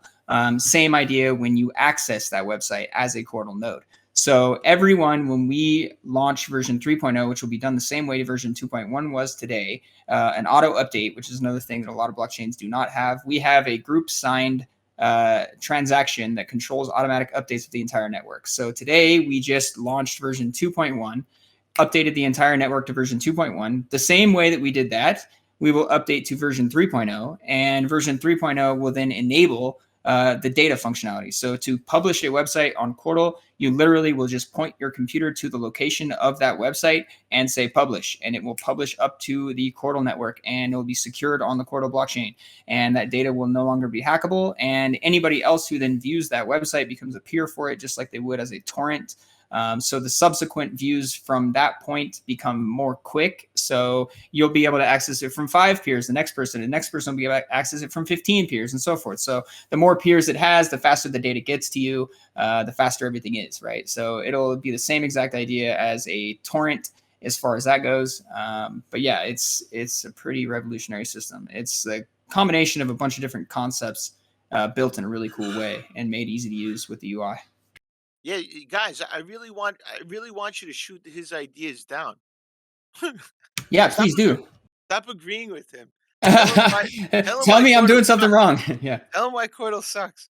Same idea when you access that website as a Chordal node. So everyone, when we launch version 3.0, which will be done the same way version 2.1 was today, an auto update, which is another thing that a lot of blockchains do not have. We have a group signed transaction that controls automatic updates of the entire network. So today we just launched version 2.1, updated the entire network to version 2.1. The same way that we did that, we will update to version 3.0, and version 3.0 will then enable the data functionality. So to publish a website on Chordal, you literally will just point your computer to the location of that website and say publish, and it will publish up to the Chordal network, and it will be secured on the Chordal blockchain. And that data will no longer be hackable, and anybody else who then views that website becomes a peer for it, just like they would as a torrent. So the subsequent views from that point become more quick. So you'll be able to access it from 5 peers, the next person will be able to access it from 15 peers, and so forth. So the more peers it has, the faster the data gets to you, the faster everything is, right? So it'll be the same exact idea as a torrent as far as that goes. But yeah, it's a pretty revolutionary system. It's a combination of a bunch of different concepts built in a really cool way and made easy to use with the UI. Yeah, guys, I really want you to shoot his ideas down. Yeah, please do. Stop agreeing with him. Tell me I'm doing something wrong. Yeah. Tell him why Chordal sucks.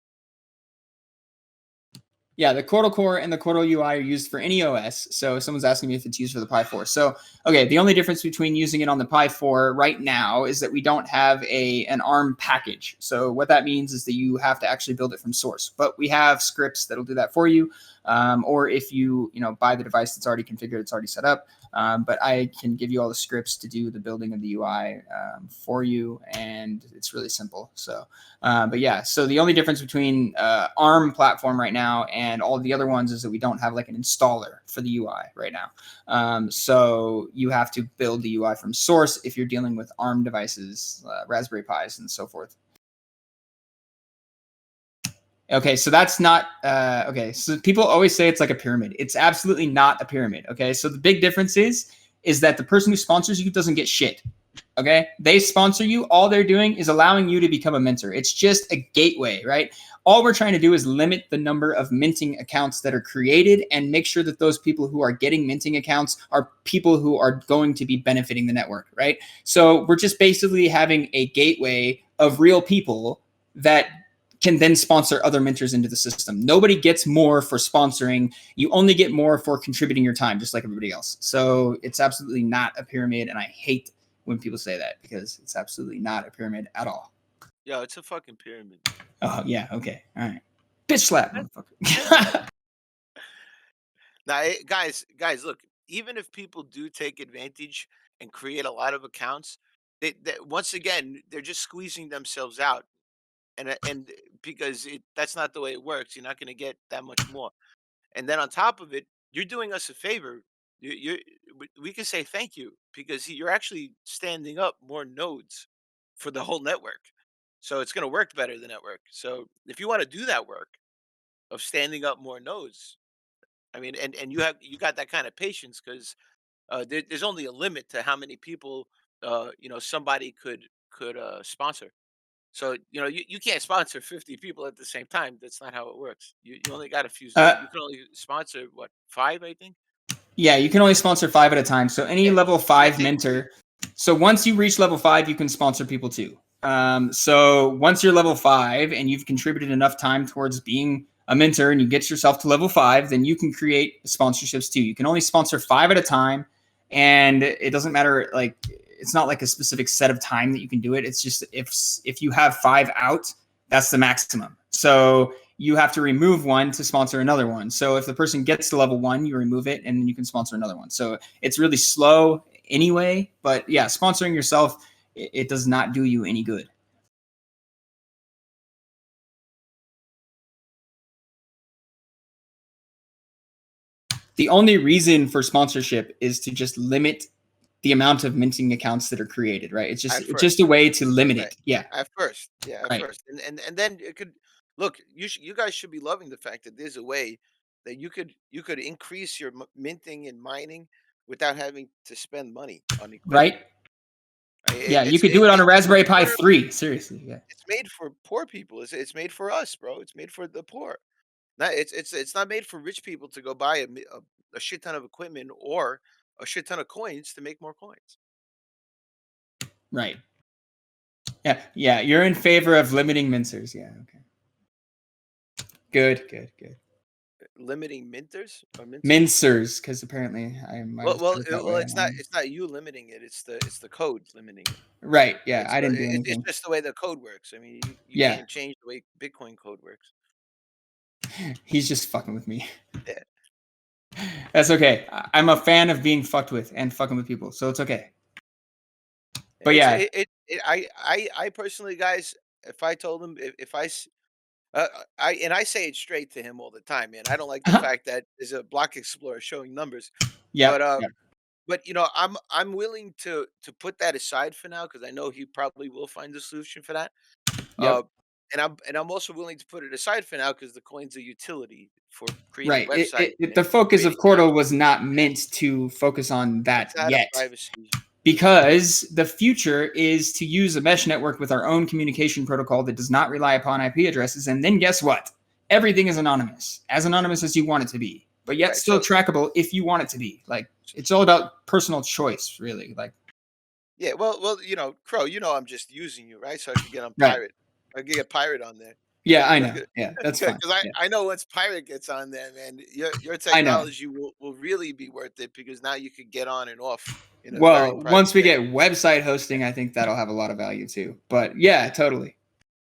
Yeah, the Chordal Core and the Chordal UI are used for any OS. So someone's asking me if it's used for the Pi 4. So, okay, the only difference between using it on the Pi 4 right now is that we don't have an ARM package. So what that means is that you have to actually build it from source. But we have scripts that'll do that for you. Or if you buy the device that's already configured, it's already set up. But I can give you all the scripts to do the building of the UI for you, and it's really simple. So, but yeah, so the only difference between ARM platform right now and all of the other ones is that we don't have like an installer for the UI right now. So you have to build the UI from source if you're dealing with ARM devices, Raspberry Pis, and so forth. Okay, so that's not, okay, so people always say it's like a pyramid. It's absolutely not a pyramid, okay? So the big difference is that the person who sponsors you doesn't get shit, okay? They sponsor you. All they're doing is allowing you to become a minter. It's just a gateway, right? All we're trying to do is limit the number of minting accounts that are created and make sure that those people who are getting minting accounts are people who are going to be benefiting the network, right? So we're just basically having a gateway of real people that can then sponsor other mentors into the system. Nobody gets more for sponsoring. You only get more for contributing your time, just like everybody else. So it's absolutely not a pyramid, and I hate when people say that because it's absolutely not a pyramid at all. Yeah, it's a fucking pyramid. Oh, yeah, okay, all right. Bitch slap, motherfucker. Now, guys, look, even if people do take advantage and create a lot of accounts, they once again, they're just squeezing themselves out. And because that's not the way it works. You're not going to get that much more. And then on top of it, you're doing us a favor. We can say thank you because you're actually standing up more nodes for the whole network. So it's going to work better, the network. So if you want to do that work of standing up more nodes, I mean, and you got that kind of patience because there's only a limit to how many people somebody could sponsor. So, you can't sponsor 50 people at the same time. That's not how it works. You only got a few. You can only sponsor, what, 5, I think? Yeah, you can only sponsor 5 at a time. So any level 5 mentor. So once you reach level 5, you can sponsor people too. So once you're level 5 and you've contributed enough time towards being a mentor and you get yourself to level 5, then you can create sponsorships too. You can only sponsor 5 at a time, and it doesn't matter, like, it's not like a specific set of time that you can do it. It's just if you have 5 out, that's the maximum. So you have to remove one to sponsor another one. So if the person gets to level 1, you remove it and then you can sponsor another one. So it's really slow anyway, but yeah, sponsoring yourself, it does not do you any good. The only reason for sponsorship is to just limit the amount of minting accounts that are created, right? It's just a way to limit it. Yeah. At first. Yeah, at right. first. And then it could Look, you guys should be loving the fact that there's a way that you could increase your minting and mining without having to spend money on equipment. Right? Yeah, you could do it on a Raspberry Pi 3. Seriously, yeah. It's made for poor people. It's made for us, bro. It's made for the poor. Not it's not made for rich people to go buy a shit ton of equipment or a shit ton of coins to make more coins. Right. Yeah, yeah. You're in favor of limiting minters. Yeah. Okay. Good. Limiting minters or mincers, because apparently I might. Well, it's not you limiting it. It's the code limiting it. Right. Yeah. I didn't do anything. It's just the way the code works. I mean, you can't change the way Bitcoin code works. He's just fucking with me. Yeah. That's okay. I'm a fan of being fucked with and fucking with people, so it's okay. But yeah, I personally, guys, if I told him, if I say it straight to him all the time, man. I don't like the fact that there's a block explorer showing numbers. Yeah. But you know, I'm willing to put that aside for now because I know he probably will find a solution for that. Yep. And I'm also willing to put it aside for now because the coin's a utility for creating right. websites. The focus of Cortal was not meant to focus on that yet. Privacy. Because the future is to use a mesh network with our own communication protocol that does not rely upon IP addresses. And then guess what? Everything is anonymous as you want it to be, but yet still trackable if you want it to be. Like, it's all about personal choice, really. Like, yeah, well, you know, Crow, you know, I'm just using you, right? So I can get on Pirate. I can get Pirate on there. Yeah, I know. Yeah, that's fine. Because I know once Pirate gets on there, man, your technology will really be worth it because now you could get on and off. Well, once we get website hosting, I think that'll have a lot of value too. But yeah, totally.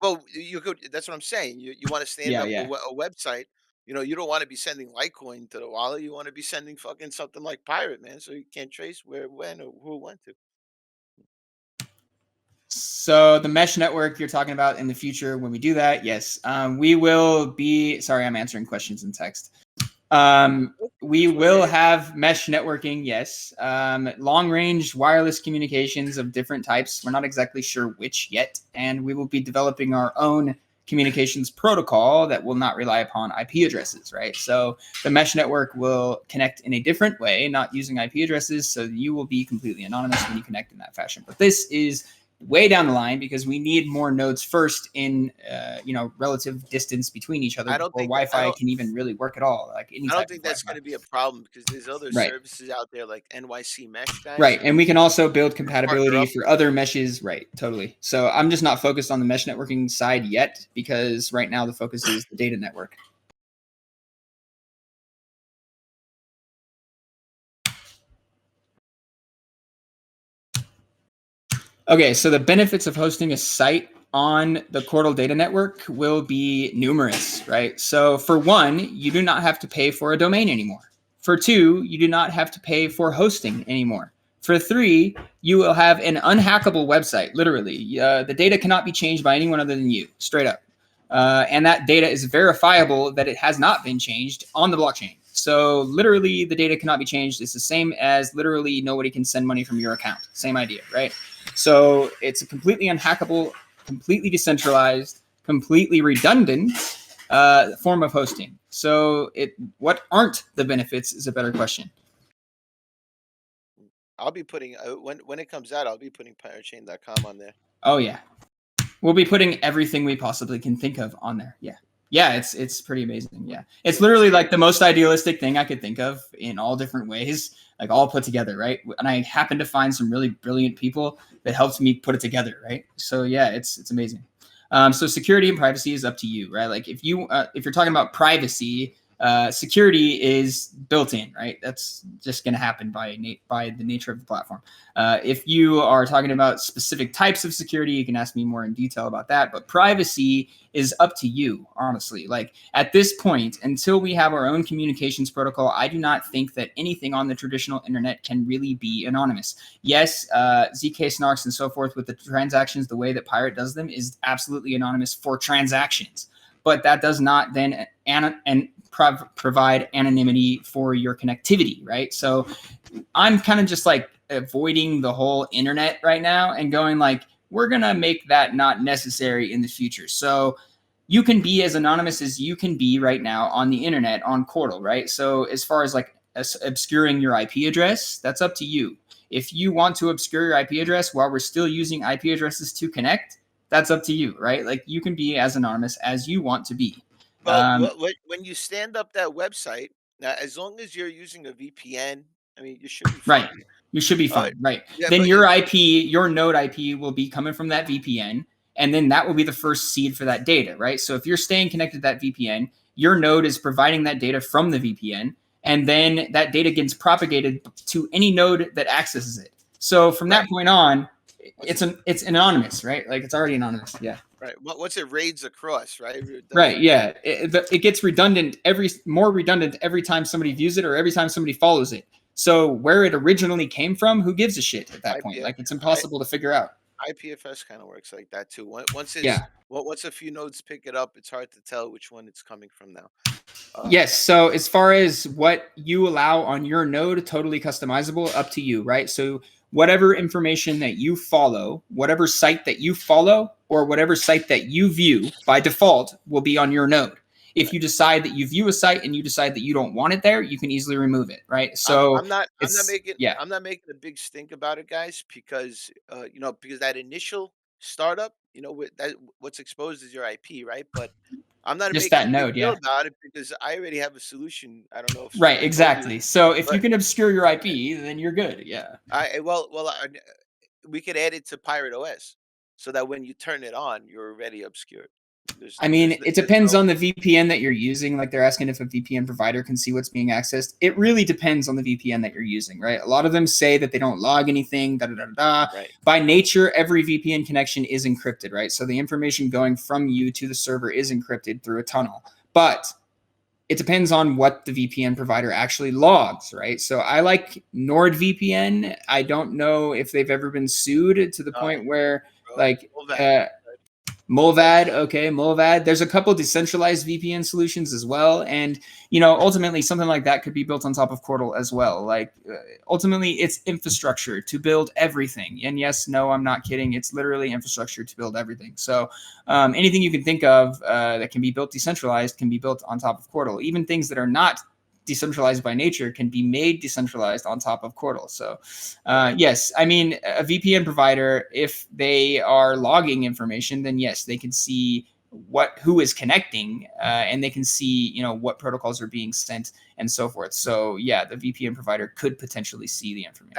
Well, you could. That's what I'm saying. You want to stand up a website. You know, you don't want to be sending Litecoin to the wallet. You want to be sending fucking something like Pirate, man, so you can't trace where, when, or who went to. So the mesh network you're talking about in the future, when we do that, yes, we will be. Sorry, I'm answering questions in text. We will have mesh networking, yes. Long-range wireless communications of different types. We're not exactly sure which yet, and we will be developing our own communications protocol that will not rely upon IP addresses, right? So the mesh network will connect in a different way, not using IP addresses, so you will be completely anonymous when you connect in that fashion. But this is way down the line because we need more nodes first in relative distance between each other before Wi-Fi can even really work at all. Like, I don't think that's going to be a problem because there's other services out there like NYC Mesh guys. Right, and we can also build compatibility for other meshes. Right, totally. So I'm just not focused on the mesh networking side yet because right now the focus is the data network. Okay, so the benefits of hosting a site on the Cortal data network will be numerous, right? So for one, you do not have to pay for a domain anymore. For two, you do not have to pay for hosting anymore. For three, you will have an unhackable website, literally. The data cannot be changed by anyone other than you, straight up. And that data is verifiable that it has not been changed on the blockchain. So literally the data cannot be changed. It's the same as literally nobody can send money from your account. Same idea, right? So it's a completely unhackable, completely decentralized, completely redundant form of hosting. So what aren't the benefits is a better question. I'll be putting, when it comes out, I'll be putting piratechain.com on there. Oh, yeah. We'll be putting everything we possibly can think of on there. Yeah. Yeah, it's pretty amazing. Yeah. It's literally like the most idealistic thing I could think of in all different ways, like all put together, right? And I happened to find some really brilliant people that helped me put it together, right? So yeah, it's amazing. So security and privacy is up to you, right? Like if you're talking about privacy, security is built in, right? That's just going to happen by the nature of the platform. If you are talking about specific types of security, you can ask me more in detail about that. But privacy is up to you, honestly. Like at this point, until we have our own communications protocol, I do not think that anything on the traditional internet can really be anonymous. yes, Zk-SNARKs and so forth with the transactions, the way that Pirate does them is absolutely anonymous for transactions. But that does not then provide anonymity for your connectivity, right? So I'm kind of just like avoiding the whole internet right now and going like, we're going to make that not necessary in the future. So you can be as anonymous as you can be right now on the internet on Chordle, right? So as far as like obscuring your IP address, that's up to you. If you want to obscure your IP address while we're still using IP addresses to connect, that's up to you, right? Like you can be as anonymous as you want to be. Well, when you stand up that website, now as long as you're using a VPN, I mean, you should be fine. Right. You should be fine, right? Yeah, then your IP, your node IP will be coming from that VPN, and then that will be the first seed for that data, right? So if you're staying connected to that VPN, your node is providing that data from the VPN, and then that data gets propagated to any node that accesses it. So from that point on, it's anonymous, right? Like it's already anonymous. Yeah. Right. Once it raids across, right? Right. Yeah. It gets redundant more redundant every time somebody views it or every time somebody follows it. So where it originally came from, who gives a shit at that point? Like it's impossible to figure out. IPFS kind of works like that too. Once a few nodes pick it up, it's hard to tell which one it's coming from now. Yes. So as far as what you allow on your node, totally customizable, up to you, right? So whatever information that you follow, whatever site that you follow, or whatever site that you view by default will be on your node. If you decide that you view a site and you decide that you don't want it there, you can easily remove it, right? So I'm not making a big stink about it, guys, because because that initial startup, what's exposed is your IP, right? But I'm not just making that a node, big deal about it because I already have a solution. I don't know if right, exactly. So if you can obscure your IP, then you're good. Yeah. We could add it to Pirate OS so that when you turn it on, you're already obscured. It depends on the VPN that you're using. Like they're asking if a VPN provider can see what's being accessed. It really depends on the VPN that you're using, right? A lot of them say that they don't log anything, Right. By nature, every VPN connection is encrypted, right? So the information going from you to the server is encrypted through a tunnel. But it depends on what the VPN provider actually logs, right? So I like NordVPN. I don't know if they've ever been sued to the point where Mulvad. There's a couple decentralized VPN solutions as well. And, ultimately something like that could be built on top of Chordle as well. Like ultimately it's infrastructure to build everything. And yes, no, I'm not kidding. It's literally infrastructure to build everything. So anything you can think of that can be built decentralized can be built on top of Chordle. Even things that are not decentralized by nature can be made decentralized on top of Chordle. So yes, I mean, a VPN provider, if they are logging information, then yes, they can see who is connecting and they can see, what protocols are being sent and so forth. So yeah, the VPN provider could potentially see the information.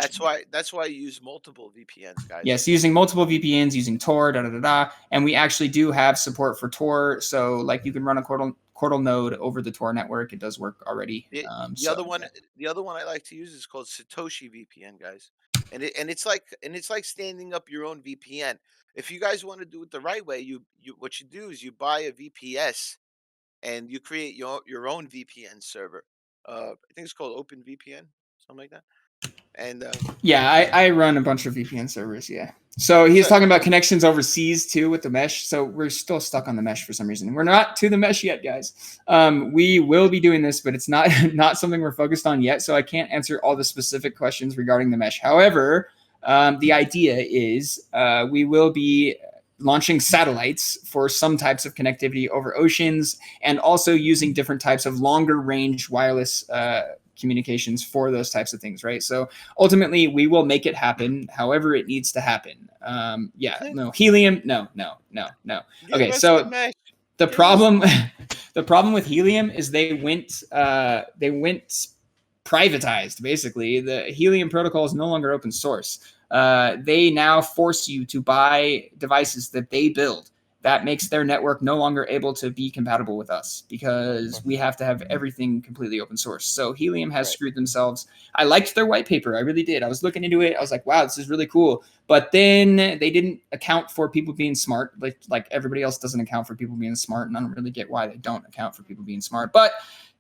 That's why you use multiple VPNs, guys. Yes, using multiple VPNs, using Tor, and we actually do have support for Tor. So like you can run a Chordle node over the Tor network. It does work already. The other one I like to use is called Satoshi VPN, guys. And it's like standing up your own VPN. If you guys want to do it the right way, what you do is you buy a VPS and you create your own VPN server. I think it's called OpenVPN, something like that. And yeah, I run a bunch of VPN servers. Yeah. So he's talking about connections overseas too with the mesh. So we're still stuck on the mesh for some reason. We're not to the mesh yet, guys. We will be doing this, but it's not something we're focused on yet. So I can't answer all the specific questions regarding the mesh. However, the idea is we will be launching satellites for some types of connectivity over oceans and also using different types of longer range wireless communications for those types of things, right? So ultimately we will make it happen however it needs to happen. Helium, no. Okay, so the problem with Helium is they went privatized. Basically, the Helium protocol is no longer open source. They now force you to buy devices that they build. That makes their network no longer able to be compatible with us because we have to have everything completely open source. So Helium has screwed themselves. I liked their white paper. I really did. I was looking into it. I was like, wow, this is really cool. But then they didn't account for people being smart. Like everybody else doesn't account for people being smart. And I don't really get why they don't account for people being smart. But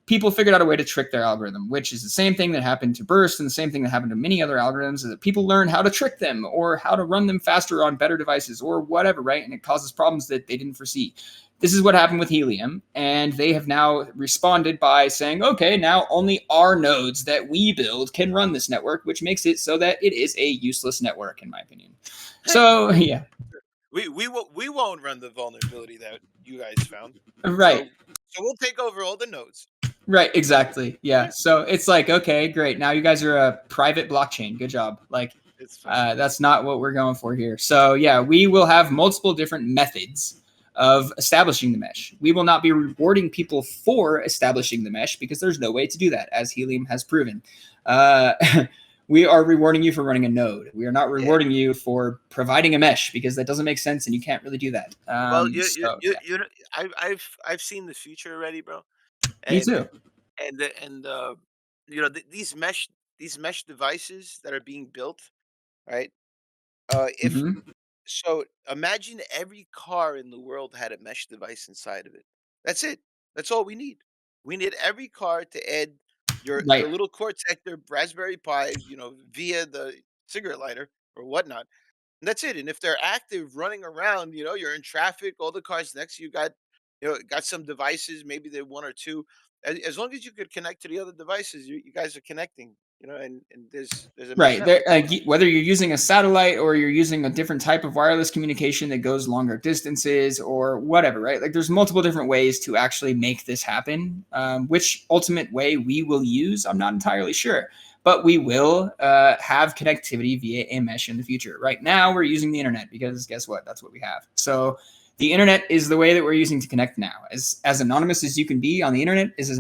people figured out a way to trick their algorithm, which is the same thing that happened to Burst and the same thing that happened to many other algorithms, is that people learn how to trick them or how to run them faster on better devices or whatever, right? And it causes problems that they didn't foresee. This is what happened with Helium, and they have now responded by saying, okay, now only our nodes that we build can run this network, which makes it so that it is a useless network, in my opinion. So, yeah. We won't run the vulnerability that you guys found. Right. So we'll take over all the nodes. Right, exactly. Yeah. So it's like, okay, great. Now you guys are a private blockchain. Good job. Like, that's not what we're going for here. So yeah, we will have multiple different methods of establishing the mesh. We will not be rewarding people for establishing the mesh because there's no way to do that, as Helium has proven. We are rewarding you for running a node. We are not rewarding you for providing a mesh because that doesn't make sense and you can't really do that. Well, I've seen the future already, bro. Me too. You know, these mesh devices that are being built, right? If So imagine every car in the world had a mesh device inside of it. That's it. That's all we need. We need every car to add your little Cortector Raspberry Pi, you know, via the cigarette lighter or whatnot. And that's it. And if they're active running around, you know, you're in traffic, all the cars next to you got, you know, got some devices, maybe they're one or two. As long as you could connect to the other devices, you guys are connecting, you know, and there's a mesh right. Whether you're using a satellite or you're using a different type of wireless communication that goes longer distances or whatever, right? Like there's multiple different ways to actually make this happen. Which ultimate way we will use, I'm not entirely sure. But we will have connectivity via a mesh in the future. Right now, we're using the internet because guess what? That's what we have. So the internet is the way that we're using to connect now. As anonymous as you can be on the internet is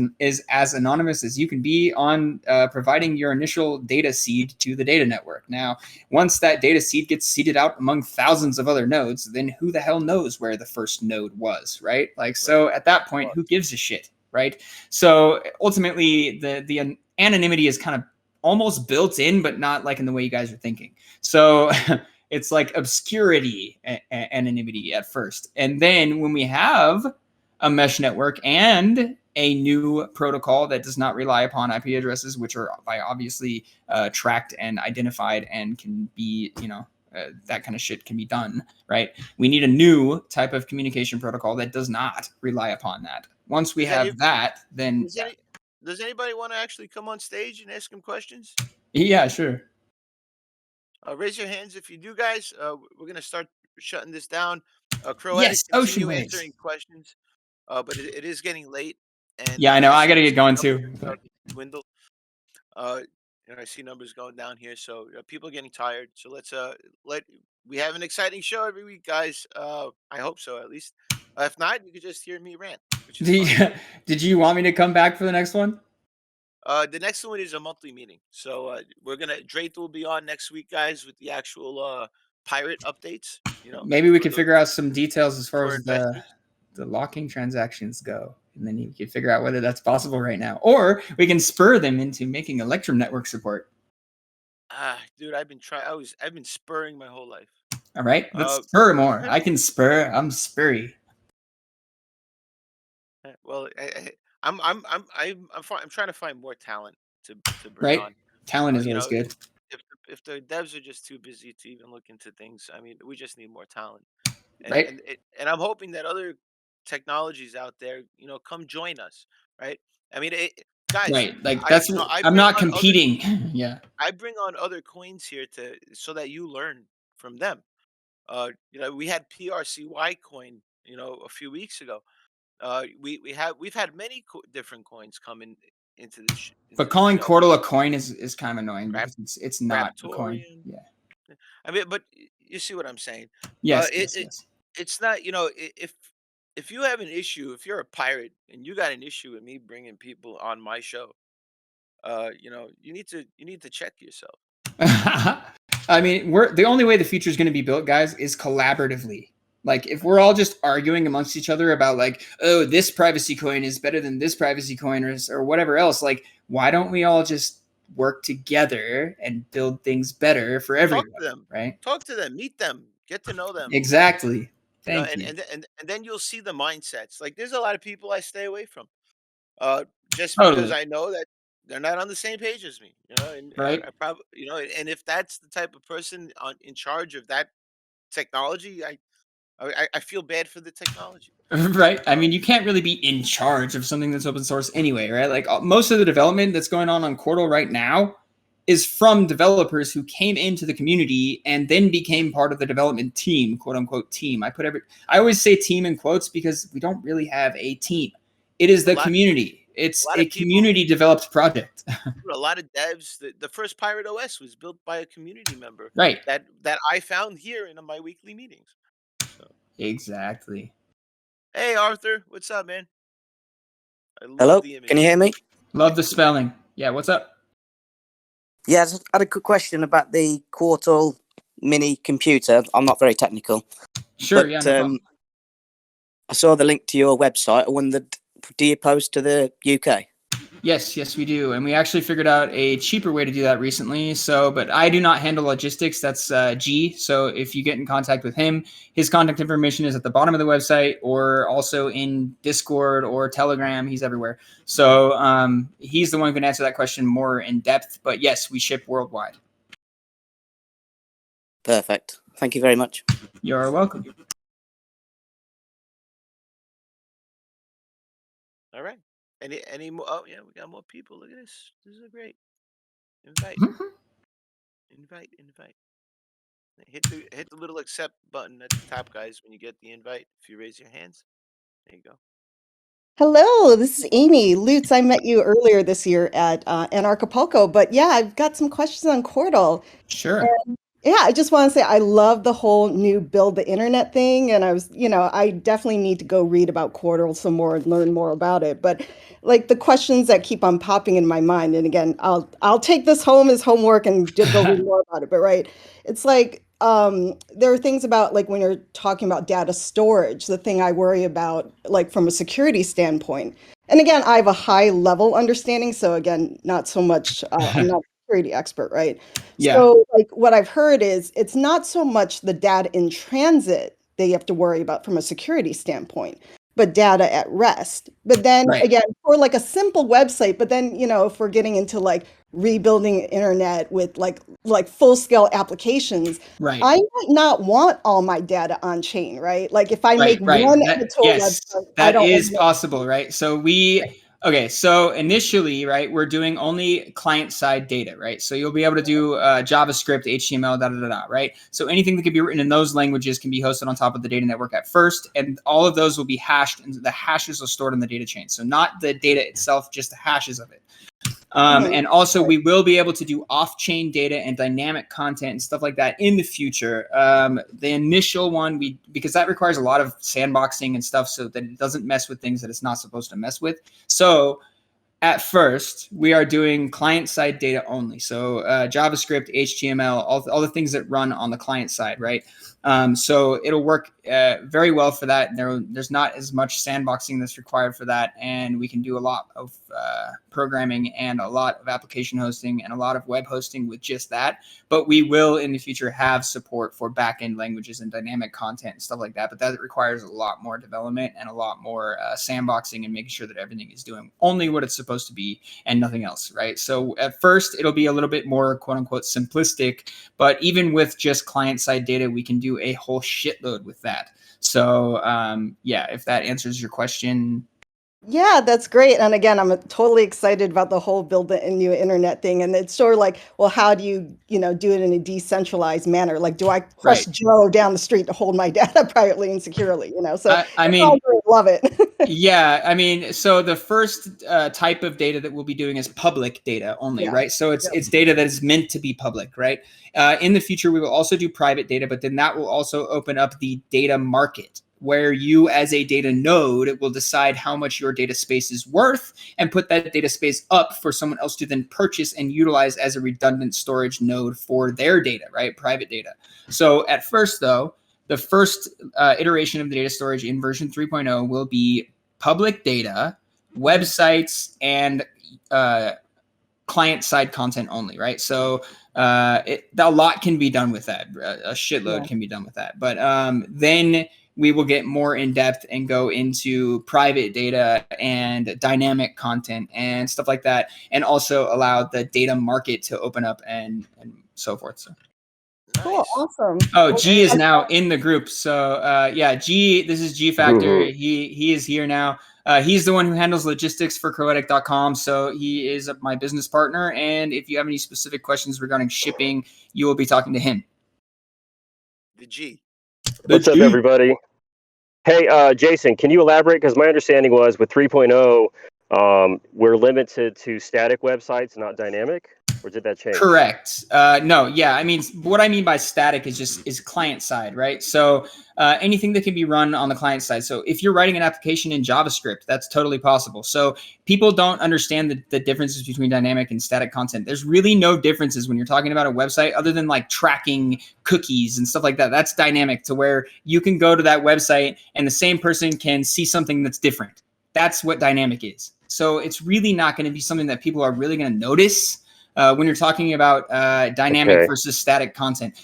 as anonymous as you can be on providing your initial data seed to the data network. Now, once that data seed gets seeded out among thousands of other nodes, then who the hell knows where the first node was, right? Like, so at that point, who gives a shit, right? So ultimately, the anonymity is kind of almost built in, but not like in the way you guys are thinking. So it's like obscurity anonymity at first. And then when we have a mesh network and a new protocol that does not rely upon IP addresses, which are obviously tracked and identified and can be, you know, that kind of shit can be done, right? We need a new type of communication protocol that does not rely upon that. Once we have that, then... Does anybody want to actually come on stage and ask him questions? Yeah, sure. Raise your hands if you do, guys. We're going to start shutting this down. Crow, yes, continue answering questions, but it is getting late. And yeah, I know. I got to get going too. Dwindle. And I see numbers going down here, so people are getting tired. So let's we have an exciting show every week, guys. I hope so, at least. If not, you could just hear me rant. Did you want me to come back for the next one? The next one is a monthly meeting. So we're gonna Drake will be on next week, guys, with the actual pirate updates. You know, maybe we could figure out some details as far as the locking transactions go, and then you can figure out whether that's possible right now, or we can spur them into making Electrum network support. Dude, I've been spurring my whole life. All right, let's spur more. I can spur. I'm spurry. Well, I'm trying to find more talent to bring on. Talent is always good. If the devs are just too busy to even look into things, I mean, we just need more talent. And I'm hoping that other technologies out there, you know, come join us, right? I mean, guys, right? Like that's I'm not competing. Yeah, I bring on other coins here so that you learn from them. You know, we had PRCY coin, you know, a few weeks ago. We've had many different coins come into this. But calling Cordal a coin is kind of annoying because it's not a coin. Yeah. I mean, but you see what I'm saying? Yes, it's not. You know, if you have an issue, if you're a pirate and you got an issue with me bringing people on my show, you know, you need to check yourself. I mean, the only way the future is going to be built, guys, is collaboratively. Like, if we're all just arguing amongst each other about, like, oh, this privacy coin is better than this privacy coin or whatever else, like, why don't we all just work together and build things better for everyone? Talk to them, right? Talk to them, meet them, get to know them. Exactly. Thank you. And then you'll see the mindsets. Like, there's a lot of people I stay away from, just because I know that they're not on the same page as me. You know, and right? I probably, you know, and if that's the type of person in charge of that technology, I feel bad for the technology. Right. I mean, you can't really be in charge of something that's open source anyway, right? Like most of the development that's going on Cordal right now is from developers who came into the community and then became part of the development team, quote unquote team. I always say team in quotes because we don't really have a team. It is the community. It's a community developed project. A lot of devs. The first Pirate OS was built by a community member, right? That I found here in my weekly meetings. So. Exactly. Hey Arthur, what's up, man? Hello, can you hear me? Love the spelling. Yeah, what's up? Yeah, I had a quick question about the Quartal mini computer. I'm not very technical. Sure, but, yeah, no problem. I saw the link to your website. I wondered, do you post to the UK? Yes, we do. And we actually figured out a cheaper way to do that recently. So, but I do not handle logistics. That's G. So if you get in contact with him, his contact information is at the bottom of the website or also in Discord or Telegram. He's everywhere. So he's the one who can answer that question more in depth. But yes, we ship worldwide. Perfect. Thank you very much. You're welcome. All right. Any more? Oh yeah, we got more people. Look at this. This is great. Invite. Invite. Hit the little accept button at the top, guys, when you get the invite. If you raise your hands, there you go. Hello, this is Amy. Lootz, I met you earlier this year at Acapulco, but yeah, I've got some questions on Quartal. Sure. And yeah, I just want to say I love the whole new build the internet thing, and I definitely need to go read about Quartal some more and learn more about it. But like the questions that keep on popping in my mind, and again, I'll take this home as homework and go read more about it. But right, it's like there are things about like when you're talking about data storage, the thing I worry about like from a security standpoint. And again, I have a high level understanding, so again, not so much I'm not a security expert, right? Yeah. So like what I've heard is it's not so much the data in transit that you have to worry about from a security standpoint, but data at rest. But then again, for like a simple website, but then, if we're getting into like rebuilding internet with like full scale applications, I might not want all my data on chain, right? Like if I make one editorial website, that is possible, right? So so initially, right, we're doing only client-side data, right? So you'll be able to do JavaScript, HTML, right? So anything that can be written in those languages can be hosted on top of the data network at first, and all of those will be hashed, and the hashes are stored in the data chain. So not the data itself, just the hashes of it. And also we will be able to do off-chain data and dynamic content and stuff like that in the future. The initial one, because that requires a lot of sandboxing and stuff so that it doesn't mess with things that it's not supposed to mess with. So at first, we are doing client-side data only. So JavaScript, HTML, all the things that run on the client side, right? So it'll work very well for that. There's not as much sandboxing that's required for that. And we can do a lot of programming and a lot of application hosting and a lot of web hosting with just that. But we will in the future have support for backend languages and dynamic content and stuff like that. But that requires a lot more development and a lot more sandboxing and making sure that everything is doing only what it's supposed to be and nothing else, right? So at first, it'll be a little bit more quote unquote simplistic, but even with just client-side data, we can do a whole shitload with that. So if that answers your question. Yeah, that's great. And again, I'm totally excited about the whole build the new internet thing. And it's sort of like, well, how do you, do it in a decentralized manner? Like, do I trust Joe down the street to hold my data privately and securely, So I love it. Yeah, I mean, so the first type of data that we'll be doing is public data only, right? So it's data that is meant to be public, right? In the future, we will also do private data, but then that will also open up the data market, where you as a data node will decide how much your data space is worth and put that data space up for someone else to then purchase and utilize as a redundant storage node for their data, right? Private data. So at first, though, the first iteration of the data storage in version 3.0 will be public data, websites, and client-side content only, right? So a lot can be done with that. A shitload can be done with that. But then we will get more in depth and go into private data and dynamic content and stuff like that, and also allow the data market to open up and so forth. So. Cool, awesome. Oh, G is now in the group. So G, this is G Factor. Mm-hmm. He is here now. He's the one who handles logistics for Croetic.com, so he is my business partner. And if you have any specific questions regarding shipping, you will be talking to him. The G. What's up, everybody? Hey, Jason, can you elaborate? Because my understanding was with 3.0, we're limited to static websites, not dynamic. Or did that change? Correct. No, yeah. I mean, what I mean by static is client side, right? So anything that can be run on the client side. So if you're writing an application in JavaScript, that's totally possible. So people don't understand the differences between dynamic and static content. There's really no differences when you're talking about a website other than like tracking cookies and stuff like that. That's dynamic, to where you can go to that website and the same person can see something that's different. That's what dynamic is. So it's really not going to be something that people are really going to notice when you're talking about dynamic versus static content.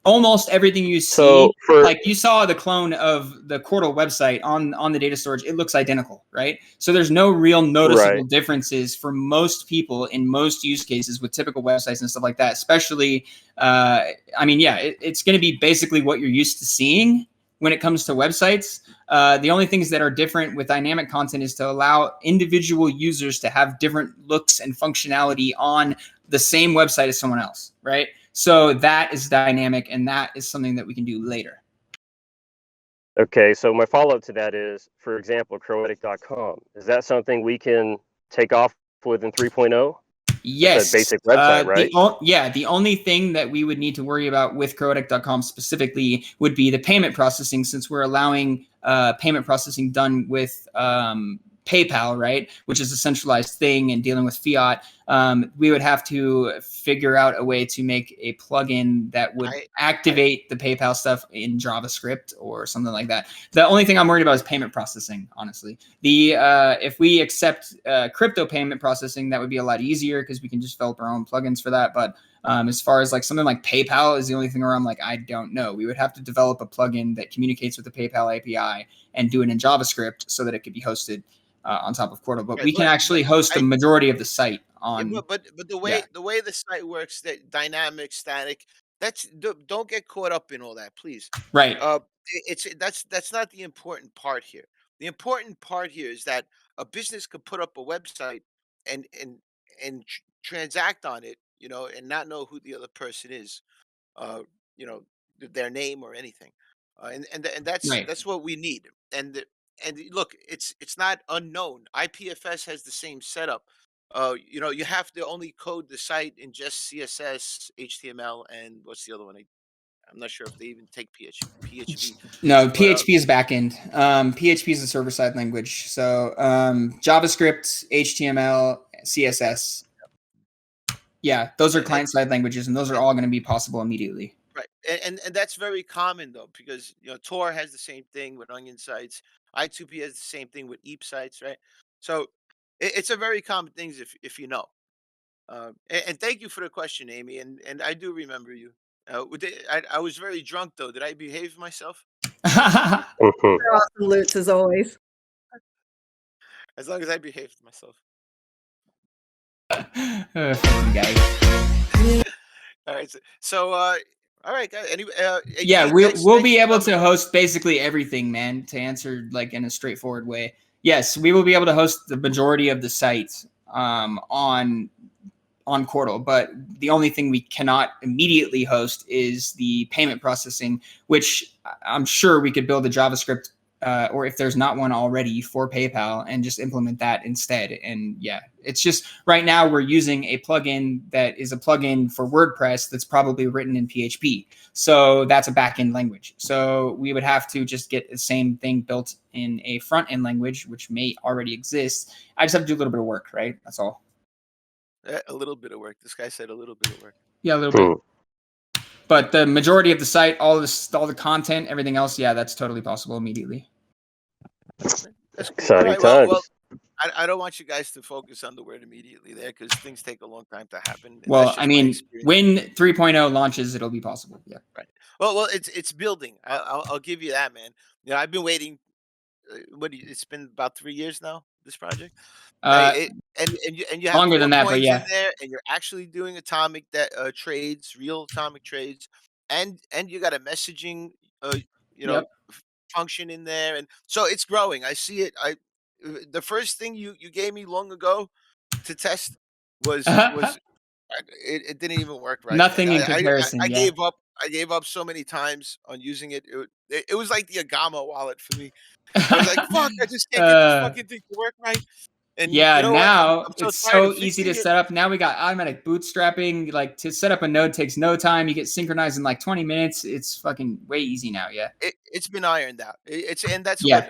Almost everything you see, like you saw the clone of the Quartal website on the data storage, it looks identical, right? So there's no real noticeable differences for most people in most use cases with typical websites and stuff like that. Especially, I mean, yeah, it's going to be basically what you're used to seeing when it comes to websites. The only things that are different with dynamic content is to allow individual users to have different looks and functionality on the same website as someone else, right? So that is dynamic, and that is something that we can do later. Okay, so my follow-up to that is, for example, Croetic.com. Is that something we can take off within 3.0? Yes. It's a basic website, right? The only thing that we would need to worry about with Croetic.com specifically would be the payment processing, since we're allowing payment processing done with PayPal, right? Which is a centralized thing, and dealing with fiat. We would have to figure out a way to make a plugin that would activate the PayPal stuff in JavaScript or something like that. The only thing I'm worried about is payment processing, honestly. If we accept crypto payment processing, that would be a lot easier because we can just develop our own plugins for that. But as far as like something like PayPal is the only thing where I'm like, I don't know. We would have to develop a plugin that communicates with the PayPal API and do it in JavaScript so that it could be hosted on top of Quartal. But we can actually host the majority of the site on. Yeah, but the way the site works, that dynamic, static, don't get caught up in all that, please. Right. That's not the important part here. The important part here is that a business could put up a website and transact on it, and not know who the other person is, you know, their name or anything, and that's what we need. And look, it's not unknown. IPFS has the same setup. You have to only code the site in just CSS, HTML, and what's the other one? I'm not sure if they even take PHP. No, PHP is backend. PHP is a server-side language. So JavaScript, HTML, CSS. Yeah, those are client-side languages, and those are all going to be possible immediately. Right, and that's very common though, because Tor has the same thing with Onion sites. I2P has the same thing with Eep sites, right? So it's a very common thing if you know. And thank you for the question, Amy. And I do remember you. I was very drunk though. Did I behave myself? You're awesome, Lootz, as always. As long as I behaved myself. Guy. All right. So all right, guys. Anyway, yeah, we'll be able to host basically everything, man. To answer like in a straightforward way, yes, we will be able to host the majority of the sites on Quartal, but the only thing we cannot immediately host is the payment processing, which I'm sure we could build a JavaScript or if there's not one already for PayPal and just implement that instead. And yeah, it's just right now we're using a plugin that is a plugin for WordPress that's probably written in PHP. So that's a backend language. So we would have to just get the same thing built in a front end language, which may already exist. I just have to do a little bit of work, right? That's all. A little bit of work. This guy said a little bit of work. Yeah, a little bit. But the majority of the site, all the content, everything else, yeah, that's totally possible immediately. That's cool. Exciting times. Well, I don't want you guys to focus on the word immediately there, because things take a long time to happen. Well, I mean, when 3.0 launches, it'll be possible. Yeah. Right. Well, it's building. I'll give you that, man. I've been waiting. It's been about 3 years now, this project. And you have longer than that, but yeah. in there, and you're actually doing atomic trades, real atomic trades, and you got a messaging function in there, and so it's growing. I see it. the first thing you gave me long ago to test was it didn't even work right, man. Nothing in comparison. I Yeah. gave up. I gave up so many times on using it. It was like the Agama wallet for me. I was like, "Fuck! I just can't get this fucking thing to work right." And Yeah, you know what? now I'm so it's tired so of easy to fixing it. set up. Now we got automatic bootstrapping. Like to set up a node takes no time. You get synchronized in like 20 minutes. It's fucking way easy now. Yeah. It's been ironed out. And that's Yeah.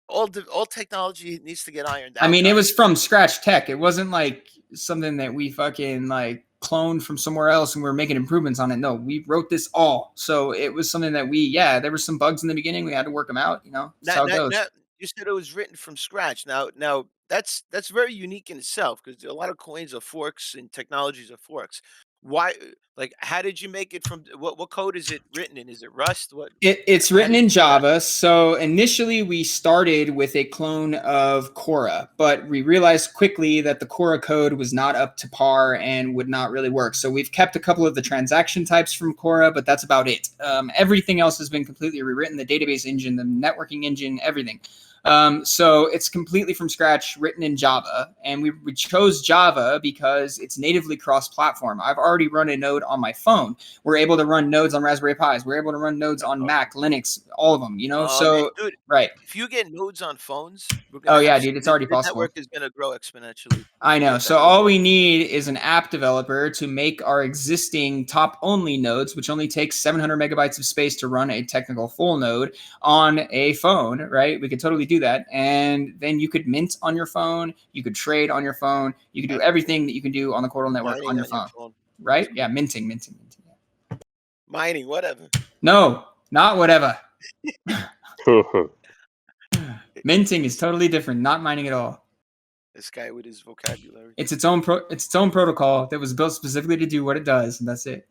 what all technology needs to get ironed out. I mean, it guys. was from scratch tech. It wasn't like something that we fucking like cloned from somewhere else and we were making improvements on it. No, we wrote this all. So it was something that there were some bugs in the beginning. We had to work them out. You know, that's how it goes. Now, you said it was written from scratch. Now that's very unique in itself because a lot of coins are forks and technologies are forks. Why? Like, how did you make it from what code is it written in? Is it Rust? What? It's How written did in you do that? Java. So initially we started with a clone of Cora, but we realized quickly that the Cora code was not up to par and would not really work. So we've kept a couple of the transaction types from Cora, but that's about it. Everything else has been completely rewritten, the database engine, the networking engine, everything. So it's completely from scratch, written in Java. And we chose Java because it's natively cross-platform. I've already run a node on my phone. We're able to run nodes on Raspberry Pis. We're able to run nodes on Mac, Linux, all of them, you know? Man, So, dude, right. if you get nodes on phones, we're Oh, gonna yeah, have dude, it's already the possible. network is gonna grow exponentially. I If we know. get So that all node. we need is an app developer to make our existing top-only nodes, which only takes 700 megabytes of space to run a technical full node on a phone, right? We could totally do that. And then you could mint on your phone. You could trade on your phone. You could do everything that you can do on the Cordal network on Mining your on your phone, phone. right? Yeah, minting. Mining, whatever. No, not whatever. Minting is totally different. Not mining at all. This guy with his vocabulary. It's its own protocol that was built specifically to do what it does, and that's it.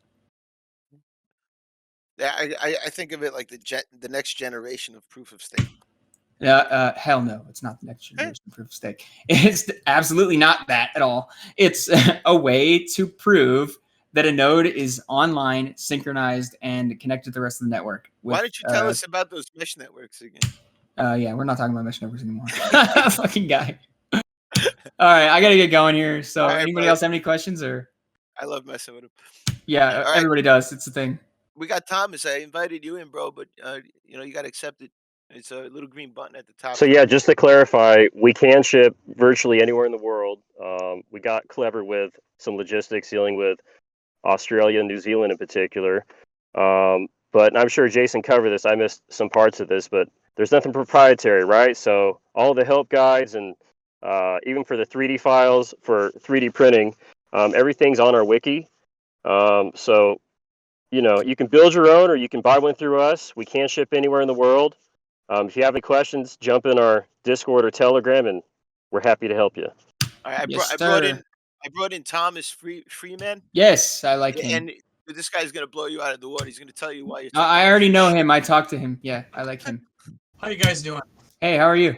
Yeah, I think of it like the next generation of proof of stake. Hell no, it's not the next generation proof of stake. It's absolutely not that at all. It's a way to prove that a node is online, synchronized, and connected to the rest of the network. Why don't you tell us about those mesh networks again? Yeah, we're not talking about mesh networks anymore. Fucking guy. All right, I gotta get going here. So, anybody else have any questions? Or I love messing with him. Yeah, right. Everybody does. It's the thing. We got Thomas. I invited you in, bro, but you got to accept it. It's a little green button at the top. So yeah, just to clarify, we can ship virtually anywhere in the world. We got clever with some logistics dealing with Australia, New Zealand in particular. But I'm sure Jason covered this. I missed some parts of this, but there's nothing proprietary, right? So all the help guides and even for the 3D files for 3D printing, everything's on our wiki. So, you can build your own or you can buy one through us. We can ship anywhere in the world. If you have any questions, jump in our Discord or Telegram, and we're happy to help you. I brought in Thomas Freeman. Yes, I like him. And this guy's gonna blow you out of the water. He's gonna tell you why you're. I already know him. I talked to him. Yeah, I like him. How you guys doing? Hey, how are you?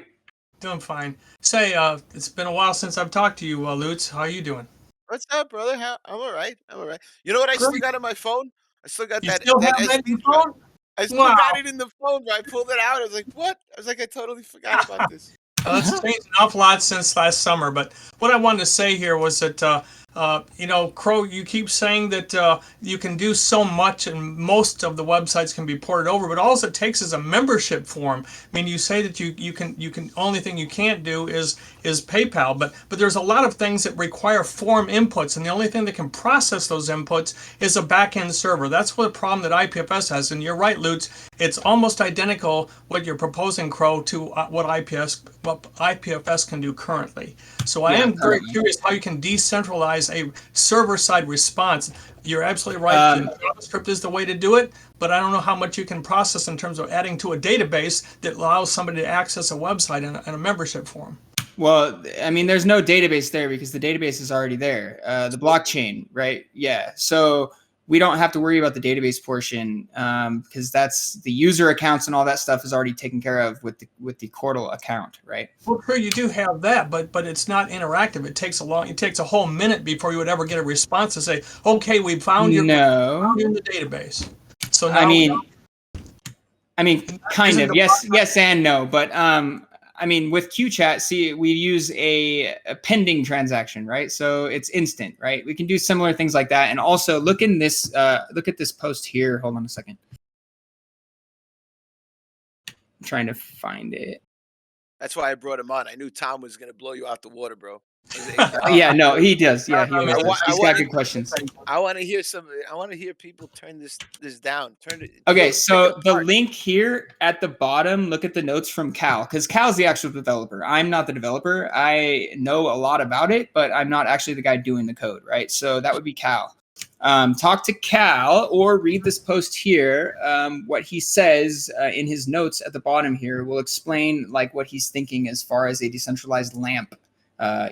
Doing fine. Say, it's been a while since I've talked to you, Lootz. How are you doing? What's up, brother? I'm all right. You know what I still got on my phone? I still got that. Still have that in your phone? I still got it in the phone, but I pulled it out. I was like, what? I was like, I totally forgot about this. That's changed an awful lot since last summer. But what I wanted to say here was that, Crow, you keep saying that you can do so much and most of the websites can be ported over, but all it takes is a membership form. I mean, you say that you can only thing you can't do is PayPal, but there's a lot of things that require form inputs, and the only thing that can process those inputs is a back-end server. That's what problem that IPFS has, and you're right, Lootz. It's almost identical what you're proposing, Crow, to what IPFS can do currently. So I am very curious how you can decentralize a server-side response. You're absolutely right. JavaScript is the way to do it, but I don't know how much you can process in terms of adding to a database that allows somebody to access a website and a membership form. Well, I mean, there's no database there because the database is already there. The blockchain, right? Yeah. So we don't have to worry about the database portion because that's the user accounts and all that stuff is already taken care of with the Cordal account, right? Well, sure, you do have that, but it's not interactive. It takes a whole minute before you would ever get a response to say, "Okay, we found you in the database." So now, I mean, kind of yes and no, but I mean, with QChat, see, we use a pending transaction, right? So it's instant, right? We can do similar things like that. And also look at this post here. Hold on a second. I'm trying to find it. That's why I brought him on. I knew Tom was going to blow you out the water, bro. Yeah, no, he does. Yeah, he always does. He's got good questions. I want to hear I want to hear people turn this down. Okay, so the link here at the bottom, look at the notes from Cal, because Cal's the actual developer. I'm not the developer. I know a lot about it, but I'm not actually the guy doing the code, right? So that would be Cal. Talk to Cal or read this post here. What he says in his notes at the bottom here will explain like what he's thinking as far as a decentralized LAMP.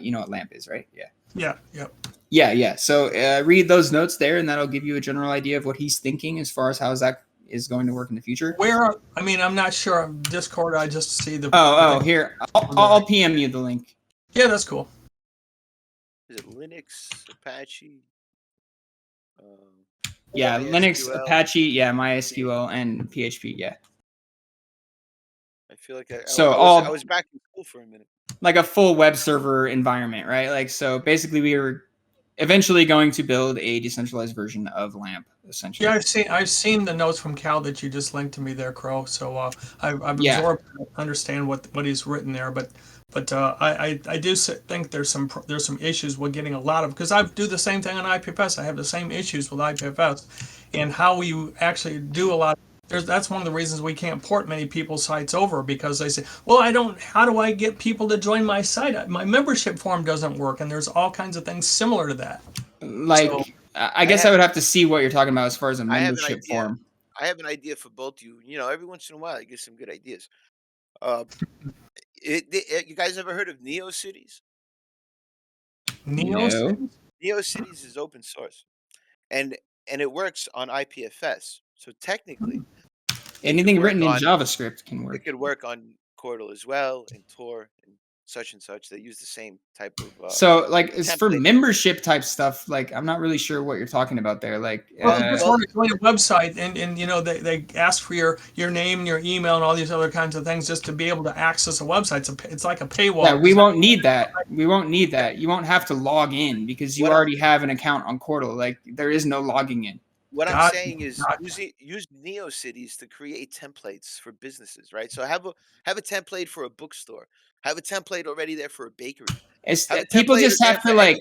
You know what LAMP is, right? Yeah. Yeah. Yep. Yeah. So read those notes there, and that'll give you a general idea of what he's thinking as far as how that is going to work in the future. I'm not sure. Discord, I just see the. Here. I'll PM you the link. Yeah, that's cool. Is it Linux, Apache? Yeah, Linux, Apache, yeah, MySQL, and PHP, yeah. I feel like I was back in school for a minute. Like a full web server environment, right? Like, so basically we were eventually going to build a decentralized version of LAMP, essentially. Yeah, I've seen the notes from Cal that you just linked to me there, Crow. So I've absorbed, understand what he's written there, but I do think there's some issues with getting a lot of, because I do the same thing on IPFS. I have the same issues with IPFS, and how you actually do a lot. That's one of the reasons we can't port many people's sites over, because they say, well, how do I get people to join my site? My membership form doesn't work, and there's all kinds of things similar to that. Like, so, I guess I would have to see what you're talking about as far as a membership form. I have an idea for both of you. You know, every once in a while I get some good ideas. You guys ever heard of NeoCities? NeoCities is open source, and it works on IPFS. So technically, anything written in JavaScript can work. It could work on Chordal as well, and Tor, and such. They use the same type of. So, like, it's for membership type stuff. Like, I'm not really sure what you're talking about there. Like, just want to join a website, and you know, they ask for your name and your email and all these other kinds of things just to be able to access a website. It's like a paywall. Yeah, we won't need that. We won't need that. You won't have to log in because you already have an account on Chordal. Like, there is no logging in. What I'm saying is use NeoCities to create templates for businesses, right? So have a template for a bookstore. Have a template already there for a bakery. People just have to like,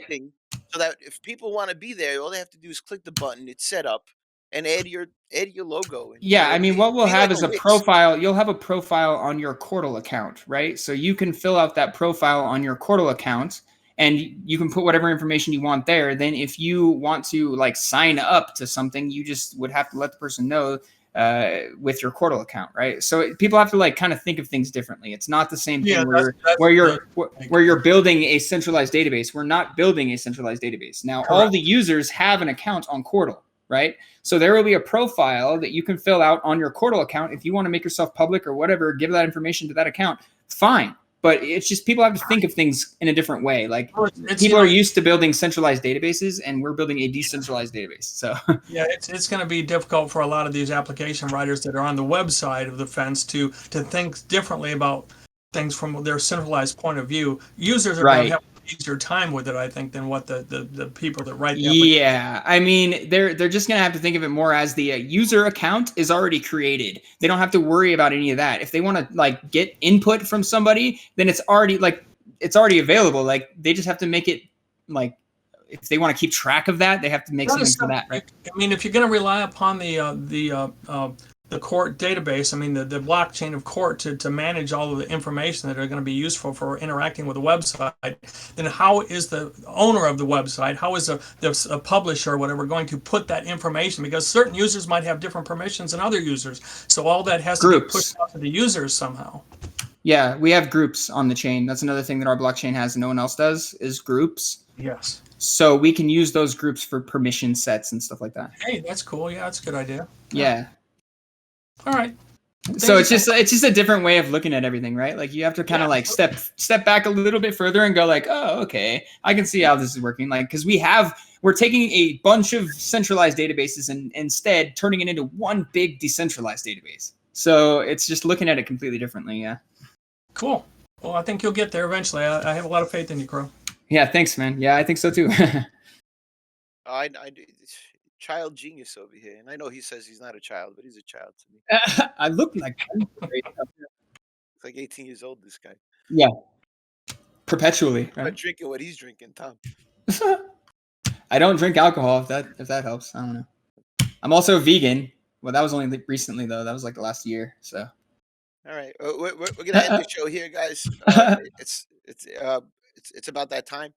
so that if people want to be there, all they have to do is click the button, it's set up, and add your logo. And, yeah, I mean, what we'll have is a profile. You'll have a profile on your Chordal account, right? So you can fill out that profile on your Chordal account, and you can put whatever information you want there. Then if you want to like sign up to something, you just would have to let the person know with your Chordal account, right? So people have to like kind of think of things differently. It's not the same thing where you're building a centralized database. We're not building a centralized database. Now, all the users have an account on Chordal, right? So there will be a profile that you can fill out on your Chordal account. If you want to make yourself public or whatever, give that information to that account, fine. But it's just people have to think of things in a different way. Like people are used to building centralized databases, and we're building a decentralized database. So yeah, it's going to be difficult for a lot of these application writers that are on the web side of the fence to think differently about things from their centralized point of view. Users are going to have easier time with it, I think, than what the people that write the application. Yeah, I mean, they're just gonna have to think of it more as the user account is already created. They don't have to worry about any of that. If they want to like get input from somebody, then it's already available. Like they just have to make it like if they want to keep track of that, they have to make something for that, right? I mean, if you're going to rely upon the court database, I mean, the blockchain of court to manage all of the information that are going to be useful for interacting with a website, then how is the owner of the website, how is a publisher or whatever going to put that information? Because certain users might have different permissions than other users. So all that has to be pushed out to the users somehow. Yeah, we have groups on the chain. That's another thing that our blockchain has and no one else does is groups. Yes. So we can use those groups for permission sets and stuff like that. Hey, that's cool. Yeah, that's a good idea. Yeah. All right. So it's just a different way of looking at everything, right? Like you have to kind of like step back a little bit further and go like, oh, okay, I can see how this is working. Like because we're taking a bunch of centralized databases and instead turning it into one big decentralized database. So it's just looking at it completely differently. Yeah. Cool. Well, I think you'll get there eventually. I have a lot of faith in you, Crow. Yeah, thanks, man. Yeah, I think so too. I child genius over here, and I know he says he's not a child, but he's a child to me. I look like him. He's like 18 years old. This guy. Yeah, perpetually, Not right? drinking what he's drinking, Tom. I don't drink alcohol. If that helps, I don't know. I'm also vegan. Well, that was only recently though. That was like the last year. So. All right, we're gonna end the show here, guys. It's about that time.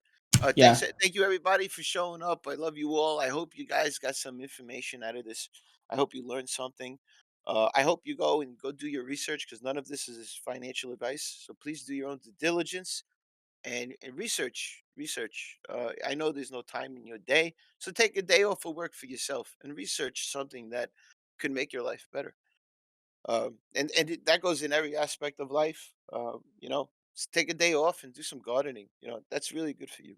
Yeah. Thank you everybody for showing up. I love you all. I hope you guys got some information out of this. I hope you learned something. I hope you go do your research, because none of this is financial advice. So please do your own due diligence and research. I know there's no time in your day, so take a day off of work for yourself and research something that could make your life better. That goes in every aspect of life. Take a day off and do some gardening. That's really good for you.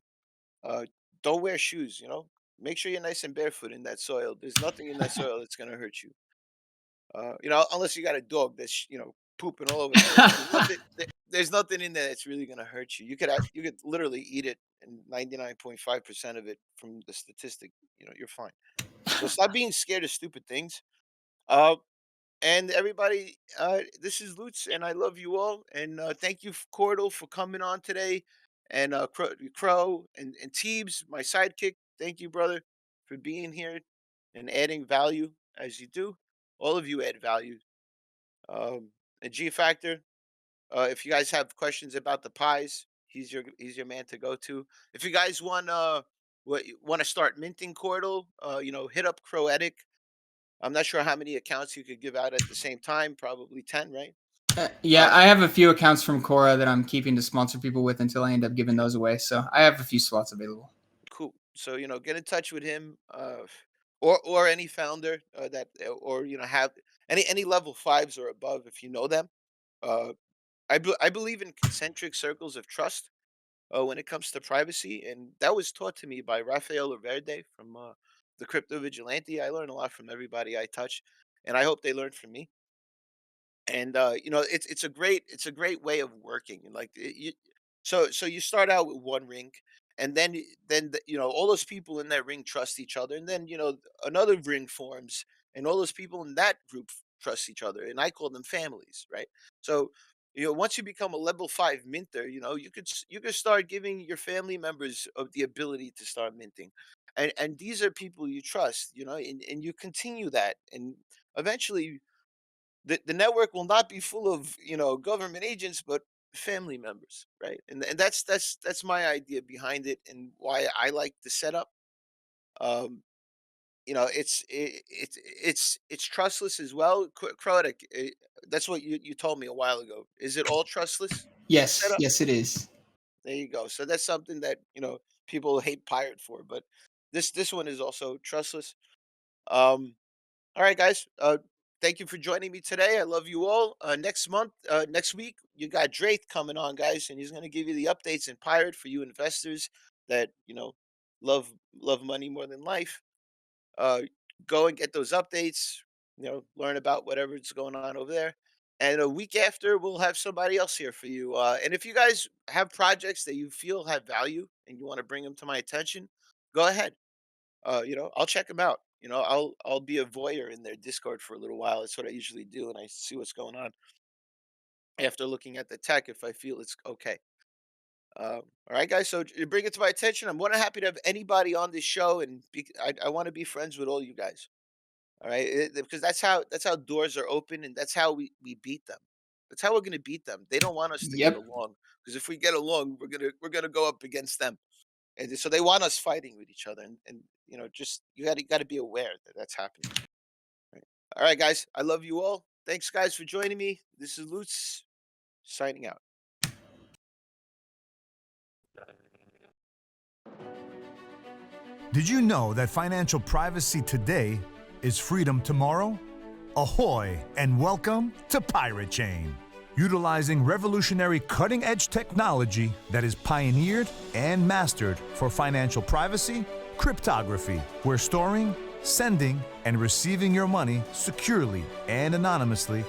Uh, don't wear shoes. Make sure you're nice and barefoot in that soil. There's nothing in that soil that's gonna hurt you. Unless you got a dog that's pooping all over the place. There's nothing in there that's really gonna hurt you. You could literally eat it, and 99.5% of it, from the statistic, you're fine. So stop being scared of stupid things. Uh, and everybody, this is Lootz, and I love you all. And thank you, Cordell, for coming on today, and Crow and Teebs, my sidekick. Thank you, brother, for being here and adding value as you do. All of you add value. And G Factor, if you guys have questions about the pies, he's your man to go to. If you guys want to start minting Cordell, hit up Croetic. I'm not sure how many accounts you could give out at the same time. Probably 10, right? Yeah, I have a few accounts from Quora that I'm keeping to sponsor people with until I end up giving those away. So I have a few slots available. Cool. So get in touch with him, or any founder or have any level 5s or above, if you know them. I believe in concentric circles of trust when it comes to privacy, and that was taught to me by Rafael Verde from the Crypto Vigilante. I learn a lot from everybody I touch, and I hope they learn from me. And it's a great way of working. And like so you start out with one ring, and then all those people in that ring trust each other, and then another ring forms, and all those people in that group trust each other, and I call them families, right? So once you become a level 5 minter, you could start giving your family members of the ability to start minting, and these are people you trust, and you continue that, and eventually the network will not be full of government agents, but family members, right? And that's my idea behind it, and why I like the setup. um it's trustless as well. Kroatic, that's what you told me a while ago. Is it all trustless, the Yes, setup? yes, it is. There you go. So that's something that people hate pirate for, but this one is also trustless. um all right, guys. Thank you for joining me today. I love you all. Next week, you got Drake coming on, guys, and he's going to give you the updates in Pirate for you investors that love love money more than life. Uh, Go and get those updates. Learn about whatever's going on over there. And a week after, we'll have somebody else here for you. And if you guys have projects that you feel have value and you want to bring them to my attention, go ahead. I'll check them out. I'll be a voyeur in their Discord for a little while. That's what I usually do, and I see what's going on after looking at the tech if I feel it's okay. All right, guys. So you bring it to my attention. I'm more than happy to have anybody on this show, and I want to be friends with all you guys. All right, because that's how doors are open, and that's how we beat them. That's how we're gonna beat them. They don't want us to get Yep. along, because if we get along, we're gonna go up against them. And so they want us fighting with each other, and just you got to be aware that that's happening. All right, guys. I love you all. Thanks, guys, for joining me. This is Lootz signing out. Did you know that financial privacy today is freedom tomorrow? Ahoy, and welcome to Pirate Chain. Utilizing revolutionary cutting-edge technology that is pioneered and mastered for financial privacy, cryptography, where storing, sending, and receiving your money securely and anonymously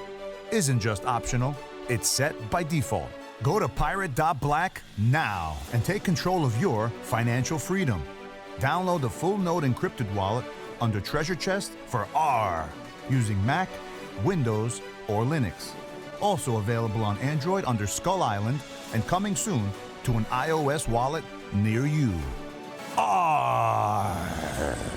isn't just optional, it's set by default. Go to pirate.black now and take control of your financial freedom. Download the full node encrypted wallet under Treasure Chest for ARRR using Mac, Windows, or Linux. Also available on Android under Skull Island and coming soon to an iOS wallet near you. ARRR!